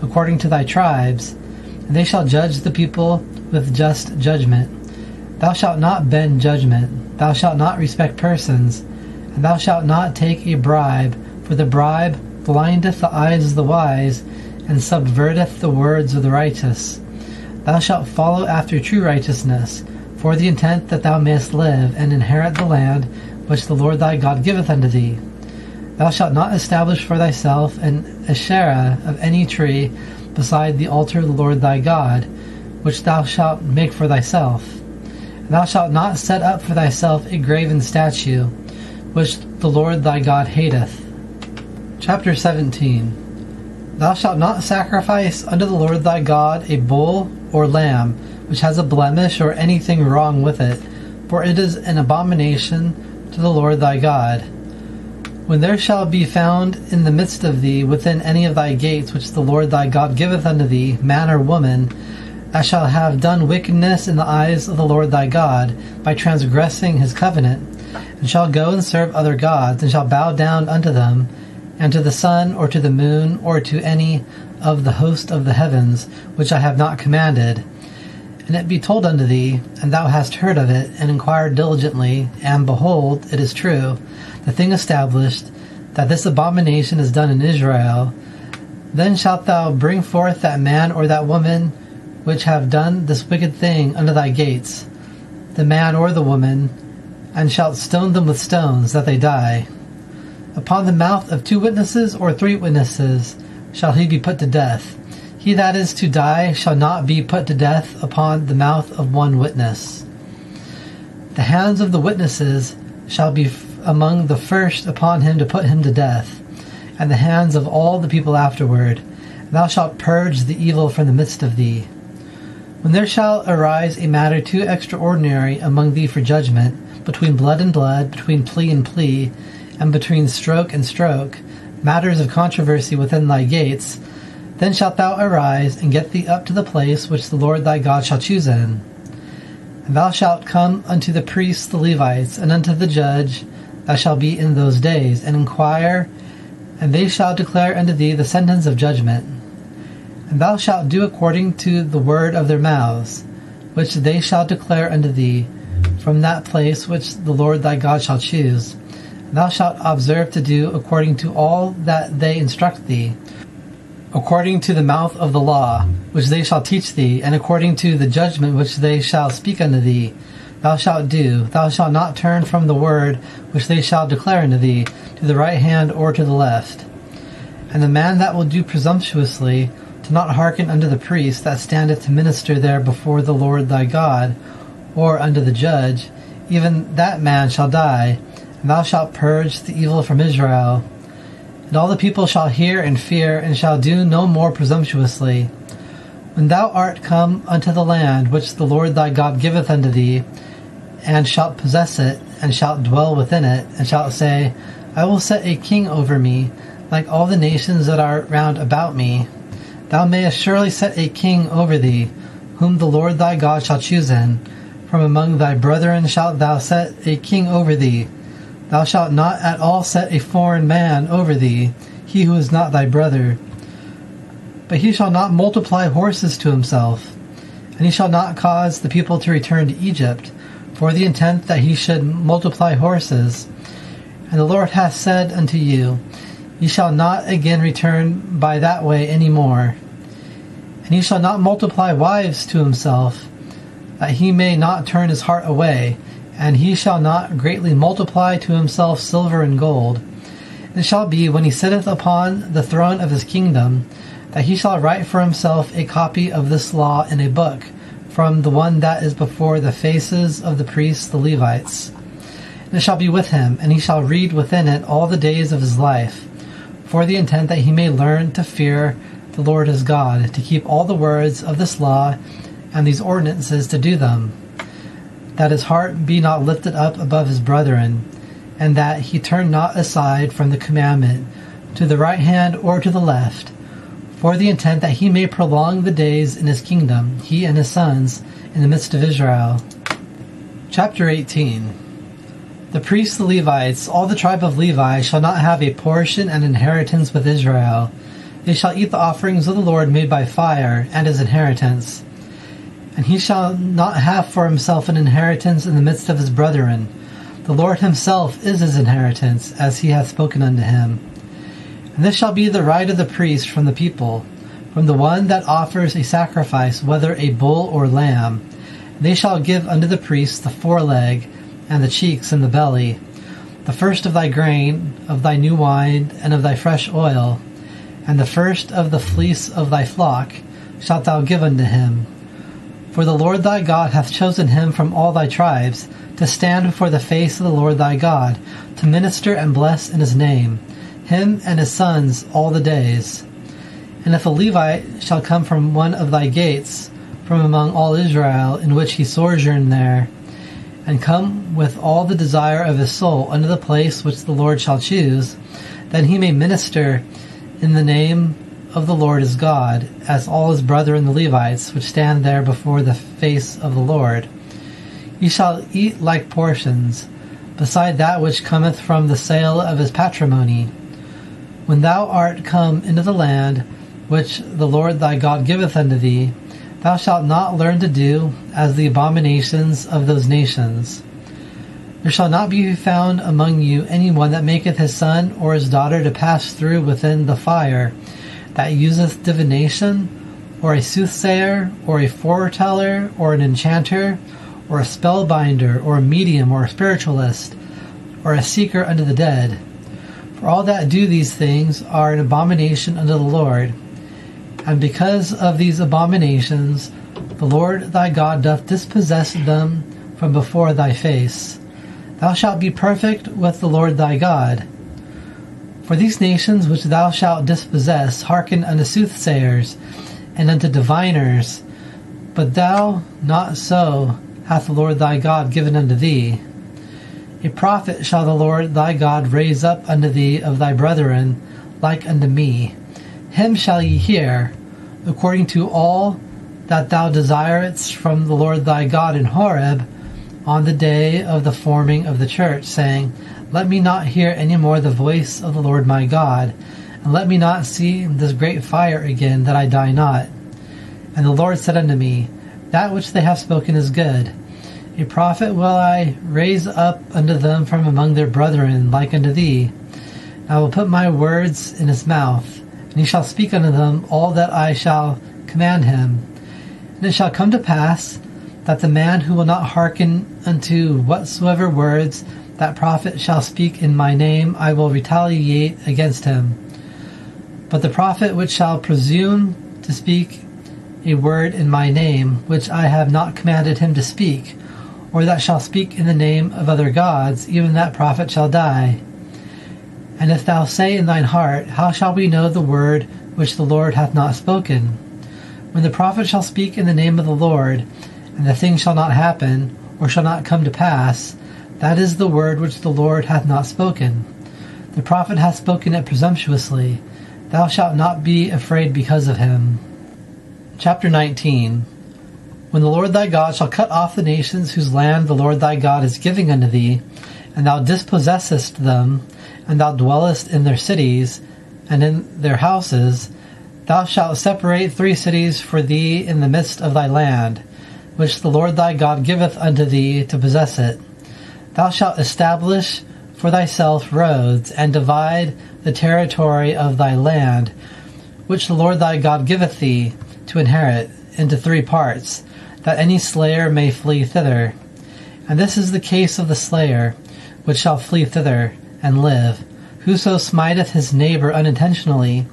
according to thy tribes, and they shall judge the people with just judgment. Thou shalt not bend judgment, thou shalt not respect persons, and thou shalt not take a bribe, for the bribe blindeth the eyes of the wise, and subverteth the words of the righteous. Thou shalt follow after true righteousness, for the intent that thou mayest live, and inherit the land which the Lord thy God giveth unto thee. Thou shalt not establish for thyself an Asherah of any tree beside the altar of the Lord thy God, which thou shalt make for thyself. And thou shalt not set up for thyself a graven statue, which the Lord thy God hateth. Chapter 17. Thou shalt not sacrifice unto the Lord thy God a bull or lamb, which has a blemish or anything wrong with it, for it is an abomination to the Lord thy God. When there shall be found in the midst of thee within any of thy gates which the Lord thy God giveth unto thee, man or woman, thou shalt have done wickedness in the eyes of the Lord thy God, by transgressing his covenant, and shalt go and serve other gods, and shalt bow down unto them, and to the sun, or to the moon, or to any of the host of the heavens, which I have not commanded. And it be told unto thee, and thou hast heard of it, and inquired diligently, and behold, it is true, the thing established, that this abomination is done in Israel, then shalt thou bring forth that man or that woman which have done this wicked thing unto thy gates, the man or the woman, and shalt stone them with stones, that they die. Upon the mouth of 2 witnesses or 3 witnesses shall he be put to death. He that is to die shall not be put to death upon the mouth of 1 witness. The hands of the witnesses shall be among the first upon him to put him to death, and the hands of all the people afterward. Thou shalt purge the evil from the midst of thee. When there shall arise a matter too extraordinary among thee for judgment, between blood and blood, between plea and plea, and between stroke and stroke, matters of controversy within thy gates, then shalt thou arise, and get thee up to the place which the Lord thy God shall choose in. And thou shalt come unto the priests the Levites, and unto the judge that shall be in those days, and inquire, and they shall declare unto thee the sentence of judgment. And thou shalt do according to the word of their mouths, which they shall declare unto thee, from that place which the Lord thy God shall choose. Thou shalt observe to do according to all that they instruct thee, according to the mouth of the law, which they shall teach thee, and according to the judgment which they shall speak unto thee, thou shalt do. Thou shalt not turn from the word which they shall declare unto thee, to the right hand or to the left. And the man that will do presumptuously, to not hearken unto the priest that standeth to minister there before the Lord thy God, or unto the judge, even that man shall die, and thou shalt purge the evil from Israel. And all the people shall hear and fear, and shall do no more presumptuously. When thou art come unto the land which the Lord thy God giveth unto thee, and shalt possess it, and shalt dwell within it, and shalt say, I will set a king over me, like all the nations that are round about me. Thou mayest surely set a king over thee, whom the Lord thy God shall choose in. From among thy brethren shalt thou set a king over thee. Thou shalt not at all set a foreign man over thee, he who is not thy brother. But he shall not multiply horses to himself, and he shall not cause the people to return to Egypt, for the intent that he should multiply horses. And the Lord hath said unto you, Ye shall not again return by that way any more. And he shall not multiply wives to himself, that he may not turn his heart away, and he shall not greatly multiply to himself silver and gold. And it shall be, when he sitteth upon the throne of his kingdom, that he shall write for himself a copy of this law in a book, from the one that is before the faces of the priests the Levites. And it shall be with him, and he shall read within it all the days of his life, for the intent that he may learn to fear the Lord his God, to keep all the words of this law and these ordinances to do them, that his heart be not lifted up above his brethren, and that he turn not aside from the commandment to the right hand or to the left, for the intent that he may prolong the days in his kingdom, he and his sons, in the midst of Israel. Chapter 18. The priests, the Levites, all the tribe of Levi, shall not have a portion and inheritance with Israel. They shall eat the offerings of the Lord made by fire, and his inheritance. And he shall not have for himself an inheritance in the midst of his brethren. The Lord himself is his inheritance, as he hath spoken unto him. And this shall be the right of the priest from the people, from the one that offers a sacrifice, whether a bull or lamb. They shall give unto the priest the foreleg, and the cheeks, and the belly, the first of thy grain, of thy new wine, and of thy fresh oil, and the first of the fleece of thy flock shalt thou give unto him. For the Lord thy God hath chosen him from all thy tribes, to stand before the face of the Lord thy God, to minister and bless in his name, him and his sons all the days. And if a Levite shall come from one of thy gates, from among all Israel, in which he sojourned there, and come with all the desire of his soul unto the place which the Lord shall choose, then he may minister in the name of the Lord is God, as all his brethren the Levites, which stand there before the face of the Lord. Ye shall eat like portions, beside that which cometh from the sale of his patrimony. When thou art come into the land which the Lord thy God giveth unto thee, thou shalt not learn to do as the abominations of those nations. There shall not be found among you any one that maketh his son or his daughter to pass through within the fire, that useth divination, or a soothsayer, or a foreteller, or an enchanter, or a spellbinder, or a medium, or a spiritualist, or a seeker unto the dead. For all that do these things are an abomination unto the Lord. And because of these abominations, the Lord thy God doth dispossess them from before thy face. Thou shalt be perfect with the Lord thy God. For these nations which thou shalt dispossess hearken unto soothsayers and unto diviners, but thou not so hath the Lord thy God given unto thee. A prophet shall the Lord thy God raise up unto thee of thy brethren, like unto me. Him shall ye hear, according to all that thou desirest from the Lord thy God in Horeb, on the day of the forming of the church, saying, Let me not hear any more the voice of the Lord my God, and let me not see this great fire again, that I die not. And the Lord said unto me, That which they have spoken is good. A prophet will I raise up unto them from among their brethren, like unto thee. And I will put my words in his mouth, and he shall speak unto them all that I shall command him. And it shall come to pass, that the man who will not hearken unto whatsoever words that prophet shall speak in my name, I will retaliate against him. But the prophet which shall presume to speak a word in my name, which I have not commanded him to speak, or that shall speak in the name of other gods, even that prophet shall die. And if thou say in thine heart, How shall we know the word which the Lord hath not spoken? When the prophet shall speak in the name of the Lord, and the thing shall not happen, or shall not come to pass, that is the word which the Lord hath not spoken. The prophet hath spoken it presumptuously. Thou shalt not be afraid because of him. Chapter 19. When the Lord thy God shall cut off the nations whose land the Lord thy God is giving unto thee, and thou dispossessest them, and thou dwellest in their cities, and in their houses, thou shalt separate 3 cities for thee in the midst of thy land, which the Lord thy God giveth unto thee to possess it. Thou shalt establish for thyself roads, and divide the territory of thy land, which the Lord thy God giveth thee to inherit, into 3 parts, that any slayer may flee thither. And this is the case of the slayer, which shall flee thither, and live, whoso smiteth his neighbor unintentionally,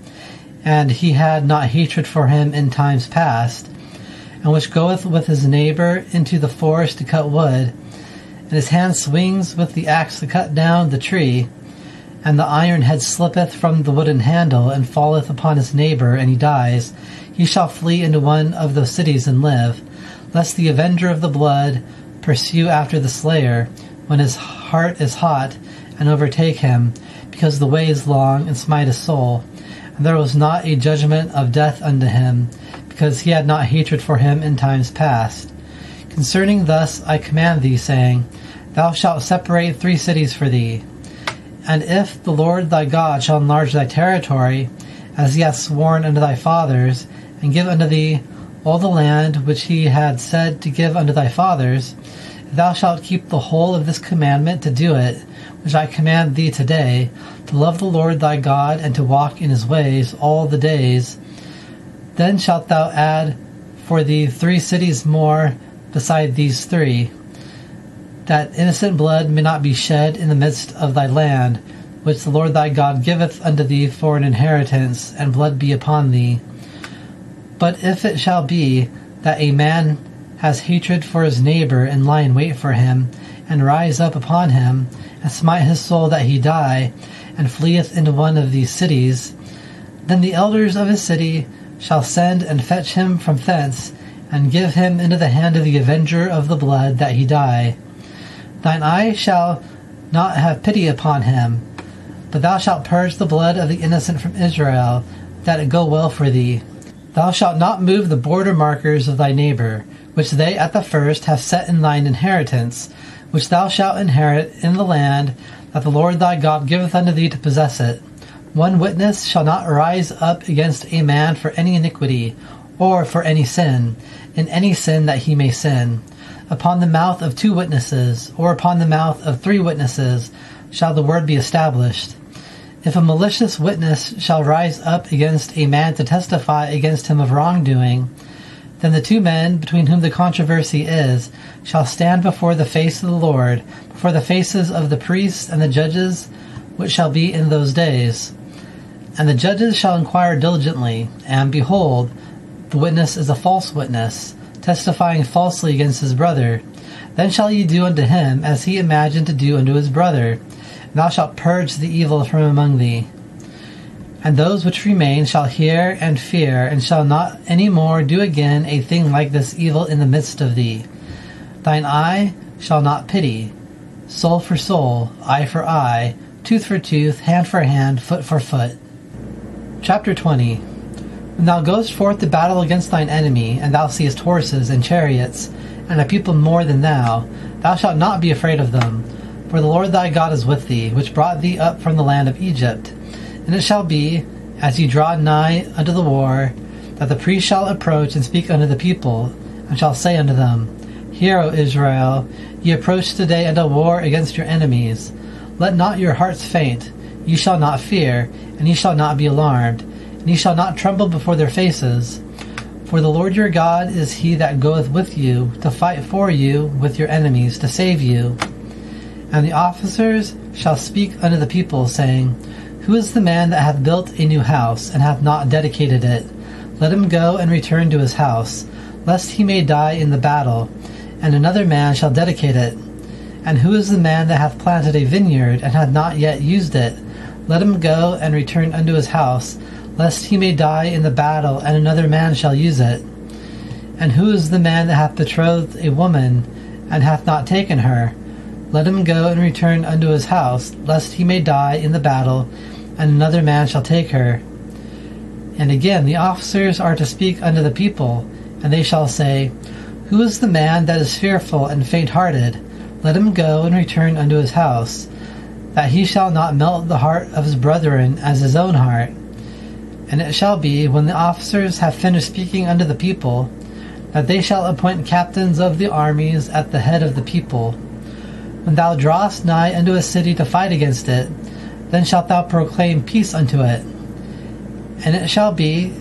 and he had not hatred for him in times past, and which goeth with his neighbor into the forest to cut wood, and his hand swings with the axe to cut down the tree, and the iron head slippeth from the wooden handle, and falleth upon his neighbor, and he dies, he shall flee into one of those cities and live, lest the avenger of the blood pursue after the slayer, when his heart is hot, and overtake him, because the way is long, and smite his soul. And there was not a judgment of death unto him, because he had not hatred for him in times past. Concerning thus I command thee, saying, Thou shalt separate 3 cities for thee. And if the Lord thy God shall enlarge thy territory, as he hath sworn unto thy fathers, and give unto thee all the land which he had said to give unto thy fathers, if thou shalt keep the whole of this commandment to do it, which I command thee today, to love the Lord thy God, and to walk in his ways all the days, then shalt thou add for thee 3 cities more beside these 3, that innocent blood may not be shed in the midst of thy land, which the Lord thy God giveth unto thee for an inheritance, and blood be upon thee. But if it shall be that a man has hatred for his neighbor, and lie in wait for him, and rise up upon him, and smite his soul that he die, and fleeth into one of these cities, then the elders of his city shall send and fetch him from thence, and give him into the hand of the avenger of the blood, that he die. Thine eye shall not have pity upon him, but thou shalt purge the blood of the innocent from Israel, that it go well for thee. Thou shalt not move the border markers of thy neighbor, which they at the first have set in thine inheritance, which thou shalt inherit in the land that the Lord thy God giveth unto thee to possess it. One witness shall not rise up against a man for any iniquity, or for any sin, in any sin that he may sin. Upon the mouth of 2 witnesses, or upon the mouth of 3 witnesses, shall the word be established. If a malicious witness shall rise up against a man to testify against him of wrongdoing, then the 2 men between whom the controversy is shall stand before the face of the Lord, before the faces of the priests and the judges, which shall be in those days. And the judges shall inquire diligently, and behold, the witness is a false witness, testifying falsely against his brother. Then shall ye do unto him as he imagined to do unto his brother. And thou shalt purge the evil from among thee. And those which remain shall hear and fear, and shall not any more do again a thing like this evil in the midst of thee. Thine eye shall not pity, soul for soul, eye for eye, tooth for tooth, hand for hand, foot for foot. Chapter 20. When thou goest forth to battle against thine enemy, and thou seest horses and chariots, and a people more than thou shalt not be afraid of them. For the Lord thy God is with thee, which brought thee up from the land of Egypt. And it shall be, as ye draw nigh unto the war, that the priest shall approach and speak unto the people, and shall say unto them, Hear, O Israel, ye approach today unto war against your enemies. Let not your hearts faint, ye shall not fear, and ye shall not be alarmed, and ye shall not tremble before their faces. For the Lord your God is he that goeth with you, to fight for you with your enemies, to save you. And the officers shall speak unto the people, saying, Who is the man that hath built a new house, and hath not dedicated it? Let him go and return to his house, lest he may die in the battle, and another man shall dedicate it. And who is the man that hath planted a vineyard, and hath not yet used it? Let him go and return unto his house, lest he may die in the battle, and another man shall use it. And who is the man that hath betrothed a woman, and hath not taken her? Let him go and return unto his house, lest he may die in the battle, and another man shall take her. And again the officers are to speak unto the people, and they shall say, Who is the man that is fearful and faint-hearted? Let him go and return unto his house, that he shall not melt the heart of his brethren as his own heart. And it shall be, when the officers have finished speaking unto the people, that they shall appoint captains of the armies at the head of the people. When thou drawest nigh unto a city to fight against it, then shalt thou proclaim peace unto it. And it shall be,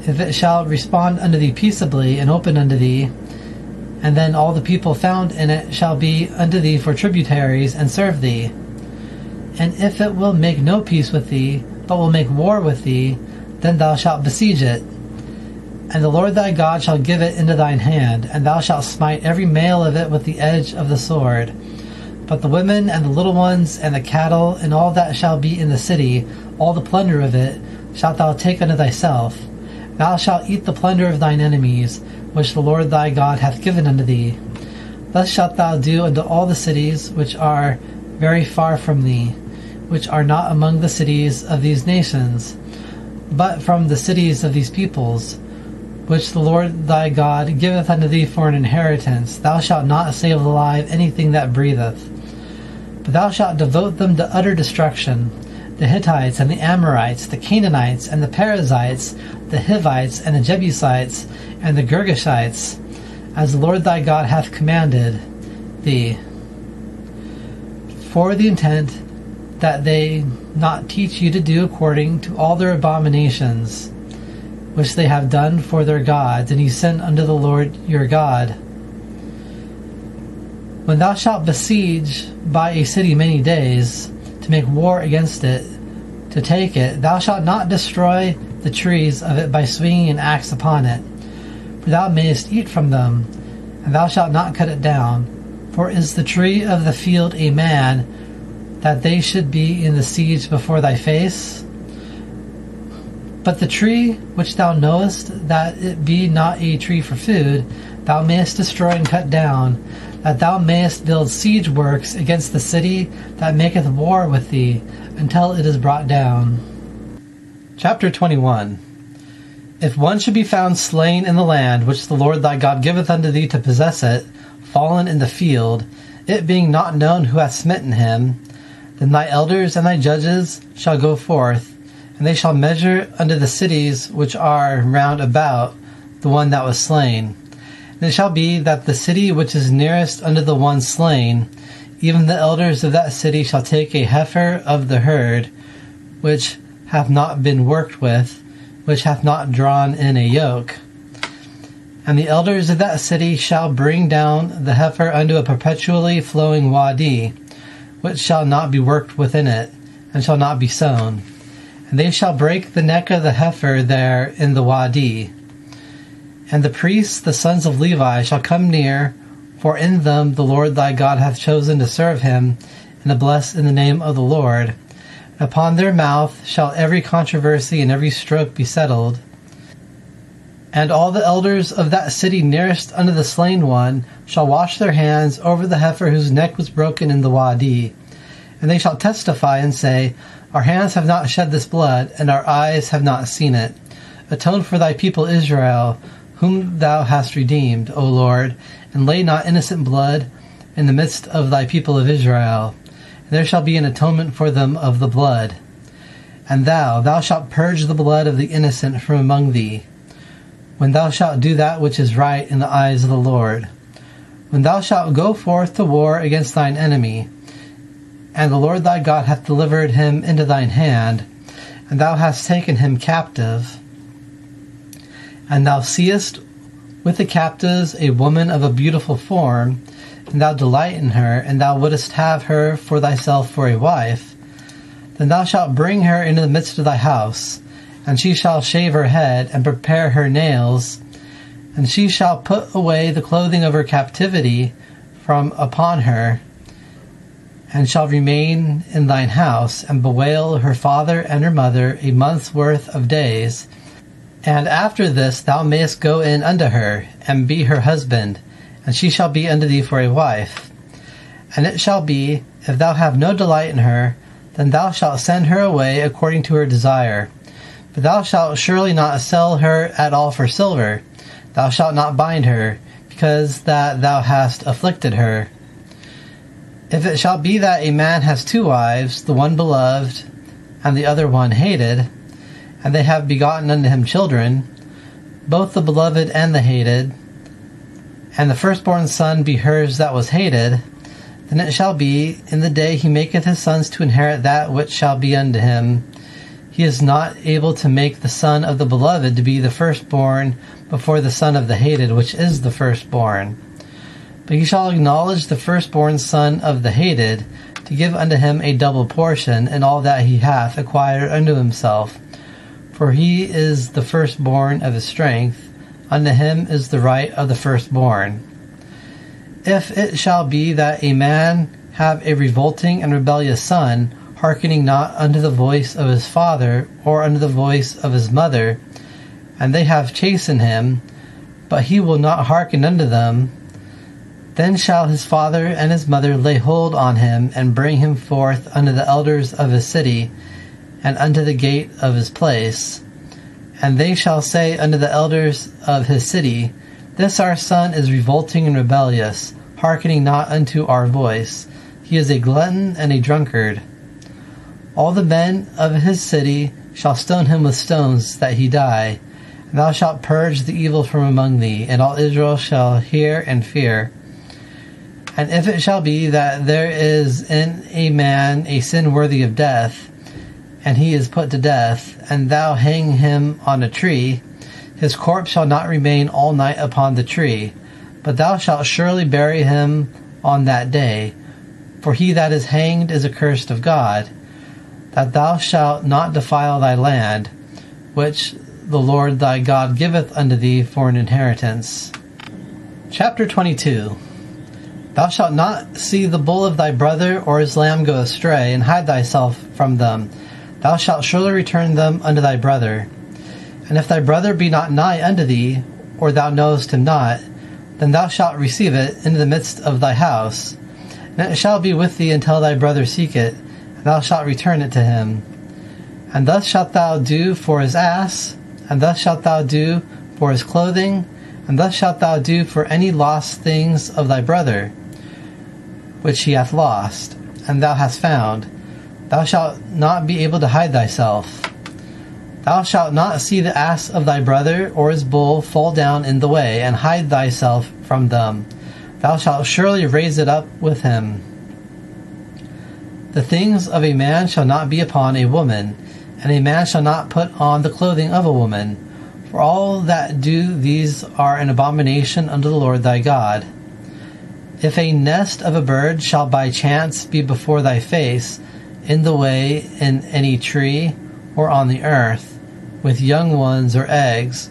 if it shall respond unto thee peaceably and open unto thee, and then all the people found in it shall be unto thee for tributaries and serve thee. And if it will make no peace with thee, but will make war with thee, then thou shalt besiege it. And the Lord thy God shall give it into thine hand, and thou shalt smite every male of it with the edge of the sword. But the women and the little ones and the cattle and all that shall be in the city, all the plunder of it, shalt thou take unto thyself. Thou shalt eat the plunder of thine enemies, which the Lord thy God hath given unto thee. Thus shalt thou do unto all the cities which are very far from thee, which are not among the cities of these nations, but from the cities of these peoples, which the Lord thy God giveth unto thee for an inheritance. Thou shalt not save alive anything that breatheth. But thou shalt devote them to utter destruction, the Hittites and the Amorites, the Canaanites and the Perizzites, the Hivites and the Jebusites, and the Girgashites, as the Lord thy God hath commanded thee, for the intent that they not teach you to do according to all their abominations, which they have done for their gods, and ye sin unto the Lord your God. When thou shalt besiege by a city many days, to make war against it, to take it, thou shalt not destroy the trees of it by swinging an axe upon it, for thou mayest eat from them, and thou shalt not cut it down. For is the tree of the field a man, that they should be in the siege before thy face? But the tree which thou knowest that it be not a tree for food, thou mayest destroy and cut down, that thou mayest build siege works against the city that maketh war with thee, until it is brought down. Chapter 21. If one should be found slain in the land which the Lord thy God giveth unto thee to possess it, fallen in the field, it being not known who hath smitten him, then thy elders and thy judges shall go forth, and they shall measure unto the cities which are round about the one that was slain. And it shall be that the city which is nearest unto the one slain, even the elders of that city shall take a heifer of the herd, which hath not been worked with, which hath not drawn in a yoke. And the elders of that city shall bring down the heifer unto a perpetually flowing wadi, which shall not be worked within it, and shall not be sown. And they shall break the neck of the heifer there in the wadi. And the priests, the sons of Levi, shall come near, for in them the Lord thy God hath chosen to serve him, and to bless in the name of the Lord. And upon their mouth shall every controversy and every stroke be settled. And all the elders of that city nearest unto the slain one shall wash their hands over the heifer whose neck was broken in the wadi. And they shall testify and say, Our hands have not shed this blood, and our eyes have not seen it. Atone for thy people Israel, whom thou hast redeemed, O Lord, and lay not innocent blood in the midst of thy people of Israel. And there shall be an atonement for them of the blood. And thou shalt purge the blood of the innocent from among thee, when thou shalt do that which is right in the eyes of the Lord. When thou shalt go forth to war against thine enemy, and the Lord thy God hath delivered him into thine hand, and thou hast taken him captive, and thou seest with the captives a woman of a beautiful form, and thou delight in her, and thou wouldest have her for thyself for a wife, then thou shalt bring her into the midst of thy house, and she shall shave her head, and prepare her nails, and she shall put away the clothing of her captivity from upon her, and shall remain in thine house, and bewail her father and her mother a month's worth of days. And after this thou mayest go in unto her, and be her husband, and she shall be unto thee for a wife. And it shall be, if thou have no delight in her, then thou shalt send her away according to her desire. But thou shalt surely not sell her at all for silver. Thou shalt not bind her, because that thou hast afflicted her. If it shall be that a man has two wives, the one beloved, and the other one hated, and they have begotten unto him children, both the beloved and the hated, and the firstborn son be hers that was hated, then it shall be, in the day he maketh his sons to inherit that which shall be unto him, he is not able to make the son of the beloved to be the firstborn before the son of the hated, which is the firstborn. But he shall acknowledge the firstborn son of the hated, to give unto him a double portion in all that he hath acquired unto himself. For he is the firstborn of his strength, unto him is the right of the firstborn. If it shall be that a man have a revolting and rebellious son, hearkening not unto the voice of his father, or unto the voice of his mother, and they have chastened him, but he will not hearken unto them, then shall his father and his mother lay hold on him, and bring him forth unto the elders of his city, and unto the gate of his place. And they shall say unto the elders of his city, This our son is revolting and rebellious, hearkening not unto our voice. He is a glutton and a drunkard. All the men of his city shall stone him with stones, that he die. And thou shalt purge the evil from among thee, and all Israel shall hear and fear. And if it shall be that there is in a man a sin worthy of death, and he is put to death, and thou hang him on a tree, his corpse shall not remain all night upon the tree, but thou shalt surely bury him on that day. For he that is hanged is accursed of God, that thou shalt not defile thy land, which the Lord thy God giveth unto thee for an inheritance. Chapter 22. Thou shalt not see the bull of thy brother or his lamb go astray, and hide thyself from them. Thou shalt surely return them unto thy brother. And if thy brother be not nigh unto thee, or thou knowest him not, then thou shalt receive it into the midst of thy house. And it shall be with thee until thy brother seek it, and thou shalt return it to him. And thus shalt thou do for his ass, and thus shalt thou do for his clothing, and thus shalt thou do for any lost things of thy brother, which he hath lost, and thou hast found. Thou shalt not be able to hide thyself. Thou shalt not see the ass of thy brother or his bull fall down in the way, and hide thyself from them. Thou shalt surely raise it up with him. The things of a man shall not be upon a woman, and a man shall not put on the clothing of a woman. For all that do these are an abomination unto the Lord thy God. If a nest of a bird shall by chance be before thy face, in the way, in any tree, or on the earth, with young ones or eggs,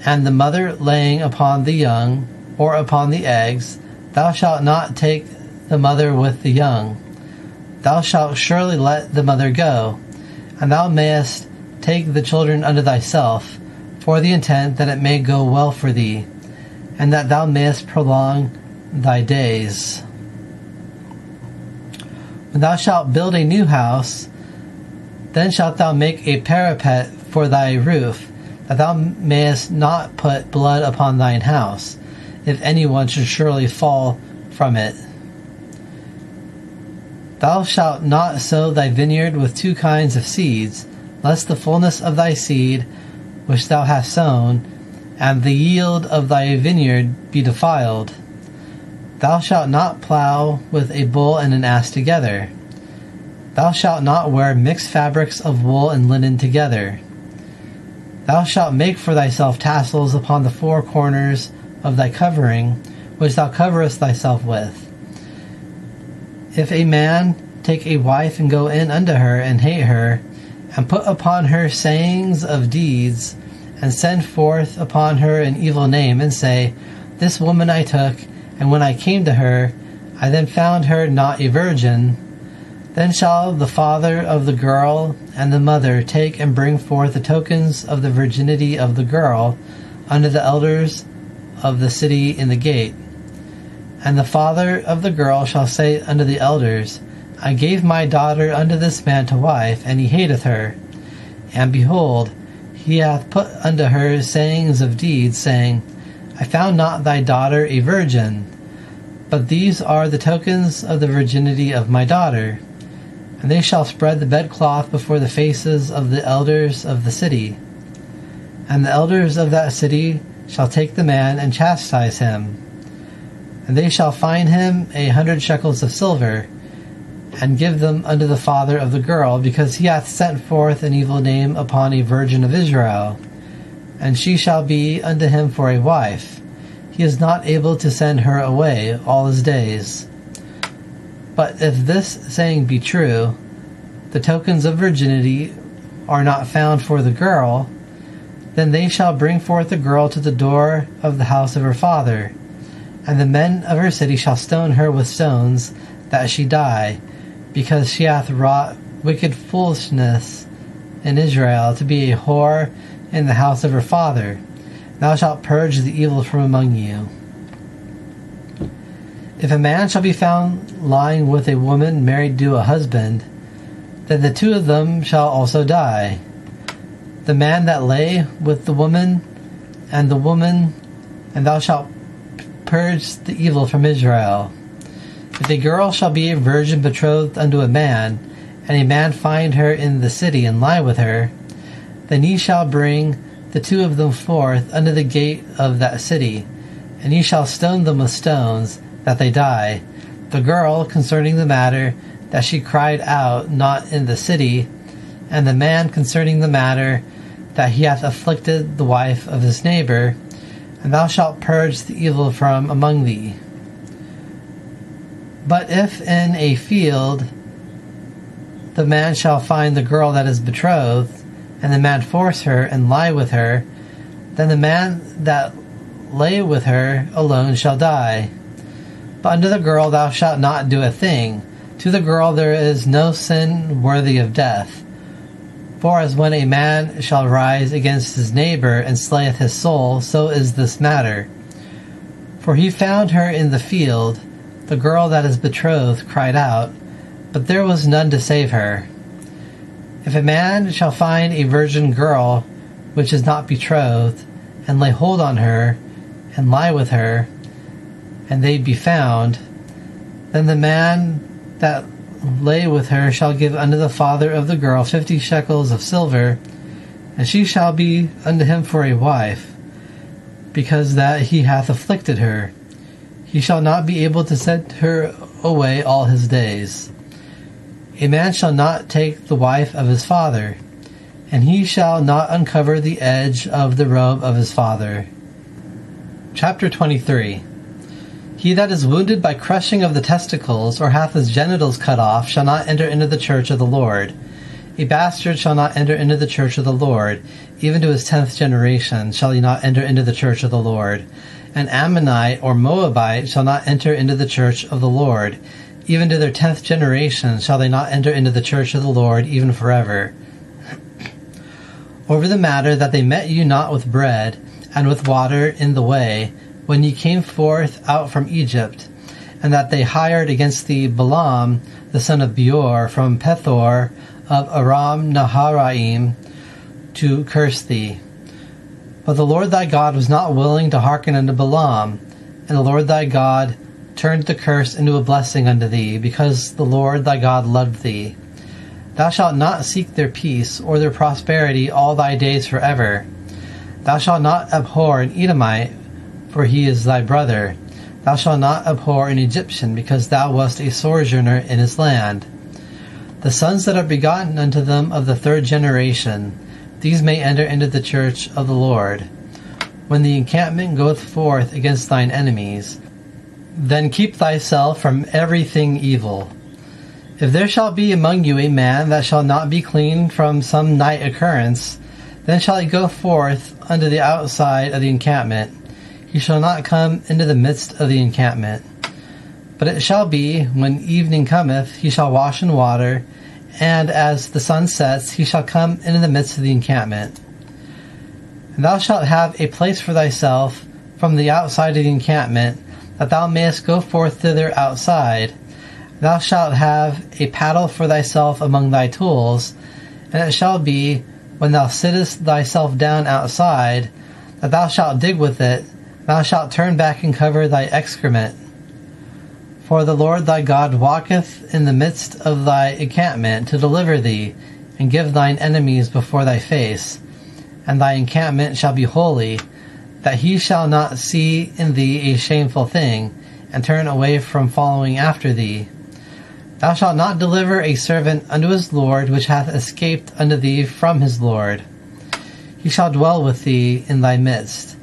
and the mother laying upon the young, or upon the eggs, thou shalt not take the mother with the young. Thou shalt surely let the mother go, and thou mayest take the children unto thyself, for the intent that it may go well for thee, and that thou mayest prolong thy days. When thou shalt build a new house, then shalt thou make a parapet for thy roof, that thou mayest not put blood upon thine house, if any one should surely fall from it. Thou shalt not sow thy vineyard with two kinds of seeds, lest the fullness of thy seed which thou hast sown, and the yield of thy vineyard be defiled. Thou shalt not plow with a bull and an ass together. Thou shalt not wear mixed fabrics of wool and linen together. Thou shalt make for thyself tassels upon the four corners of thy covering, which thou coverest thyself with. If a man take a wife and go in unto her and hate her, and put upon her sayings of deeds, and send forth upon her an evil name, and say, This woman I took, and when I came to her, I then found her not a virgin, then shall the father of the girl and the mother take and bring forth the tokens of the virginity of the girl unto the elders of the city in the gate. And the father of the girl shall say unto the elders, I gave my daughter unto this man to wife, and he hateth her. And behold, he hath put unto her sayings of deeds, saying, I found not thy daughter a virgin, but these are the tokens of the virginity of my daughter. And they shall spread the bedcloth before the faces of the elders of the city. And the elders of that city shall take the man and chastise him. And they shall fine him 100 shekels of silver, and give them unto the father of the girl, because he hath sent forth an evil name upon a virgin of Israel. And she shall be unto him for a wife. He is not able to send her away all his days. But if this saying be true, the tokens of virginity are not found for the girl, then they shall bring forth the girl to the door of the house of her father, and the men of her city shall stone her with stones, that she die, because she hath wrought wicked foolishness in Israel, to be a whore in the house of her father. Thou shalt purge the evil from among you. If a man shall be found lying with a woman married to a husband, then the two of them shall also die. The man that lay with the woman, and thou shalt purge the evil from Israel. If a girl shall be a virgin betrothed unto a man, and a man find her in the city, and lie with her, then ye shall bring the two of them forth unto the gate of that city, and ye shall stone them with stones, that they die. The girl concerning the matter that she cried out not in the city, and the man concerning the matter that he hath afflicted the wife of his neighbor, and thou shalt purge the evil from among thee. But if in a field the man shall find the girl that is betrothed, and the man force her and lie with her, then the man that lay with her alone shall die. But unto the girl thou shalt not do a thing. To the girl there is no sin worthy of death. For as when a man shall rise against his neighbor and slayeth his soul, so is this matter. For he found her in the field, the girl that is betrothed cried out, but there was none to save her. If a man shall find a virgin girl which is not betrothed, and lay hold on her, and lie with her, and they be found, then the man that lay with her shall give unto the father of the girl 50 shekels of silver, and she shall be unto him for a wife, because that he hath afflicted her. He shall not be able to send her away all his days. A man shall not take the wife of his father, and he shall not uncover the edge of the robe of his father. Chapter 23. He that is wounded by crushing of the testicles, or hath his genitals cut off, shall not enter into the church of the Lord. A bastard shall not enter into the church of the Lord. Even to his 10th generation shall he not enter into the church of the Lord. An Ammonite or Moabite shall not enter into the church of the Lord. Even to their 10th generation shall they not enter into the church of the Lord, even forever. Over the matter that they met you not with bread and with water in the way, when ye came forth out from Egypt, and that they hired against thee Balaam, the son of Beor, from Pethor of Aram Naharaim, to curse thee. But the Lord thy God was not willing to hearken unto Balaam, and the Lord thy God turned the curse into a blessing unto thee, because the Lord thy God loved thee. Thou shalt not seek their peace or their prosperity all thy days forever. Thou shalt not abhor an Edomite, for he is thy brother. Thou shalt not abhor an Egyptian, because thou wast a sojourner in his land. The sons that are begotten unto them of the 3rd generation, these may enter into the church of the Lord. When the encampment goeth forth against thine enemies, then keep thyself from everything evil. If there shall be among you a man that shall not be clean from some night occurrence, then shall he go forth unto the outside of the encampment. He shall not come into the midst of the encampment. But it shall be, when evening cometh, he shall wash in water, and as the sun sets, he shall come into the midst of the encampment. And thou shalt have a place for thyself from the outside of the encampment, that thou mayest go forth thither outside. Thou shalt have a paddle for thyself among thy tools, and it shall be, when thou sittest thyself down outside, that thou shalt dig with it, thou shalt turn back and cover thy excrement. For the Lord thy God walketh in the midst of thy encampment to deliver thee, and give thine enemies before thy face. And thy encampment shall be holy, that he shall not see in thee a shameful thing, and turn away from following after thee. Thou shalt not deliver a servant unto his Lord, which hath escaped unto thee from his Lord. He shall dwell with thee in thy midst,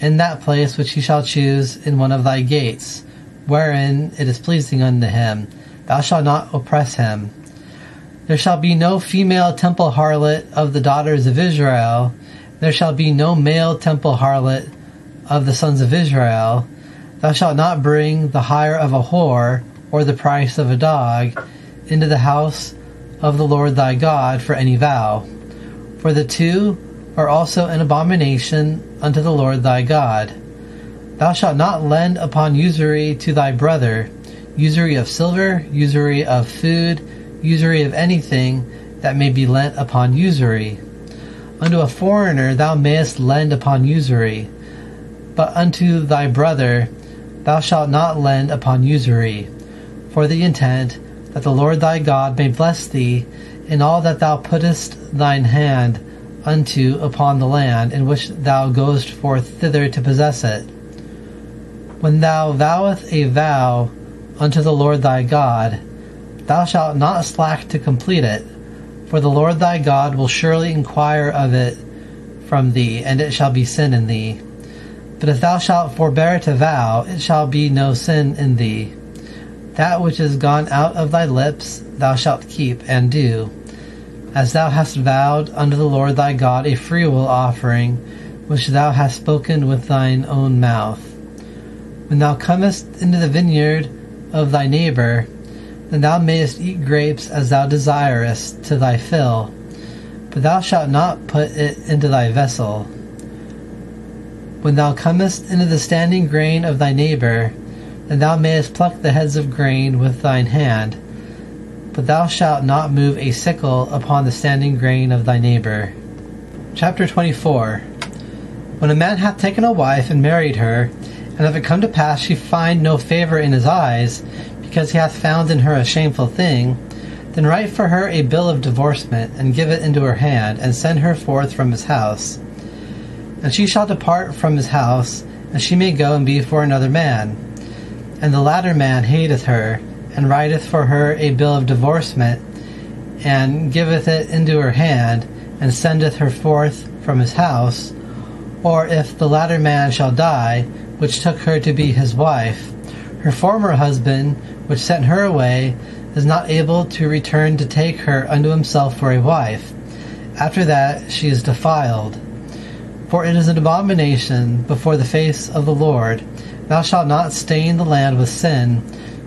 in that place which he shall choose in one of thy gates, wherein it is pleasing unto him. Thou shalt not oppress him. There shall be no female temple harlot of the daughters of Israel. There shall be no male temple harlot of the sons of Israel. Thou shalt not bring the hire of a whore, or the price of a dog, into the house of the Lord thy God for any vow. For the two are also an abomination unto the Lord thy God. Thou shalt not lend upon usury to thy brother, usury of silver, usury of food, usury of anything that may be lent upon usury. Unto a foreigner thou mayest lend upon usury, but unto thy brother thou shalt not lend upon usury, for the intent that the Lord thy God may bless thee in all that thou puttest thine hand unto upon the land in which thou goest forth thither to possess it. When thou vowest a vow unto the Lord thy God, thou shalt not slack to complete it, for the Lord thy God will surely inquire of it from thee, and it shall be sin in thee. But if thou shalt forbear to vow, it shall be no sin in thee. That which is gone out of thy lips thou shalt keep and do, as thou hast vowed unto the Lord thy God a freewill offering, which thou hast spoken with thine own mouth. When thou comest into the vineyard of thy neighbor, then thou mayest eat grapes as thou desirest to thy fill, but thou shalt not put it into thy vessel. When thou comest into the standing grain of thy neighbor, then thou mayest pluck the heads of grain with thine hand, but thou shalt not move a sickle upon the standing grain of thy neighbor. Chapter 24. When a man hath taken a wife and married her, and if it come to pass she find no favor in his eyes, because he hath found in her a shameful thing, then write for her a bill of divorcement, and give it into her hand, and send her forth from his house. And she shall depart from his house, and she may go and be for another man. And the latter man hateth her, and writeth for her a bill of divorcement, and giveth it into her hand, and sendeth her forth from his house. Or if the latter man shall die, which took her to be his wife, her former husband, which sent her away, is not able to return to take her unto himself for a wife. After that she is defiled. For it is an abomination before the face of the Lord. Thou shalt not stain the land with sin,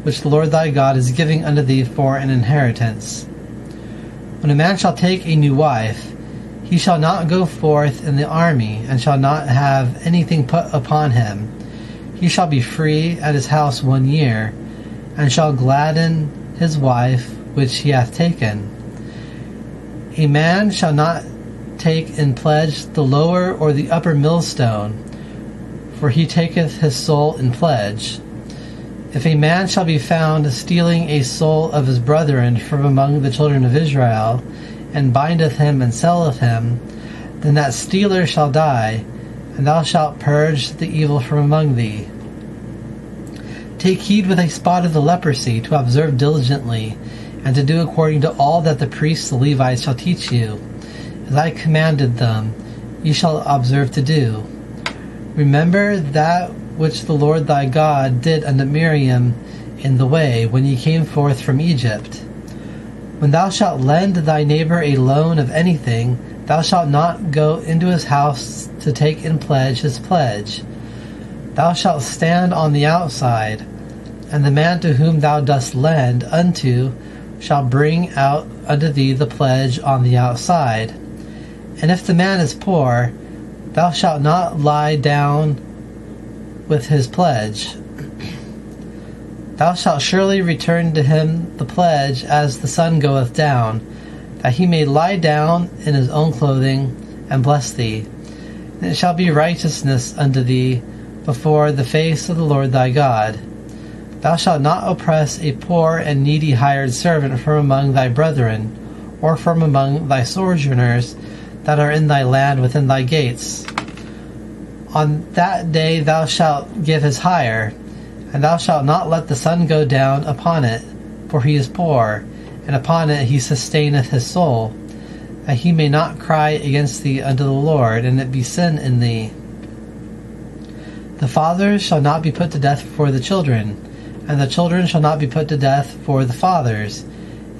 which the Lord thy God is giving unto thee for an inheritance. When a man shall take a new wife, he shall not go forth in the army, and shall not have anything put upon him. He shall be free at his house 1 year, and shall gladden his wife which he hath taken. A man shall not take in pledge the lower or the upper millstone, for he taketh his soul in pledge. If a man shall be found stealing a soul of his brethren from among the children of Israel, and bindeth him and selleth him, then that stealer shall die, and thou shalt purge the evil from among thee. Take heed with a spot of the leprosy, to observe diligently, and to do according to all that the priests the Levites shall teach you. As I commanded them, ye shall observe to do. Remember that which the Lord thy God did unto Miriam in the way, when ye came forth from Egypt. When thou shalt lend thy neighbor a loan of anything, thou shalt not go into his house to take in pledge his pledge. Thou shalt stand on the outside, and the man to whom thou dost lend unto shall bring out unto thee the pledge on the outside. And if the man is poor, thou shalt not lie down with his pledge. Thou shalt surely return to him the pledge as the sun goeth down, that he may lie down in his own clothing, and bless thee. And it shall be righteousness unto thee before the face of the Lord thy God. Thou shalt not oppress a poor and needy hired servant from among thy brethren, or from among thy sojourners that are in thy land within thy gates. On that day thou shalt give his hire, and thou shalt not let the sun go down upon it, for he is poor, and upon it he sustaineth his soul, that he may not cry against thee unto the Lord, and it be sin in thee. The fathers shall not be put to death for the children, and the children shall not be put to death for the fathers.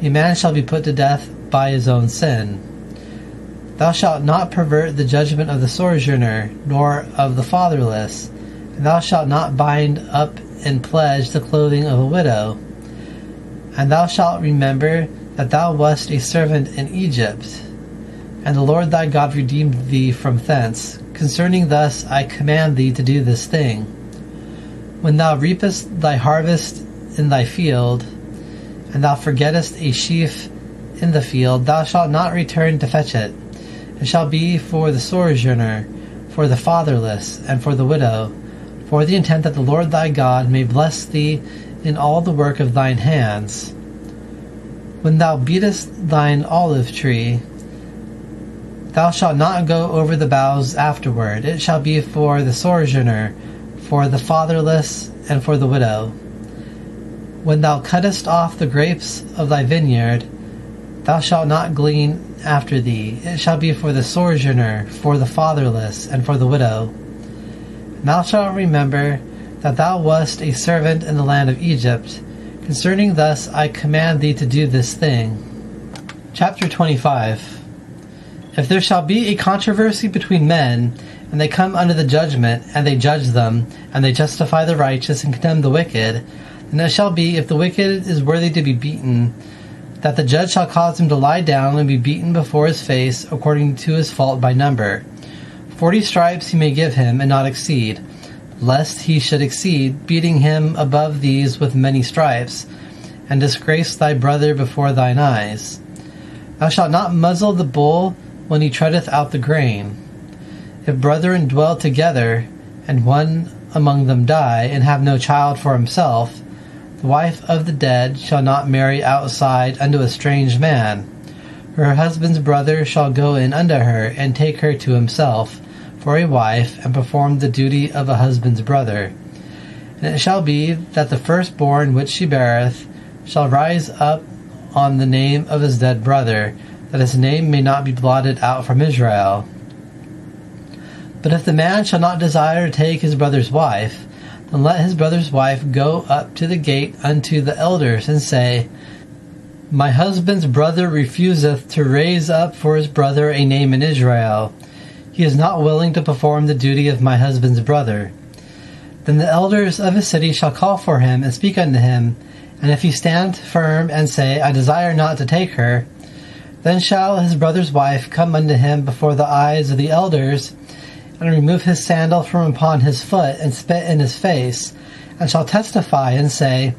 A man shall be put to death by his own sin. Thou shalt not pervert the judgment of the sojourner, nor of the fatherless, and thou shalt not bind up in pledge the clothing of a widow. And thou shalt remember that thou wast a servant in Egypt, and the Lord thy God redeemed thee from thence. Concerning thus I command thee to do this thing. When thou reapest thy harvest in thy field, and thou forgettest a sheaf in the field, thou shalt not return to fetch it. It shall be for the sojourner, for the fatherless, and for the widow, for the intent that the Lord thy God may bless thee in all the work of thine hands. When thou beatest thine olive tree, thou shalt not go over the boughs afterward. It shall be for the sojourner, for the fatherless, and for the widow. When thou cuttest off the grapes of thy vineyard, thou shalt not glean after thee. It shall be for the sojourner, for the fatherless, and for the widow. And thou shalt remember that thou wast a servant in the land of Egypt. Concerning thus I command thee to do this thing. Chapter 25. If there shall be a controversy between men, and they come unto the judgment, and they judge them, and they justify the righteous, and condemn the wicked, then it shall be, if the wicked is worthy to be beaten, that the judge shall cause him to lie down and be beaten before his face, according to his fault by number. 40 stripes he may give him, and not exceed, lest he should exceed, beating him above these with many stripes, and disgrace thy brother before thine eyes. Thou shalt not muzzle the bull when he treadeth out the grain. If brethren dwell together, and one among them die, and have no child for himself, the wife of the dead shall not marry outside unto a strange man. Her husband's brother shall go in unto her, and take her to himself for a wife, and perform the duty of a husband's brother. And it shall be that the firstborn which she beareth shall rise up on the name of his dead brother, that his name may not be blotted out from Israel. But if the man shall not desire to take his brother's wife, then let his brother's wife go up to the gate unto the elders, and say, My husband's brother refuseth to raise up for his brother a name in Israel. He is not willing to perform the duty of my husband's brother. Then the elders of his city shall call for him, and speak unto him. And if he stand firm, and say, I desire not to take her, then shall his brother's wife come unto him before the eyes of the elders, and remove his sandal from upon his foot, and spit in his face, and shall testify, and say,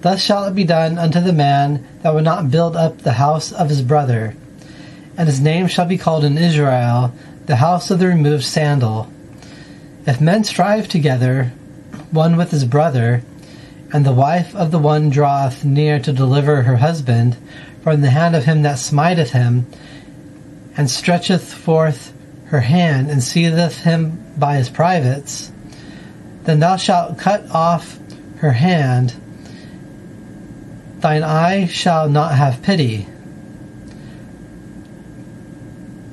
Thus shall it be done unto the man that would not build up the house of his brother. And his name shall be called in Israel, the house of the removed sandal. If men strive together, one with his brother, and the wife of the one draweth near to deliver her husband from the hand of him that smiteth him, and stretcheth forth her hand, and seizeth him by his privates, then thou shalt cut off her hand. Thine eye shall not have pity.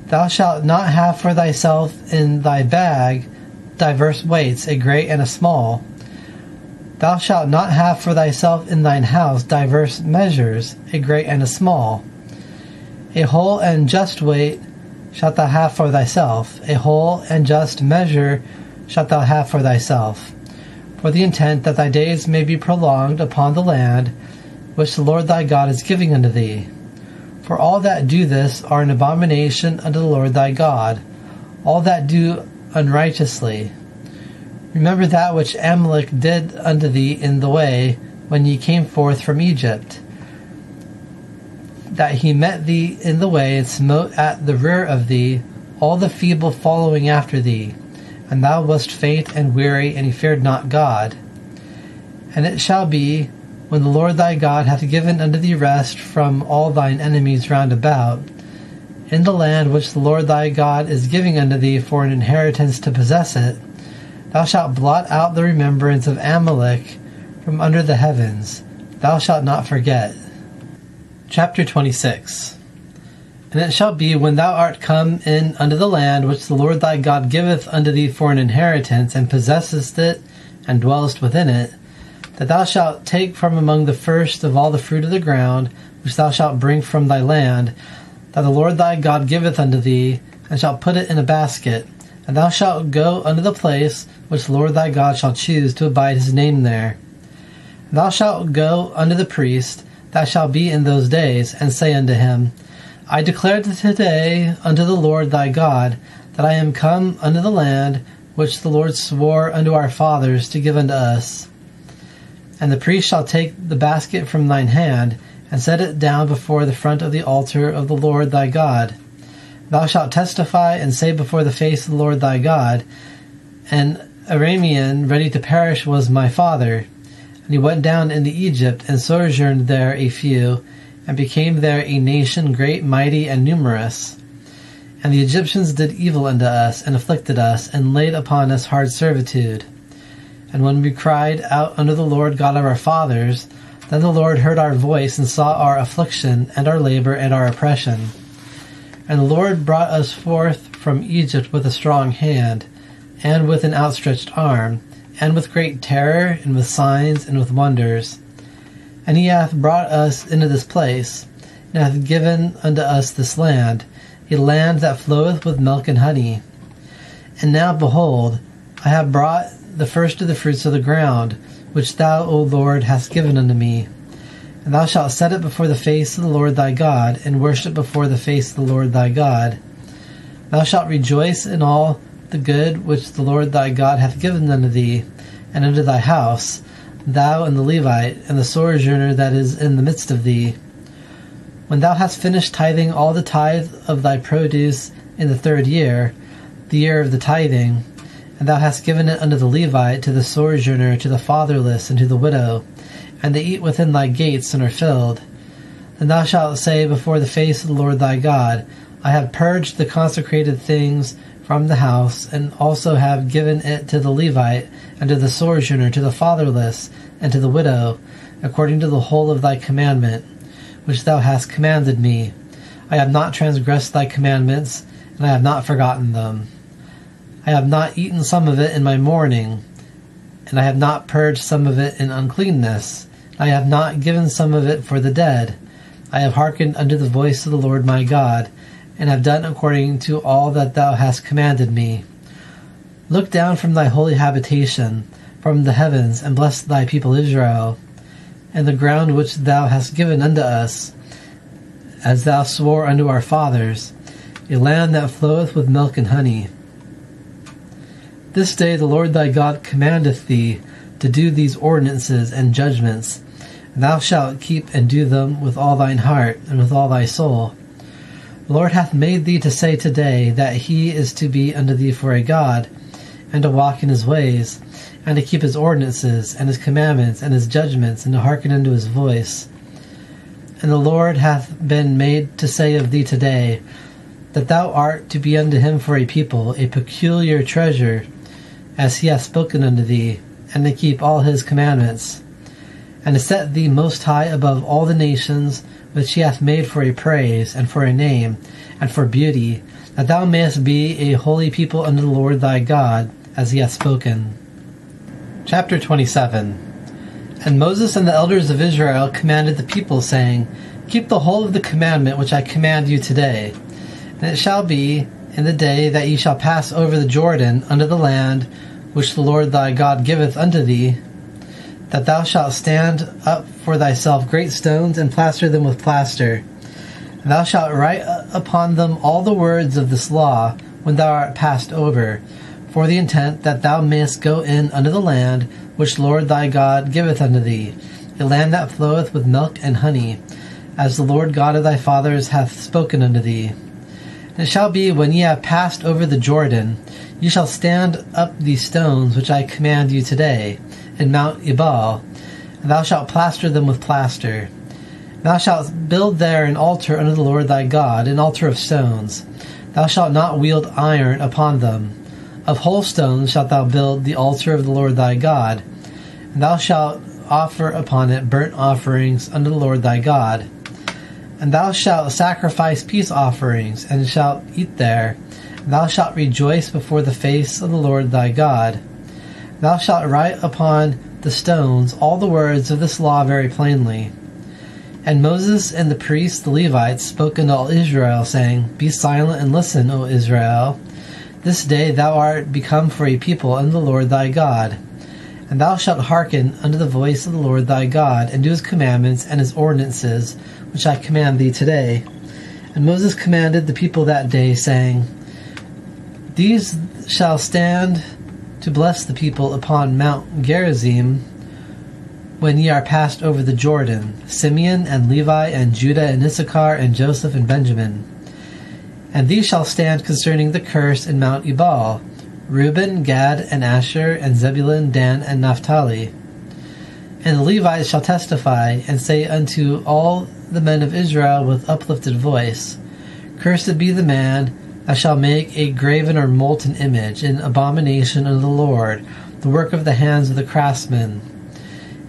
Thou shalt not have for thyself in thy bag diverse weights, a great and a small. Thou shalt not have for thyself in thine house diverse measures, a great and a small. A whole and just weight shalt thou have for thyself, a whole and just measure shalt thou have for thyself, for the intent that thy days may be prolonged upon the land which the Lord thy God is giving unto thee. For all that do this are an abomination unto the Lord thy God, all that do unrighteously. Remember that which Amalek did unto thee in the way when ye came forth from Egypt, that he met thee in the way, and smote at the rear of thee all the feeble following after thee, and thou wast faint and weary, and he feared not God. And it shall be, when the Lord thy God hath given unto thee rest from all thine enemies round about, in the land which the Lord thy God is giving unto thee for an inheritance to possess it, thou shalt blot out the remembrance of Amalek from under the heavens. Thou shalt not forget. Chapter 26. And it shall be, when thou art come in unto the land which the Lord thy God giveth unto thee for an inheritance, and possessest it, and dwellest within it, that thou shalt take from among the first of all the fruit of the ground, which thou shalt bring from thy land, that the Lord thy God giveth unto thee, and shalt put it in a basket. And thou shalt go unto the place which the Lord thy God shall choose to abide his name there. And thou shalt go unto the priest that shall be in those days, and say unto him, I declare today unto the Lord thy God, that I am come unto the land which the Lord swore unto our fathers to give unto us. And the priest shall take the basket from thine hand, and set it down before the front of the altar of the Lord thy God. Thou shalt testify and say before the face of the Lord thy God, An Aramean ready to perish was my father, and he went down into Egypt, and sojourned there a few, and became there a nation great, mighty, and numerous. And the Egyptians did evil unto us, and afflicted us, and laid upon us hard servitude. And when we cried out unto the Lord God of our fathers, then the Lord heard our voice, and saw our affliction, and our labor, and our oppression. And the Lord brought us forth from Egypt with a strong hand, and with an outstretched arm, and with great terror, and with signs, and with wonders. And he hath brought us into this place, and hath given unto us this land, a land that floweth with milk and honey. And now, behold, I have brought the first of the fruits of the ground, which thou, O Lord, hast given unto me. And thou shalt set it before the face of the Lord thy God, and worship before the face of the Lord thy God. Thou shalt rejoice in all the good which the Lord thy God hath given unto thee, and unto thy house, thou and the Levite, and the sojourner that is in the midst of thee. When thou hast finished tithing all the tithe of thy produce in the 3rd year, the year of the tithing, and thou hast given it unto the Levite, to the sojourner, to the fatherless, and to the widow, and they eat within thy gates and are filled, then thou shalt say before the face of the Lord thy God, I have purged the consecrated things from the house, and also have given it to the Levite, and to the sojourner, to the fatherless, and to the widow, according to the whole of thy commandment, which thou hast commanded me. I have not transgressed thy commandments, and I have not forgotten them. I have not eaten some of it in my mourning, and I have not purged some of it in uncleanness. I have not given some of it for the dead. I have hearkened unto the voice of the Lord my God, and have done according to all that thou hast commanded me. Look down from thy holy habitation, from the heavens, and bless thy people Israel, and the ground which thou hast given unto us, as thou swore unto our fathers, a land that floweth with milk and honey. This day the Lord thy God commandeth thee to do these ordinances and judgments, and thou shalt keep and do them with all thine heart and with all thy soul. The Lord hath made thee to say today that he is to be unto thee for a God, and to walk in his ways, and to keep his ordinances, and his commandments, and his judgments, and to hearken unto his voice. And the Lord hath been made to say of thee today, that thou art to be unto him for a people, a peculiar treasure, as he hath spoken unto thee, and to keep all his commandments, and to set thee most high above all the nations, which he hath made for a praise, and for a name, and for beauty, that thou mayest be a holy people unto the Lord thy God, as he hath spoken. Chapter 27. And Moses and the elders of Israel commanded the people, saying, Keep the whole of the commandment which I command you today. And it shall be, in the day that ye shall pass over the Jordan unto the land which the Lord thy God giveth unto thee, that thou shalt stand up for thyself great stones, and plaster them with plaster. And thou shalt write upon them all the words of this law, when thou art passed over, for the intent that thou mayest go in unto the land which the Lord thy God giveth unto thee, a land that floweth with milk and honey, as the Lord God of thy fathers hath spoken unto thee. And it shall be, when ye have passed over the Jordan, ye shall stand up these stones which I command you today, in Mount Ebal, and thou shalt plaster them with plaster. And thou shalt build there an altar unto the Lord thy God, an altar of stones. Thou shalt not wield iron upon them. Of whole stones shalt thou build the altar of the Lord thy God, and thou shalt offer upon it burnt offerings unto the Lord thy God. And thou shalt sacrifice peace offerings, and shalt eat there. And thou shalt rejoice before the face of the Lord thy God. Thou shalt write upon the stones all the words of this law very plainly. And Moses and the priests, the Levites, spoke unto all Israel, saying, Be silent and listen, O Israel. This day thou art become for a people unto the Lord thy God. And thou shalt hearken unto the voice of the Lord thy God, and do his commandments and his ordinances, which I command thee today. And Moses commanded the people that day, saying, These shall stand to bless the people upon Mount Gerizim, when ye are passed over the Jordan, Simeon and Levi and Judah and Issachar and Joseph and Benjamin. And these shall stand concerning the curse in Mount Ebal, Reuben, Gad, and Asher, and Zebulun, Dan, and Naphtali. And the Levites shall testify, and say unto all the men of Israel with uplifted voice, Cursed be the man that shall make a graven or molten image, an abomination unto the Lord, the work of the hands of the craftsman,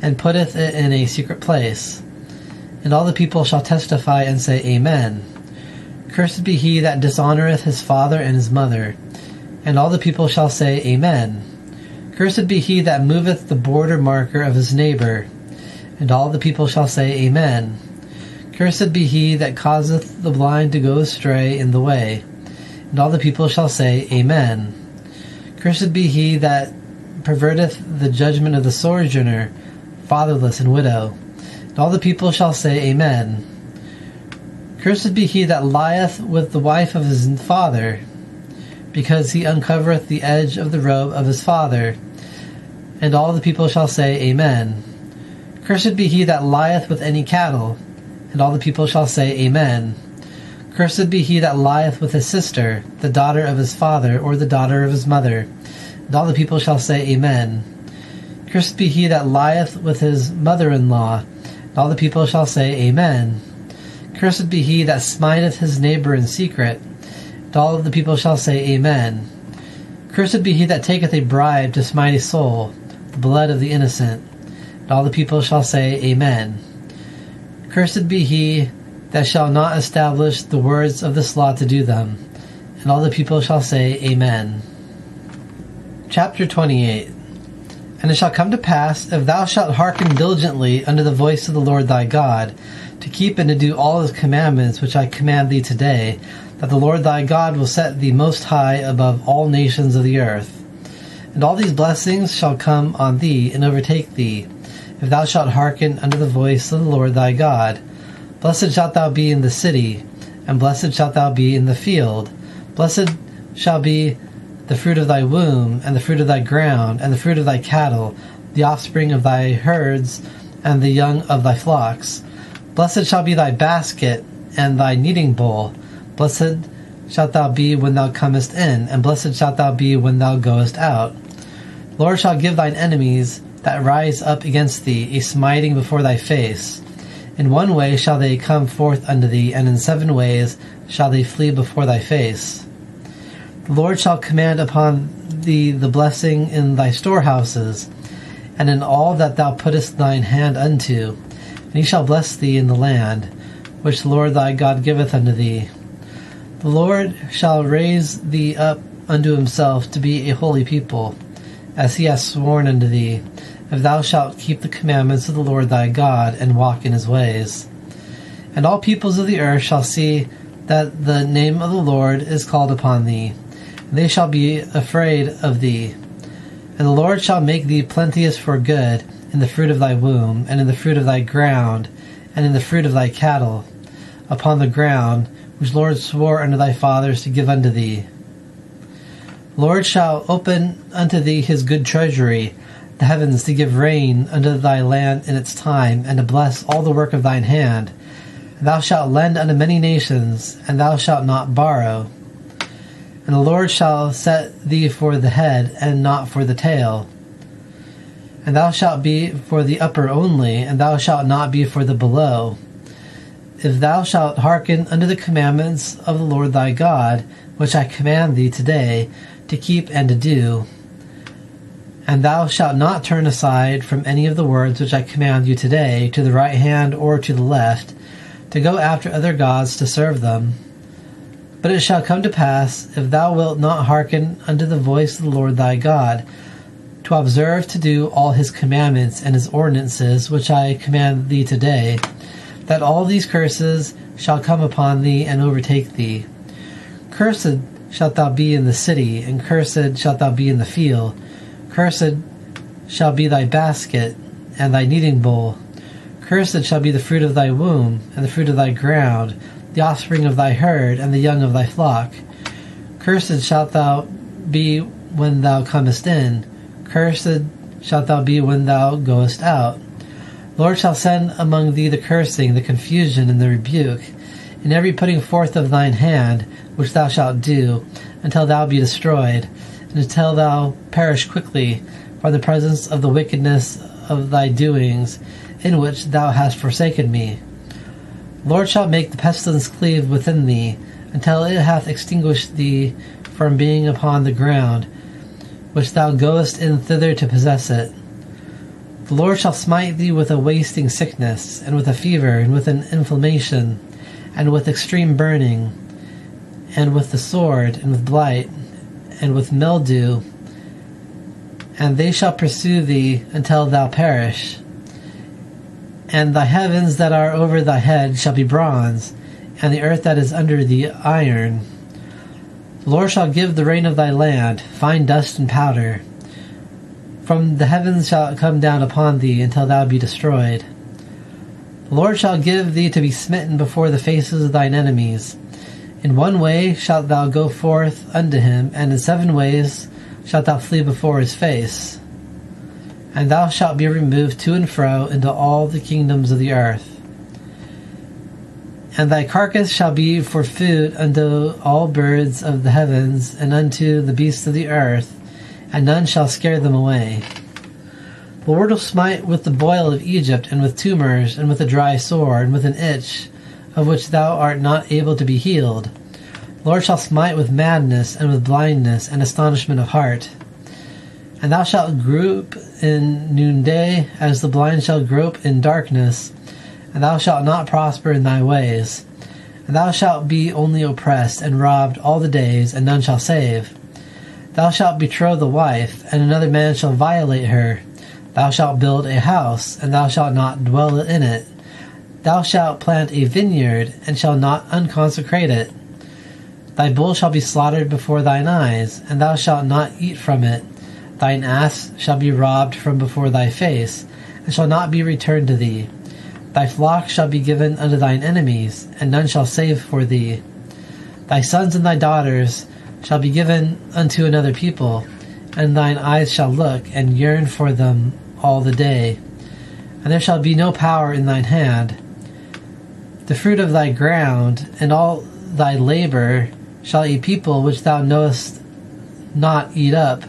and putteth it in a secret place. And all the people shall testify and say, Amen. Cursed be he that dishonoureth his father and his mother. And all the people shall say, Amen. Cursed be he that moveth the border marker of his neighbour. And all the people shall say, Amen. Cursed be he that causeth the blind to go astray in the way. And all the people shall say, Amen. Cursed be he that perverteth the judgment of the sojourner, fatherless, and widow. And all the people shall say, Amen. Cursed be he that lieth with the wife of his father, because he uncovereth the edge of the robe of his father. And all the people shall say, Amen. Cursed be he that lieth with any cattle, And all the people shall say, Amen. Cursed be he that lieth with his sister, the daughter of his father, or the daughter of his mother. And all the people shall say, Amen. Cursed be he that lieth with his mother-in-law. And all the people shall say, Amen. Cursed be he that smiteth his neighbor in secret. And all of the people shall say, Amen. Cursed be he that taketh a bribe to smite a soul, the blood of the innocent. And all the people shall say, Amen. Cursed be he that shall not establish the words of this law to do them. And all the people shall say, Amen. Chapter 28. And it shall come to pass, if thou shalt hearken diligently unto the voice of the Lord thy God, to keep and to do all his commandments which I command thee today, that the Lord thy God will set thee most high above all nations of the earth. And all these blessings shall come on thee and overtake thee, if thou shalt hearken unto the voice of the Lord thy God. Blessed shalt thou be in the city, and blessed shalt thou be in the field. Blessed shall be the fruit of thy womb, and the fruit of thy ground, and the fruit of thy cattle, the offspring of thy herds, and the young of thy flocks. Blessed shall be thy basket, and thy kneading bowl. Blessed shalt thou be when thou comest in, and blessed shalt thou be when thou goest out. The Lord shall give thine enemies that rise up against thee a smiting before thy face. In one way shall they come forth unto thee, and in 7 ways shall they flee before thy face. The Lord shall command upon thee the blessing in thy storehouses, and in all that thou puttest thine hand unto, and he shall bless thee in the land, which the Lord thy God giveth unto thee. The Lord shall raise thee up unto himself to be a holy people, as he hath sworn unto thee, if thou shalt keep the commandments of the Lord thy God, and walk in his ways. And all peoples of the earth shall see that the name of the Lord is called upon thee, and they shall be afraid of thee. And the Lord shall make thee plenteous for good in the fruit of thy womb, and in the fruit of thy ground, and in the fruit of thy cattle, upon the ground which the Lord swore unto thy fathers to give unto thee. The Lord shall open unto thee his good treasury, the heavens, to give rain unto thy land in its time, and to bless all the work of thine hand. And thou shalt lend unto many nations, and thou shalt not borrow. And the Lord shall set thee for the head, and not for the tail. And thou shalt be for the upper only, and thou shalt not be for the below. If thou shalt hearken unto the commandments of the Lord thy God, which I command thee today, to keep and to do, and thou shalt not turn aside from any of the words which I command you today, to the right hand or to the left, to go after other gods to serve them. But it shall come to pass, if thou wilt not hearken unto the voice of the Lord thy God, to observe to do all his commandments and his ordinances which I command thee today, that all these curses shall come upon thee and overtake thee. Cursed shalt thou be in the city, and cursed shalt thou be in the field. Cursed shall be thy basket, and thy kneading bowl. Cursed shall be the fruit of thy womb, and the fruit of thy ground, the offspring of thy herd, and the young of thy flock. Cursed shalt thou be when thou comest in. Cursed shalt thou be when thou goest out. The Lord shall send among thee the cursing, the confusion, and the rebuke, in every putting forth of thine hand, which thou shalt do, until thou be destroyed, and until thou perish quickly from the presence of the wickedness of thy doings, in which thou hast forsaken me. The Lord shall make the pestilence cleave within thee, until it hath extinguished thee from being upon the ground, which thou goest in thither to possess it. The Lord shall smite thee with a wasting sickness, and with a fever, and with an inflammation, and with extreme burning, and with the sword, and with blight, and with mildew, and they shall pursue thee until thou perish. And thy heavens that are over thy head shall be bronze, and the earth that is under thee iron. The Lord shall give the rain of thy land, fine dust and powder. From the heavens shall it come down upon thee until thou be destroyed. The Lord shall give thee to be smitten before the faces of thine enemies. In one way shalt thou go forth unto him, and in 7 ways shalt thou flee before his face. And thou shalt be removed to and fro into all the kingdoms of the earth. And thy carcass shall be for food unto all birds of the heavens, and unto the beasts of the earth, and none shall scare them away. The Lord will smite with the boil of Egypt, and with tumors, and with a dry sore, and with an itch, of which thou art not able to be healed. The Lord shall smite with madness, and with blindness, and astonishment of heart. And thou shalt grope in noonday, as the blind shall grope in darkness, and thou shalt not prosper in thy ways. And thou shalt be only oppressed and robbed all the days, and none shall save. Thou shalt betroth the wife, and another man shall violate her. Thou shalt build a house, and thou shalt not dwell in it. Thou shalt plant a vineyard, and shalt not unconsecrate it. Thy bull shall be slaughtered before thine eyes, and thou shalt not eat from it. Thine ass shall be robbed from before thy face, and shall not be returned to thee. Thy flock shall be given unto thine enemies, and none shall save for thee. Thy sons and thy daughters shall be given unto another people, and thine eyes shall look and yearn for them all the day. And there shall be no power in thine hand. The fruit of thy ground and all thy labor shall a people which thou knowest not eat up.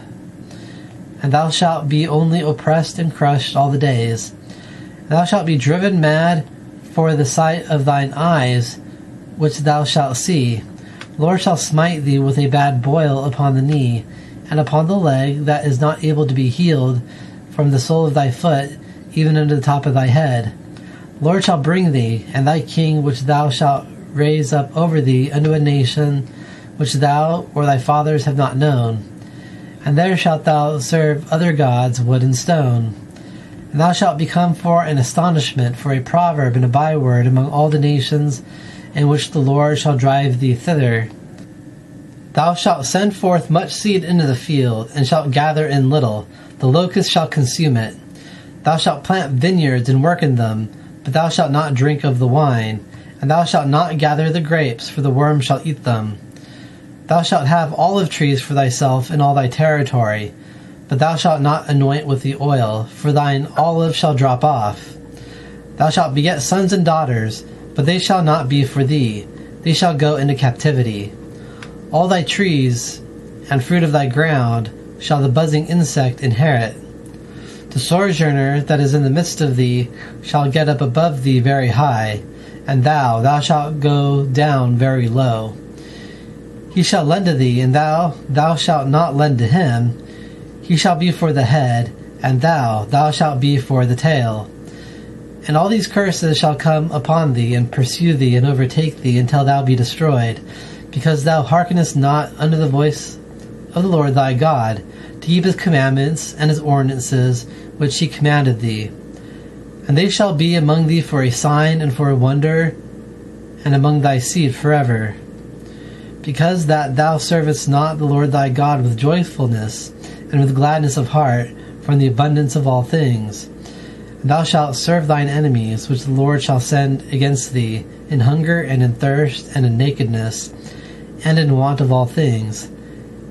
And thou shalt be only oppressed and crushed all the days. Thou shalt be driven mad for the sight of thine eyes, which thou shalt see. The Lord shall smite thee with a bad boil upon the knee, and upon the leg that is not able to be healed, from the sole of thy foot even unto the top of thy head. The Lord shall bring thee, and thy king which thou shalt raise up over thee, unto a nation which thou or thy fathers have not known. And there shalt thou serve other gods, wood and stone. And thou shalt become for an astonishment, for a proverb and a byword among all the nations, in which the Lord shall drive thee thither. Thou shalt send forth much seed into the field, and shalt gather in little. The locust shall consume it. Thou shalt plant vineyards and work in them, but thou shalt not drink of the wine. And thou shalt not gather the grapes, for the worm shall eat them. Thou shalt have olive trees for thyself in all thy territory, but thou shalt not anoint with the oil, for thine olive shall drop off. Thou shalt beget sons and daughters, but they shall not be for thee. They shall go into captivity. All thy trees and fruit of thy ground shall the buzzing insect inherit. The sojourner that is in the midst of thee shall get up above thee very high, and thou shalt go down very low. He shall lend to thee, and thou shalt not lend to him. He shall be for the head, and thou shalt be for the tail. And all these curses shall come upon thee, and pursue thee, and overtake thee, until thou be destroyed, because thou hearkenest not unto the voice of the Lord thy God, to keep his commandments and his ordinances, which he commanded thee. And they shall be among thee for a sign and for a wonder, and among thy seed forever. Because that thou servest not the Lord thy God with joyfulness, and with gladness of heart, from the abundance of all things. And thou shalt serve thine enemies, which the Lord shall send against thee, in hunger, and in thirst, and in nakedness, and in want of all things.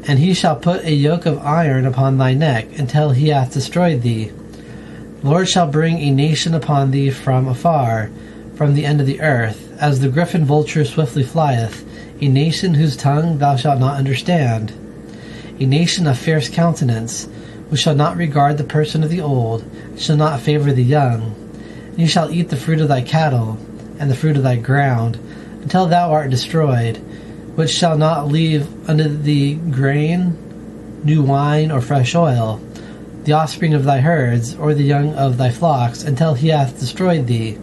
And he shall put a yoke of iron upon thy neck, until he hath destroyed thee. The Lord shall bring a nation upon thee from afar, from the end of the earth, as the griffin vulture swiftly flieth, a nation whose tongue thou shalt not understand. A nation of fierce countenance, who shall not regard the person of the old, shall not favor the young. And you shall eat the fruit of thy cattle, and the fruit of thy ground, until thou art destroyed, which shall not leave unto thee grain, new wine, or fresh oil, the offspring of thy herds, or the young of thy flocks, until he hath destroyed thee.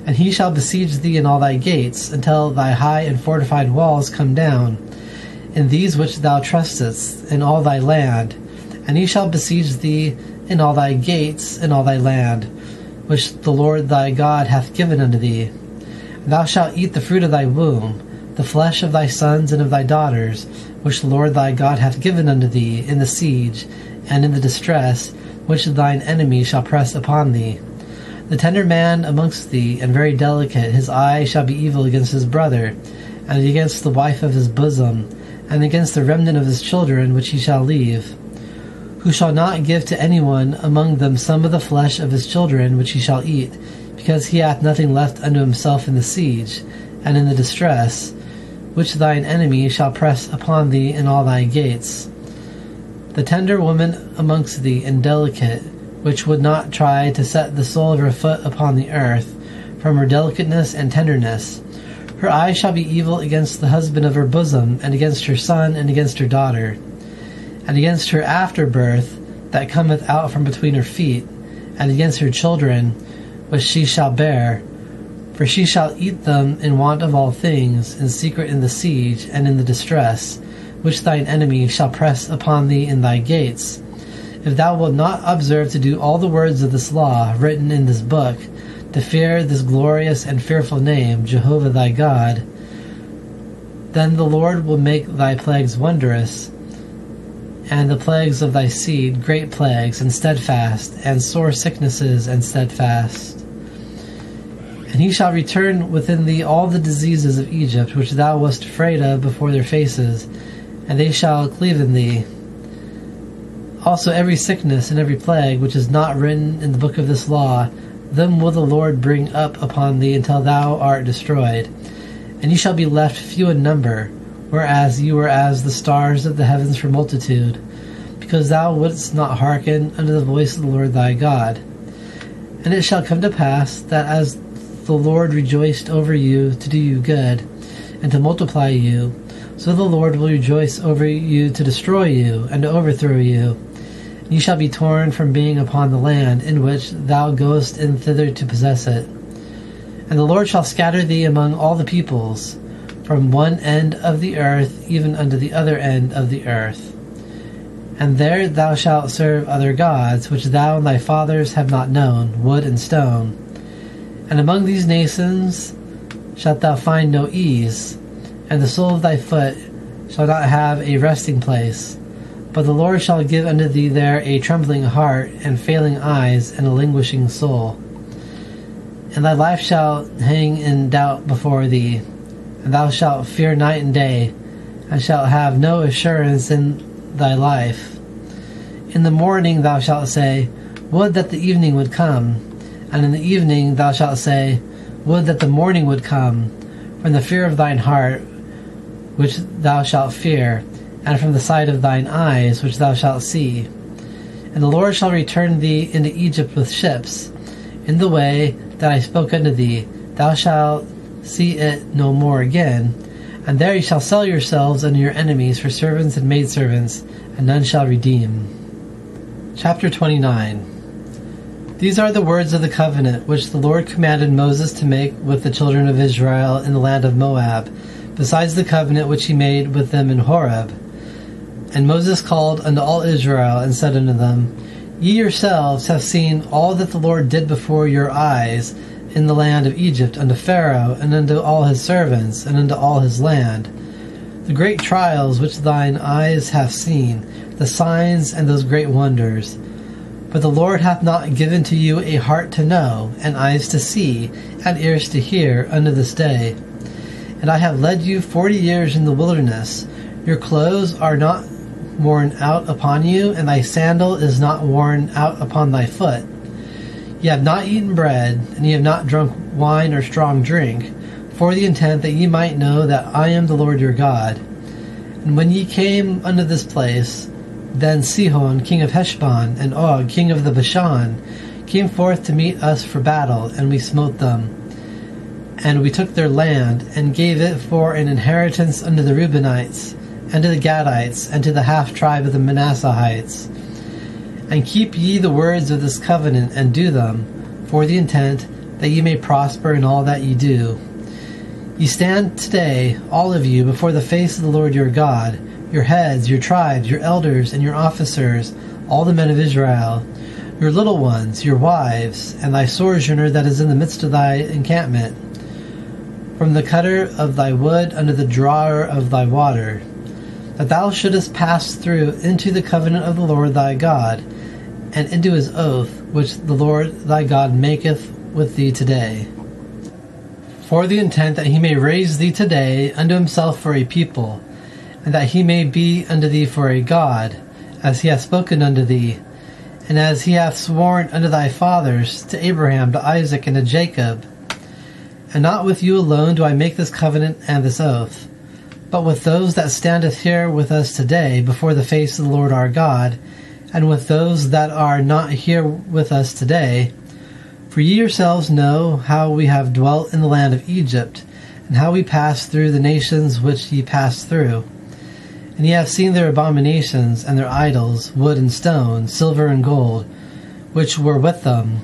And he shall besiege thee in all thy gates, until thy high and fortified walls come down, in these which thou trustest, in all thy land. And he shall besiege thee in all thy gates, in all thy land, which the Lord thy God hath given unto thee. And thou shalt eat the fruit of thy womb, the flesh of thy sons and of thy daughters, which the Lord thy God hath given unto thee in the siege, and in the distress, which thine enemy shall press upon thee. The tender man amongst thee, and very delicate, his eye shall be evil against his brother, and against the wife of his bosom, and against the remnant of his children which he shall leave, who shall not give to any one among them some of the flesh of his children which he shall eat, because he hath nothing left unto himself in the siege, and in the distress, which thine enemy shall press upon thee in all thy gates. The tender woman amongst thee, and delicate, which would not try to set the sole of her foot upon the earth, from her delicateness and tenderness. Her eye shall be evil against the husband of her bosom, and against her son, and against her daughter, and against her afterbirth that cometh out from between her feet, and against her children which she shall bear. For she shall eat them in want of all things, in secret in the siege, and in the distress, which thine enemy shall press upon thee in thy gates. If thou wilt not observe to do all the words of this law written in this book, to fear this glorious and fearful name, Jehovah thy God, then the Lord will make thy plagues wondrous, and the plagues of thy seed great plagues, and steadfast, and sore sicknesses, and steadfast. And he shall return within thee all the diseases of Egypt, which thou wast afraid of before their faces, and they shall cleave in thee. Also every sickness and every plague which is not written in the book of this law, them will the Lord bring up upon thee until thou art destroyed. And ye shall be left few in number, whereas you were as the stars of the heavens for multitude, because thou wouldst not hearken unto the voice of the Lord thy God. And it shall come to pass, that as the Lord rejoiced over you to do you good, and to multiply you, so the Lord will rejoice over you to destroy you, and to overthrow you. And ye shall be torn from being upon the land in which thou goest in thither to possess it. And the Lord shall scatter thee among all the peoples, from one end of the earth even unto the other end of the earth. And there thou shalt serve other gods, which thou and thy fathers have not known, wood and stone. And among these nations shalt thou find no ease, and the sole of thy foot shall not have a resting place. But the Lord shall give unto thee there a trembling heart, and failing eyes, and a languishing soul. And thy life shall hang in doubt before thee, and thou shalt fear night and day, and shalt have no assurance in thy life. In the morning thou shalt say, Would that the evening would come. And in the evening thou shalt say, Would that the morning would come, from the fear of thine heart, which thou shalt fear, and from the sight of thine eyes, which thou shalt see. And the Lord shall return thee into Egypt with ships, in the way that I spoke unto thee. Thou shalt see it no more again. And there ye shall sell yourselves unto your enemies for servants and maidservants, and none shall redeem. Chapter 29. These are the words of the covenant which the Lord commanded Moses to make with the children of Israel in the land of Moab, besides the covenant which he made with them in Horeb. And Moses called unto all Israel, and said unto them, Ye yourselves have seen all that the Lord did before your eyes in the land of Egypt unto Pharaoh, and unto all his servants, and unto all his land, the great trials which thine eyes have seen, the signs and those great wonders. But the Lord hath not given to you a heart to know, and eyes to see, and ears to hear, unto this day. And I have led you 40 years in the wilderness. Your clothes are not worn out upon you, and thy sandal is not worn out upon thy foot. Ye have not eaten bread, and ye have not drunk wine or strong drink, for the intent that ye might know that I am the Lord your God. And when ye came unto this place, then Sihon, king of Heshbon, and Og, king of the Bashan, came forth to meet us for battle, and we smote them. And we took their land, and gave it for an inheritance unto the Reubenites, and to the Gadites, and to the half-tribe of the Manasseites. And keep ye the words of this covenant, and do them, for the intent that ye may prosper in all that ye do. Ye stand today, all of you, before the face of the Lord your God, your heads, your tribes, your elders, and your officers, all the men of Israel, your little ones, your wives, and thy sojourner that is in the midst of thy encampment, from the cutter of thy wood unto the drawer of thy water, that thou shouldest pass through into the covenant of the Lord thy God, and into his oath, which the Lord thy God maketh with thee today, for the intent that he may raise thee today unto himself for a people, and that he may be unto thee for a God, as he hath spoken unto thee, and as he hath sworn unto thy fathers, to Abraham, to Isaac, and to Jacob. And not with you alone do I make this covenant and this oath, but with those that standeth here with us today before the face of the Lord our God, and with those that are not here with us today. For ye yourselves know how we have dwelt in the land of Egypt, and how we passed through the nations which ye passed through. And ye have seen their abominations, and their idols, wood and stone, silver and gold, which were with them.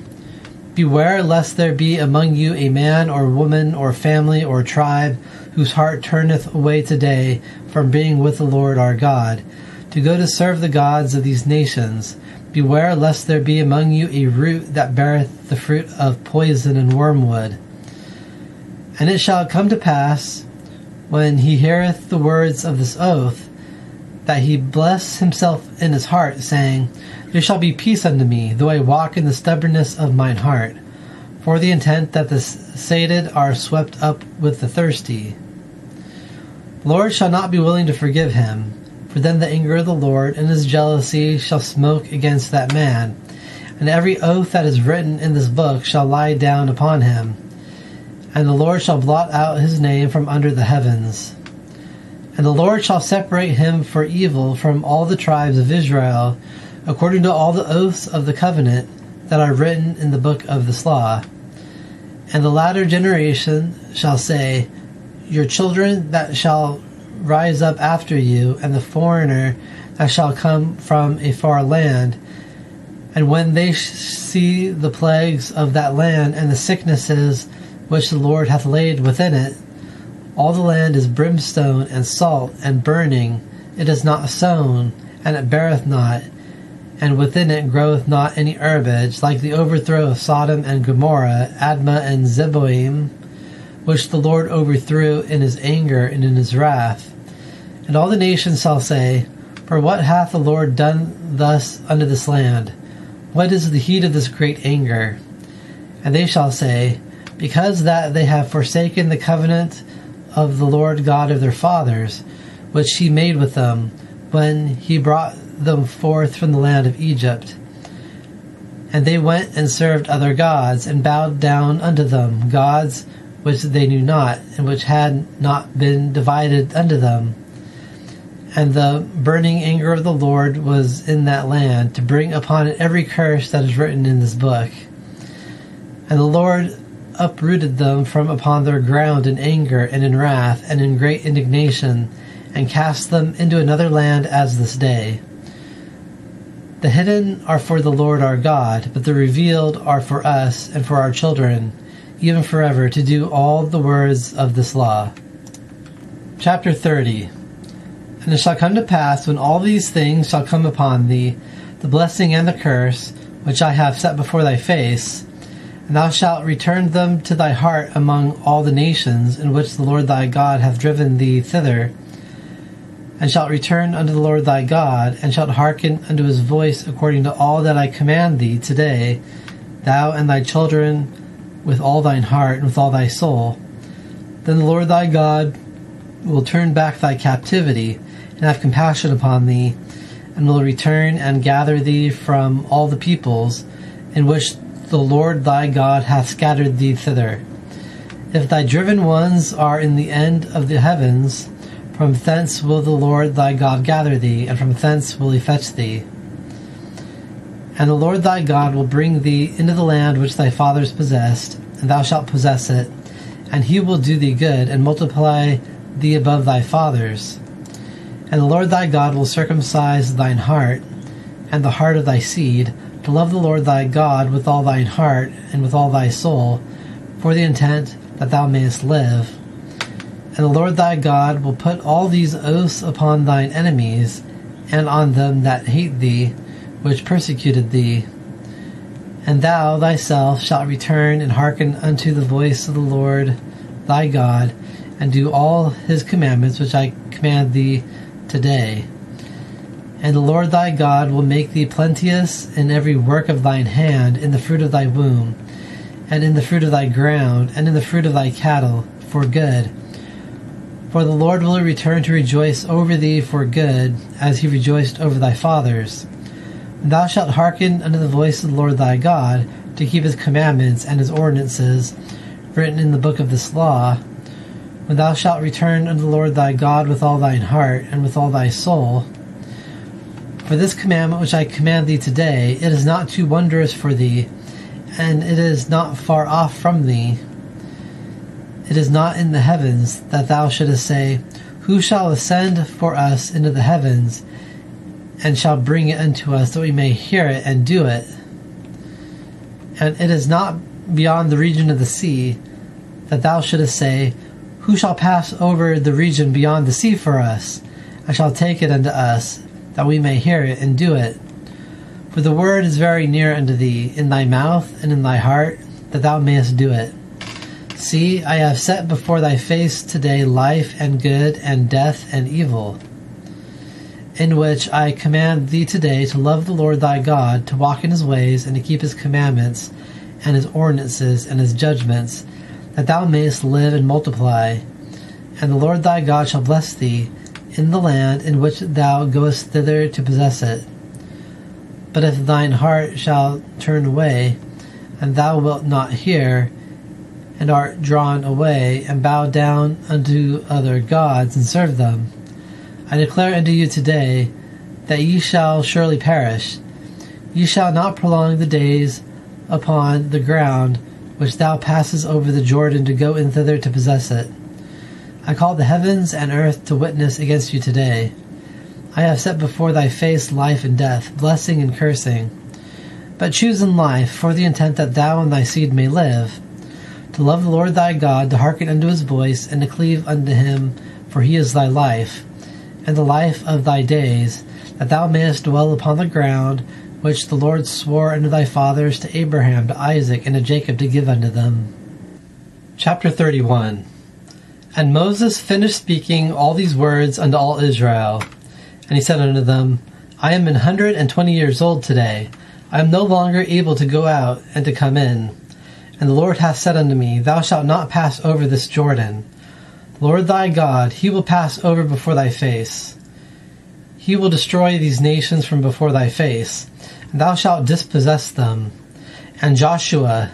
Beware lest there be among you a man or woman or family or tribe whose heart turneth away today from being with the Lord our God, to go to serve the gods of these nations. Beware lest there be among you a root that beareth the fruit of poison and wormwood. And it shall come to pass, when he heareth the words of this oath, that he bless himself in his heart, saying, There shall be peace unto me, though I walk in the stubbornness of mine heart, for the intent that the sated are swept up with the thirsty. The Lord shall not be willing to forgive him, for then the anger of the Lord and his jealousy shall smoke against that man, and every oath that is written in this book shall lie down upon him, and the Lord shall blot out his name from under the heavens. And the Lord shall separate him for evil from all the tribes of Israel, according to all the oaths of the covenant that are written in the book of this law. And the latter generation shall say, Your children that shall rise up after you, and the foreigner that shall come from a far land, and when they see the plagues of that land and the sicknesses which the Lord hath laid within it, all the land is brimstone and salt and burning, it is not sown, and it beareth not, and within it groweth not any herbage, like the overthrow of Sodom and Gomorrah, Admah and Zeboim, which the Lord overthrew in his anger and in his wrath. And all the nations shall say, For what hath the Lord done thus unto this land? What is the heat of this great anger? And they shall say, Because that they have forsaken the covenant of the Lord God of their fathers, which he made with them, when he brought them forth from the land of Egypt. And they went and served other gods, and bowed down unto them, gods which they knew not, and which had not been divided unto them. And the burning anger of the Lord was in that land, to bring upon it every curse that is written in this book. And the Lord uprooted them from upon their ground in anger and in wrath and in great indignation, and cast them into another land as this day. The hidden are for the Lord our God, but the revealed are for us and for our children, even forever, to do all the words of this law. Chapter 30. And it shall come to pass, when all these things shall come upon thee, the blessing and the curse, which I have set before thy face, and thou shalt return them to thy heart among all the nations in which the Lord thy God hath driven thee thither, and shalt return unto the Lord thy God, and shalt hearken unto his voice according to all that I command thee today, thou and thy children, with all thine heart and with all thy soul. Then the Lord thy God will turn back thy captivity, and have compassion upon thee, and will return and gather thee from all the peoples in which the Lord thy God hath scattered thee thither. If thy driven ones are in the end of the heavens, from thence will the Lord thy God gather thee, and from thence will he fetch thee. And the Lord thy God will bring thee into the land which thy fathers possessed, and thou shalt possess it, and he will do thee good, and multiply thee above thy fathers. And the Lord thy God will circumcise thine heart, and the heart of thy seed, to love the Lord thy God with all thine heart and with all thy soul, for the intent that thou mayest live. And the Lord thy God will put all these oaths upon thine enemies, and on them that hate thee, which persecuted thee. And thou thyself shalt return and hearken unto the voice of the Lord thy God, and do all his commandments which I command thee today. And the Lord thy God will make thee plenteous in every work of thine hand, in the fruit of thy womb, and in the fruit of thy ground, and in the fruit of thy cattle, for good. For the Lord will return to rejoice over thee for good, as he rejoiced over thy fathers. And thou shalt hearken unto the voice of the Lord thy God, to keep his commandments and his ordinances, written in the book of this law, when thou shalt return unto the Lord thy God with all thine heart and with all thy soul. For this commandment which I command thee today, it is not too wondrous for thee, and it is not far off from thee. It is not in the heavens, that thou shouldest say, Who shall ascend for us into the heavens, and shall bring it unto us, that we may hear it and do it? And it is not beyond the region of the sea, that thou shouldest say, Who shall pass over the region beyond the sea for us, and shall take it unto us, that we may hear it and do it? For the word is very near unto thee, in thy mouth and in thy heart, that thou mayest do it. See, I have set before thy face today life and good, and death and evil, in which I command thee today to love the Lord thy God, to walk in his ways, and to keep his commandments, and his ordinances, and his judgments, that thou mayest live and multiply. And the Lord thy God shall bless thee in the land in which thou goest thither to possess it. But if thine heart shall turn away, and thou wilt not hear, and art drawn away, and bow down unto other gods, and serve them, I declare unto you today that ye shall surely perish. Ye shall not prolong the days upon the ground which thou passest over the Jordan to go in thither to possess it. I call the heavens and earth to witness against you today. I have set before thy face life and death, blessing and cursing. But choose in life, for the intent that thou and thy seed may live, to love the Lord thy God, to hearken unto his voice, and to cleave unto him, for he is thy life, and the life of thy days, that thou mayest dwell upon the ground which the Lord swore unto thy fathers, to Abraham, to Isaac, and to Jacob, to give unto them. Chapter 31. And Moses finished speaking all these words unto all Israel. And he said unto them, I am 120 years old today. I am no longer able to go out and to come in. And the Lord hath said unto me, Thou shalt not pass over this Jordan. The Lord thy God, he will pass over before thy face. He will destroy these nations from before thy face, and thou shalt dispossess them. And Joshua,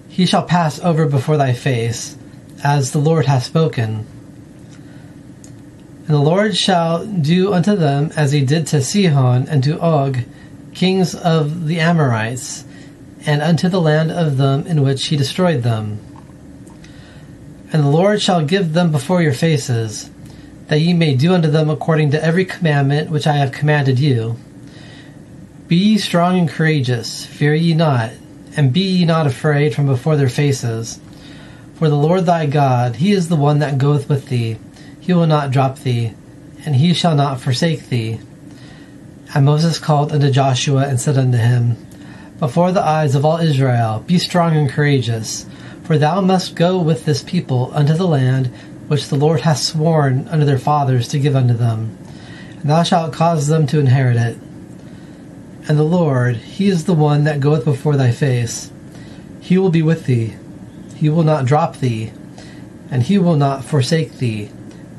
he shall pass over before thy face, as the Lord hath spoken. And the Lord shall do unto them as he did to Sihon and to Og, kings of the Amorites, and unto the land of them in which he destroyed them. And the Lord shall give them before your faces, that ye may do unto them according to every commandment which I have commanded you. Be ye strong and courageous, fear ye not, and be ye not afraid from before their faces. For the Lord thy God, he is the one that goeth with thee. He will not drop thee, and he shall not forsake thee. And Moses called unto Joshua, and said unto him, Before the eyes of all Israel, be strong and courageous, for thou must go with this people unto the land which the Lord hath sworn unto their fathers to give unto them, and thou shalt cause them to inherit it. And the Lord, he is the one that goeth before thy face. He will be with thee. He will not drop thee, and he will not forsake thee.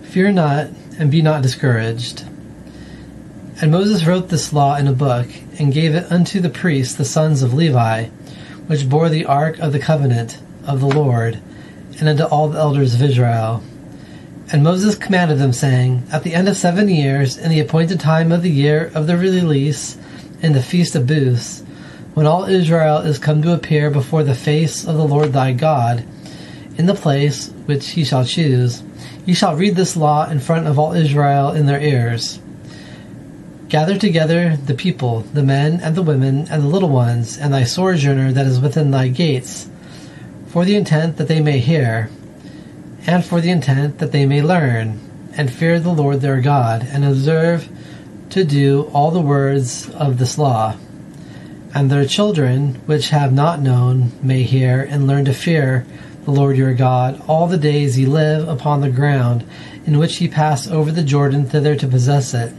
Fear not, and be not discouraged. And Moses wrote this law in a book, and gave it unto the priests, the sons of Levi, which bore the ark of the covenant of the Lord, and unto all the elders of Israel. And Moses commanded them, saying, At the end of 7 years, in the appointed time of the year of the release, in the feast of booths, when all Israel is come to appear before the face of the Lord thy God, in the place which he shall choose, ye shall read this law in front of all Israel in their ears. Gather together the people, the men and the women and the little ones, and thy sojourner that is within thy gates, for the intent that they may hear, and for the intent that they may learn, and fear the Lord their God, and observe to do all the words of this law. And their children, which have not known, may hear, and learn to fear the Lord your God all the days ye live upon the ground in which ye pass over the Jordan thither to possess it.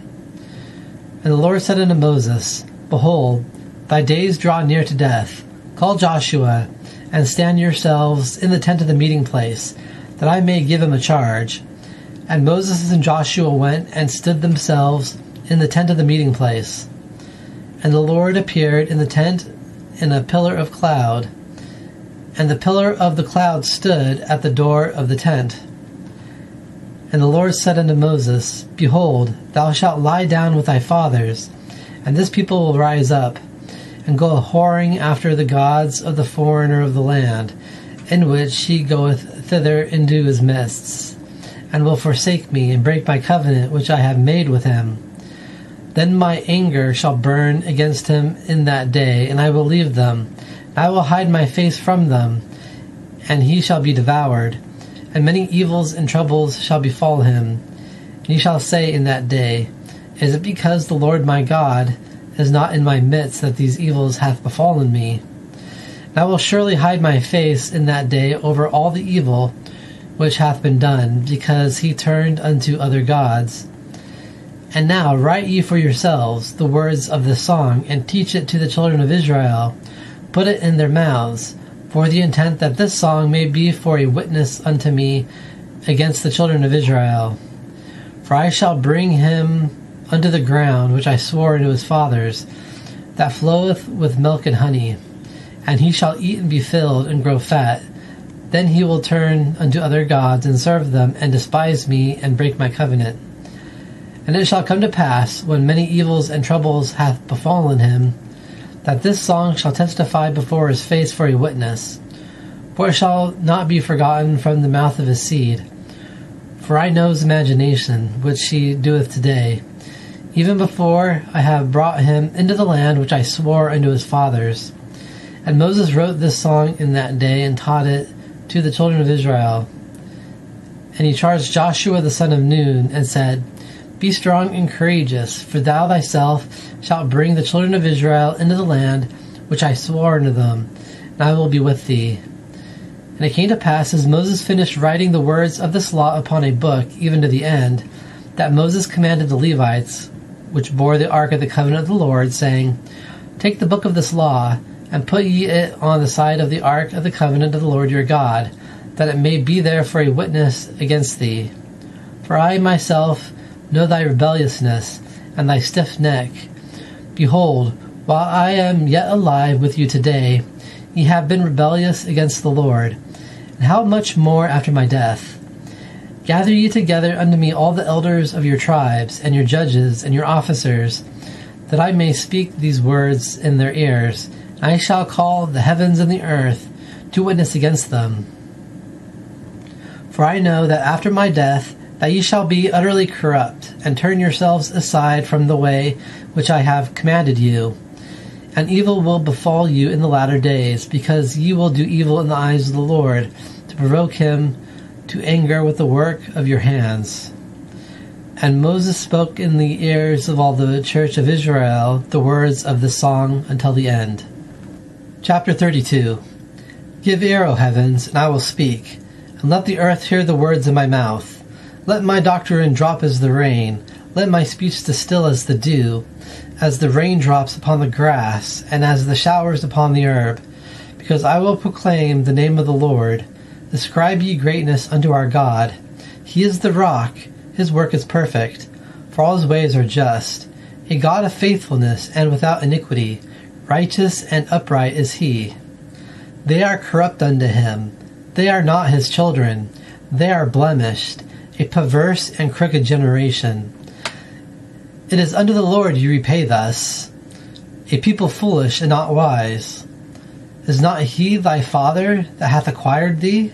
And the Lord said unto Moses, Behold, thy days draw near to death. Call Joshua, and stand yourselves in the tent of the meeting place, that I may give him a charge. And Moses and Joshua went and stood themselves in the tent of the meeting place. And the Lord appeared in the tent in a pillar of cloud, And the pillar of the cloud stood at the door of the tent. And the Lord said unto Moses, Behold, thou shalt lie down with thy fathers, and this people will rise up, and go a-whoring after the gods of the foreigner of the land, in which he goeth thither into his midst, and will forsake me, and break my covenant which I have made with him. Then my anger shall burn against him in that day, and I will leave them. And I will hide my face from them, and he shall be devoured. And many evils and troubles shall befall him. And he shall say in that day, Is it because the Lord my God is not in my midst that these evils hath befallen me? And I will surely hide my face in that day over all the evil which hath been done, because he turned unto other gods. And now write ye for yourselves the words of this song, and teach it to the children of Israel. Put it in their mouths, for the intent that this song may be for a witness unto me against the children of Israel. For I shall bring him unto the ground which I swore unto his fathers, that floweth with milk and honey, and he shall eat and be filled and grow fat. Then he will turn unto other gods and serve them, and despise me, and break my covenant. And it shall come to pass, when many evils and troubles hath befallen him, that this song shall testify before his face for a witness. For it shall not be forgotten from the mouth of his seed. For I know his imagination, which he doeth today, even before I have brought him into the land which I swore unto his fathers. And Moses wrote this song in that day, and taught it to the children of Israel. And he charged Joshua the son of Nun, and said, Be strong and courageous, for thou thyself shalt bring the children of Israel into the land which I swore unto them, and I will be with thee. And it came to pass, as Moses finished writing the words of this law upon a book, even to the end, that Moses commanded the Levites, which bore the ark of the covenant of the Lord, saying, Take the book of this law, and put ye it on the side of the ark of the covenant of the Lord your God, that it may be there for a witness against thee. For I myself know thy rebelliousness, and thy stiff neck. Behold, while I am yet alive with you today, ye have been rebellious against the Lord. And how much more after my death? Gather ye together unto me all the elders of your tribes, and your judges, and your officers, that I may speak these words in their ears. And I shall call the heavens and the earth to witness against them. For I know that after my death, that ye shall be utterly corrupt, and turn yourselves aside from the way which I have commanded you. And evil will befall you in the latter days, because ye will do evil in the eyes of the Lord, to provoke him to anger with the work of your hands. And Moses spoke in the ears of all the church of Israel the words of this song until the end. Chapter 32. Give ear, O heavens, and I will speak, and let the earth hear the words of my mouth. Let my doctrine drop as the rain, let my speech distill as the dew, as the raindrops upon the grass, and as the showers upon the herb. Because I will proclaim the name of the Lord. Ascribe ye greatness unto our God. He is the rock, his work is perfect, for all his ways are just. A God of faithfulness and without iniquity, righteous and upright is he. They are corrupt unto him, they are not his children, they are blemished, a perverse and crooked generation. It is unto the Lord you repay thus, a people foolish and not wise. Is not he thy father that hath acquired thee?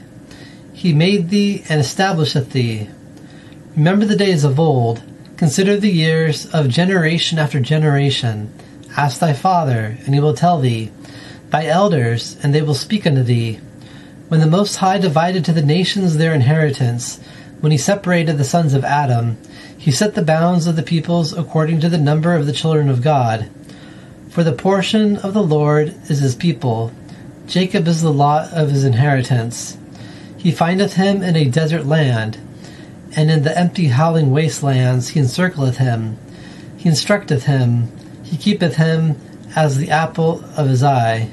He made thee and establisheth thee. Remember the days of old, consider the years of generation after generation. Ask thy father, and he will tell thee, thy elders, and they will speak unto thee. When the Most High divided to the nations their inheritance, when he separated the sons of Adam, he set the bounds of the peoples according to the number of the children of God. For the portion of the Lord is his people, Jacob is the lot of his inheritance. He findeth him in a desert land, and in the empty howling wastelands he encircleth him. He instructeth him, he keepeth him as the apple of his eye.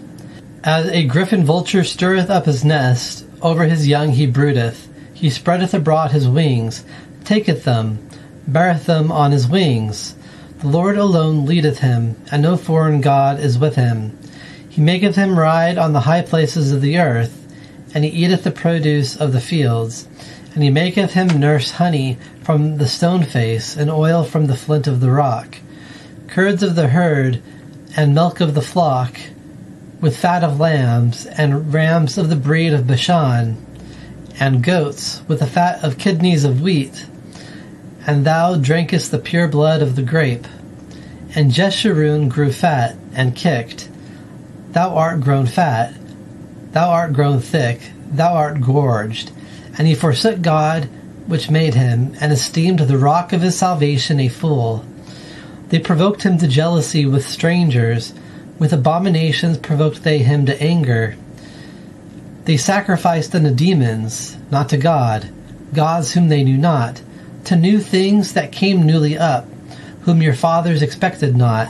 As a griffin vulture stirreth up his nest, over his young he broodeth. He spreadeth abroad his wings, taketh them, beareth them on his wings. The Lord alone leadeth him, and no foreign god is with him. He maketh him ride on the high places of the earth, and he eateth the produce of the fields. And he maketh him nurse honey from the stone face, and oil from the flint of the rock, curds of the herd, and milk of the flock, with fat of lambs, and rams of the breed of Bashan, and goats, with the fat of kidneys of wheat. And thou drankest the pure blood of the grape. And Jeshurun grew fat, and kicked. Thou art grown fat, thou art grown thick, thou art gorged. And he forsook God which made him, and esteemed the rock of his salvation a fool. They provoked him to jealousy with strangers, with abominations provoked they him to anger. They sacrificed unto demons, not to God, gods whom they knew not, to new things that came newly up, whom your fathers expected not.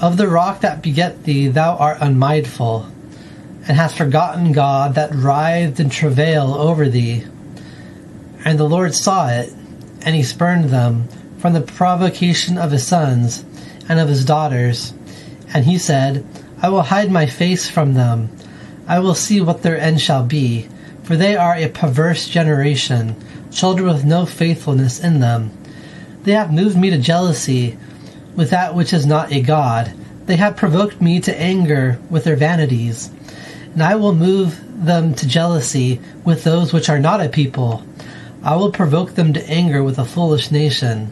Of the rock that beget thee thou art unmindful, and hast forgotten God that writhed in travail over thee. And the Lord saw it, and he spurned them from the provocation of his sons and of his daughters. And he said, I will hide my face from them. I will see what their end shall be, for they are a perverse generation, children with no faithfulness in them. They have moved me to jealousy with that which is not a God. They have provoked me to anger with their vanities. And I will move them to jealousy with those which are not a people. I will provoke them to anger with a foolish nation.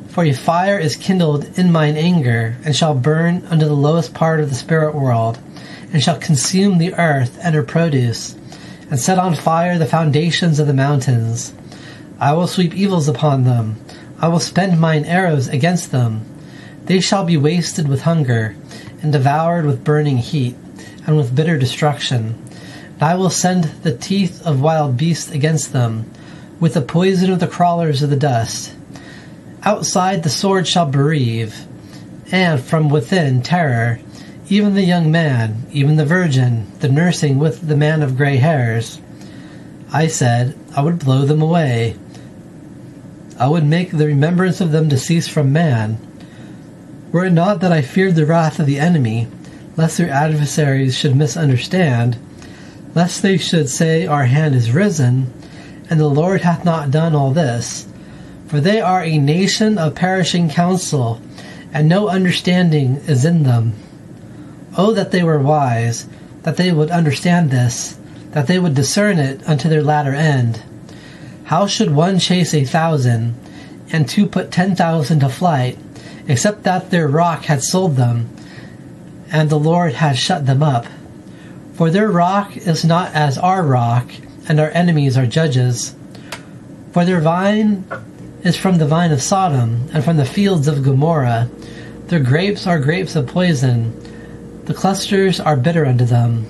For a fire is kindled in mine anger, and shall burn unto the lowest part of the spirit world, and shall consume the earth and her produce, and set on fire the foundations of the mountains. I will sweep evils upon them. I will spend mine arrows against them. They shall be wasted with hunger, and devoured with burning heat, and with bitter destruction. And I will send the teeth of wild beasts against them, with the poison of the crawlers of the dust. Outside the sword shall bereave, and from within terror, even the young man, even the virgin, the nursing with the man of gray hairs. I said, I would blow them away. I would make the remembrance of them to cease from man. Were it not that I feared the wrath of the enemy, lest their adversaries should misunderstand, lest they should say, Our hand is risen, and the Lord hath not done all this. For they are a nation of perishing counsel, and no understanding is in them. Oh, that they were wise, that they would understand this, that they would discern it unto their latter end. How should one chase 1,000, and two put 10,000 to flight, except that their rock had sold them, and the Lord had shut them up? For their rock is not as our rock, and our enemies are judges. For their vine is from the vine of Sodom, and from the fields of Gomorrah. Their grapes are grapes of poison. The clusters are bitter unto them.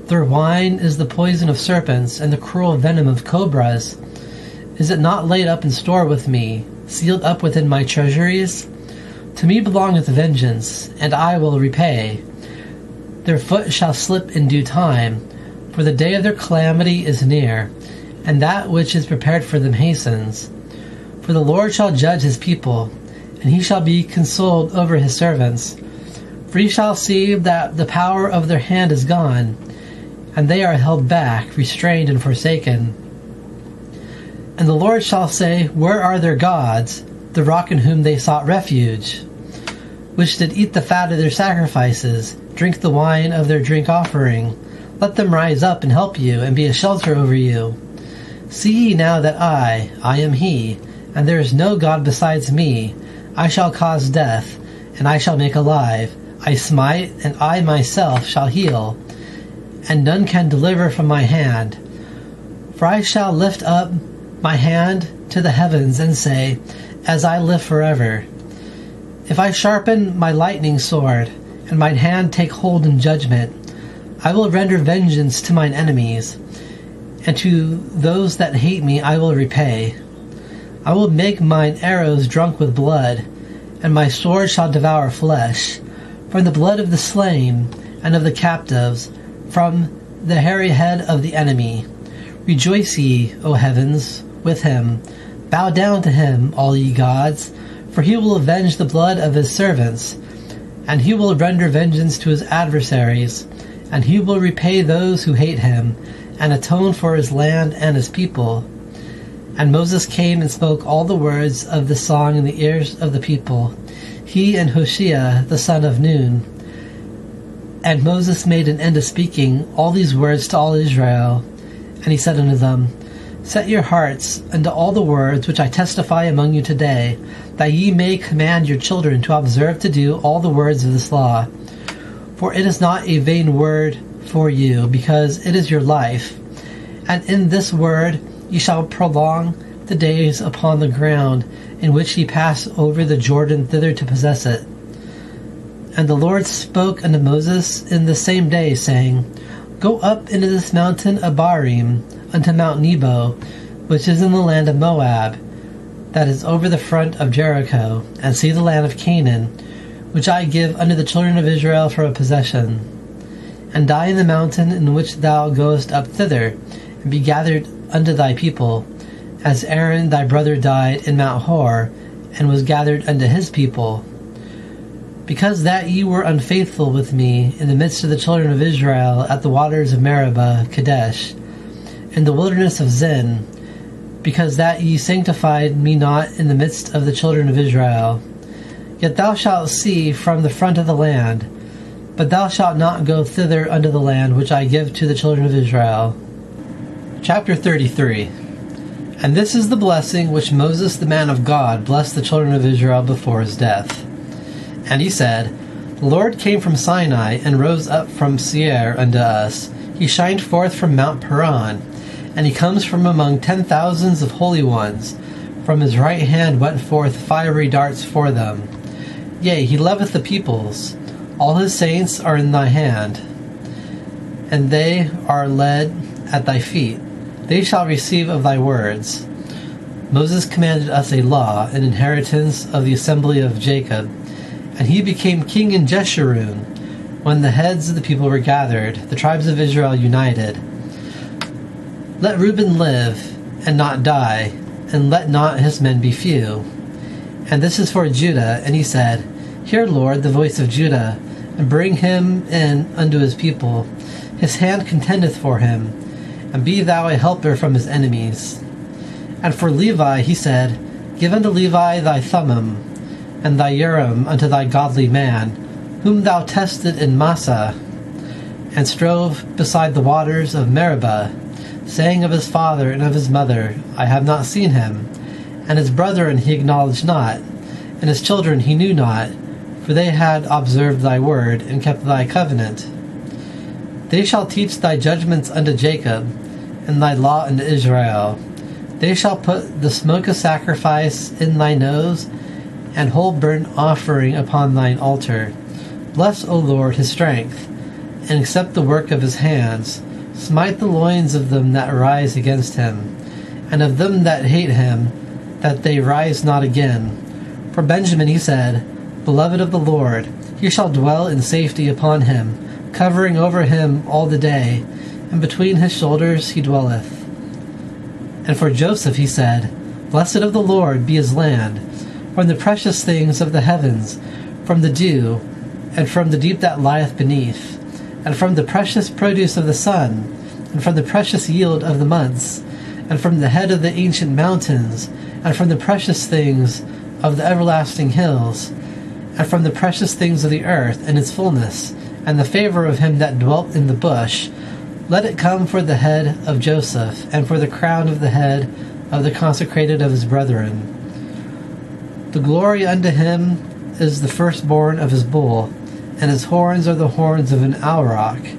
Their wine is the poison of serpents, and the cruel venom of cobras. Is it not laid up in store with me, sealed up within my treasuries? To me belongeth vengeance, and I will repay. Their foot shall slip in due time, for the day of their calamity is near, and that which is prepared for them hastens. For the Lord shall judge his people, and he shall be consoled over his servants. For he shall see that the power of their hand is gone, and they are held back, restrained, and forsaken. And the Lord shall say, Where are their gods, the rock in whom they sought refuge, which did eat the fat of their sacrifices, drink the wine of their drink offering? Let them rise up and help you, and be a shelter over you. See ye now that I am he, and there is no God besides me. I shall cause death, and I shall make alive. I smite, and I myself shall heal, and none can deliver from my hand. For I shall lift up my hand to the heavens, and say, As I live forever, if I sharpen my lightning sword, and mine hand take hold in judgment, I will render vengeance to mine enemies, and to those that hate me I will repay. I will make mine arrows drunk with blood, and my sword shall devour flesh, from the blood of the slain, and of the captives, from the hairy head of the enemy. Rejoice ye, O heavens, with him. Bow down to him, all ye gods, for he will avenge the blood of his servants, And he will render vengeance to his adversaries, and he will repay those who hate him, and atone for his land and his people. And Moses came and spoke all the words of the song in the ears of the people, he and Hoshea the son of Nun. And Moses made an end of speaking all these words to all Israel. And he said unto them, Set your hearts unto all the words which I testify among you today, that ye may command your children to observe to do all the words of this law. For it is not a vain word for you, because it is your life. And in this word ye shall prolong the days upon the ground in which ye pass over the Jordan thither to possess it. And the Lord spoke unto Moses in the same day, saying, Go up into this mountain Abarim, unto Mount Nebo, which is in the land of Moab, that is over the front of Jericho, and see the land of Canaan, which I give unto the children of Israel for a possession. And die in the mountain in which thou goest up thither, and be gathered unto thy people, as Aaron thy brother died in Mount Hor, and was gathered unto his people. Because that ye were unfaithful with me in the midst of the children of Israel at the waters of Meribah, Kadesh, in the wilderness of Zin, because that ye sanctified me not in the midst of the children of Israel. Yet thou shalt see from the front of the land, but thou shalt not go thither unto the land which I give to the children of Israel. Chapter 33. And this is the blessing which Moses the man of God blessed the children of Israel before his death. And he said, The Lord came from Sinai, and rose up from Seir unto us. He shined forth from Mount Paran, and he comes from among 10,000s of holy ones. From his right hand went forth fiery darts for them. Yea, he loveth the peoples. All his saints are in thy hand, and they are led at thy feet. They shall receive of thy words. Moses commanded us a law, an inheritance of the assembly of Jacob. And he became king in Jeshurun, when the heads of the people were gathered, the tribes of Israel united. Let Reuben live, and not die, and let not his men be few. And this is for Judah. And he said, Hear, Lord, the voice of Judah, and bring him in unto his people. His hand contendeth for him, and be thou a helper from his enemies. And for Levi he said, Give unto Levi thy Thummim, and thy Urim unto thy godly man, whom thou tested in Massah, and strove beside the waters of Meribah, saying of his father and of his mother, I have not seen him. And his brethren he acknowledged not, and his children he knew not, for they had observed thy word, and kept thy covenant. They shall teach thy judgments unto Jacob, and thy law unto Israel. They shall put the smoke of sacrifice in thy nose, and whole burnt offering upon thine altar. Bless, O Lord, his strength, and accept the work of his hands. Smite the loins of them that rise against him, and of them that hate him, that they rise not again. For Benjamin he said, Beloved of the Lord, he shall dwell in safety upon him, covering over him all the day, and between his shoulders he dwelleth. And for Joseph he said, Blessed of the Lord be his land, from the precious things of the heavens, from the dew, and from the deep that lieth beneath, and from the precious produce of the sun, and from the precious yield of the months, and from the head of the ancient mountains, and from the precious things of the everlasting hills, and from the precious things of the earth and its fullness, and the favor of him that dwelt in the bush. Let it come for the head of Joseph, and for the crown of the head of the consecrated of his brethren. The glory unto him is the firstborn of his bull, and his horns are the horns of an auroch.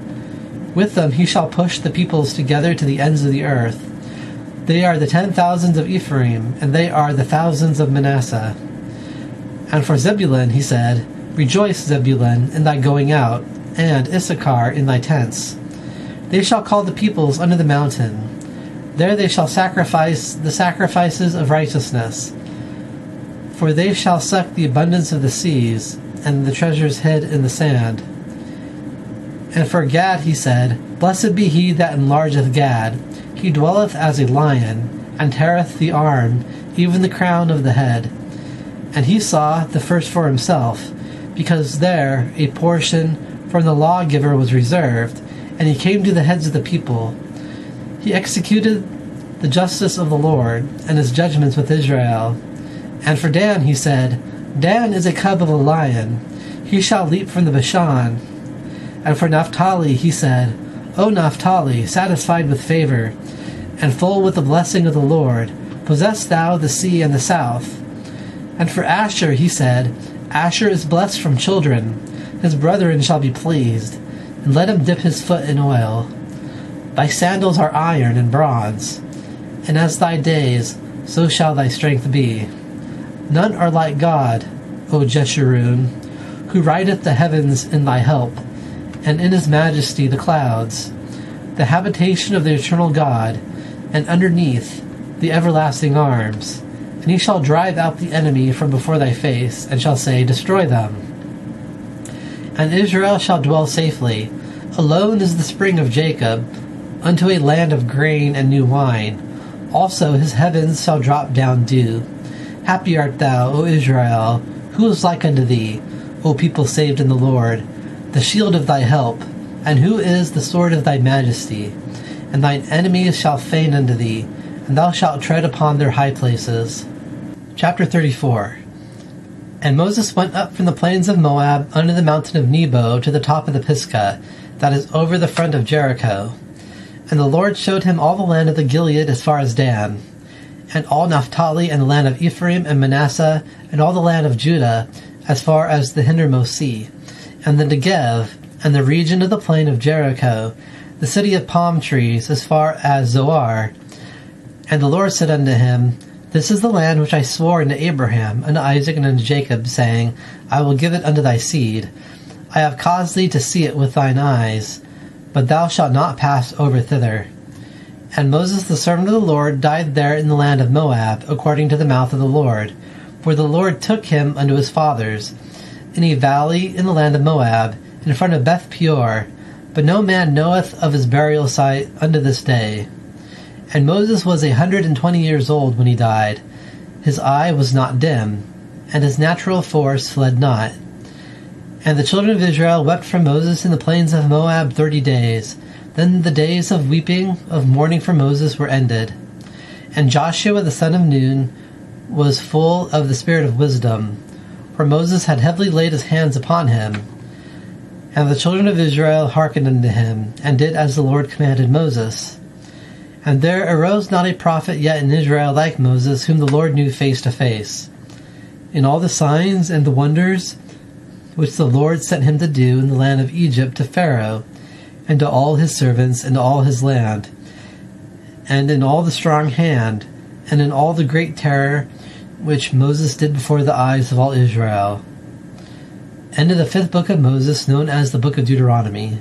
With them he shall push the peoples together to the ends of the earth. They are the 10,000s of Ephraim, and they are the thousands of Manasseh. And for Zebulun he said, Rejoice, Zebulun, in thy going out, and Issachar in thy tents. They shall call the peoples unto the mountain. There they shall sacrifice the sacrifices of righteousness. For they shall suck the abundance of the seas, and the treasures hid in the sand. And for Gad he said, Blessed be he that enlargeth Gad. He dwelleth as a lion, and teareth the arm, even the crown of the head. And he saw the first for himself, because there a portion from the lawgiver was reserved, and he came to the heads of the people. He executed the justice of the Lord and his judgments with Israel. And for Dan he said, Dan is a cub of a lion. He shall leap from the Bashan. And for Naphtali he said, O Naphtali, satisfied with favor, and full with the blessing of the Lord, possess thou the sea and the south. And for Asher he said, Asher is blessed from children. His brethren shall be pleased, and let him dip his foot in oil. Thy sandals are iron and bronze, and as thy days, so shall thy strength be. None are like God, O Jeshurun, who rideth the heavens in thy help, and in his majesty the clouds, the habitation of the eternal God, and underneath the everlasting arms. And he shall drive out the enemy from before thy face, and shall say, Destroy them. And Israel shall dwell safely. Alone is the spring of Jacob, unto a land of grain and new wine. Also his heavens shall drop down dew. Happy art thou, O Israel, who is like unto thee, O people saved in the Lord, the shield of thy help, and who is the sword of thy majesty. And thine enemies shall fain unto thee, and thou shalt tread upon their high places. Chapter 34. And Moses went up from the plains of Moab unto the mountain of Nebo to the top of the Pisgah, that is over the front of Jericho. And the Lord showed him all the land of the Gilead as far as Dan, and all Naphtali, and the land of Ephraim and Manasseh, and all the land of Judah, as far as the hindermost sea, and the Negev, and the region of the plain of Jericho, the city of palm trees, as far as Zoar. And the Lord said unto him, This is the land which I swore unto Abraham, unto Isaac, and unto Jacob, saying, I will give it unto thy seed. I have caused thee to see it with thine eyes, but thou shalt not pass over thither. And Moses the servant of the Lord died there in the land of Moab, according to the mouth of the Lord, for the Lord took him unto his fathers, in a valley in the land of Moab, in front of Beth Peor, but no man knoweth of his burial site unto this day. And Moses was 120 years old when he died. His eye was not dim, and his natural force fled not. And the children of Israel wept for Moses in the plains of Moab 30 days. Then the days of weeping, of mourning for Moses were ended. And Joshua the son of Nun was full of the spirit of wisdom, for Moses had heavily laid his hands upon him. And the children of Israel hearkened unto him, and did as the Lord commanded Moses. And there arose not a prophet yet in Israel like Moses, whom the Lord knew face to face. In all the signs and the wonders which the Lord sent him to do in the land of Egypt to Pharaoh, and to all his servants, and to all his land, and in all the strong hand, and in all the great terror which Moses did before the eyes of all Israel. End of the 5th book of Moses, known as the Book of Deuteronomy.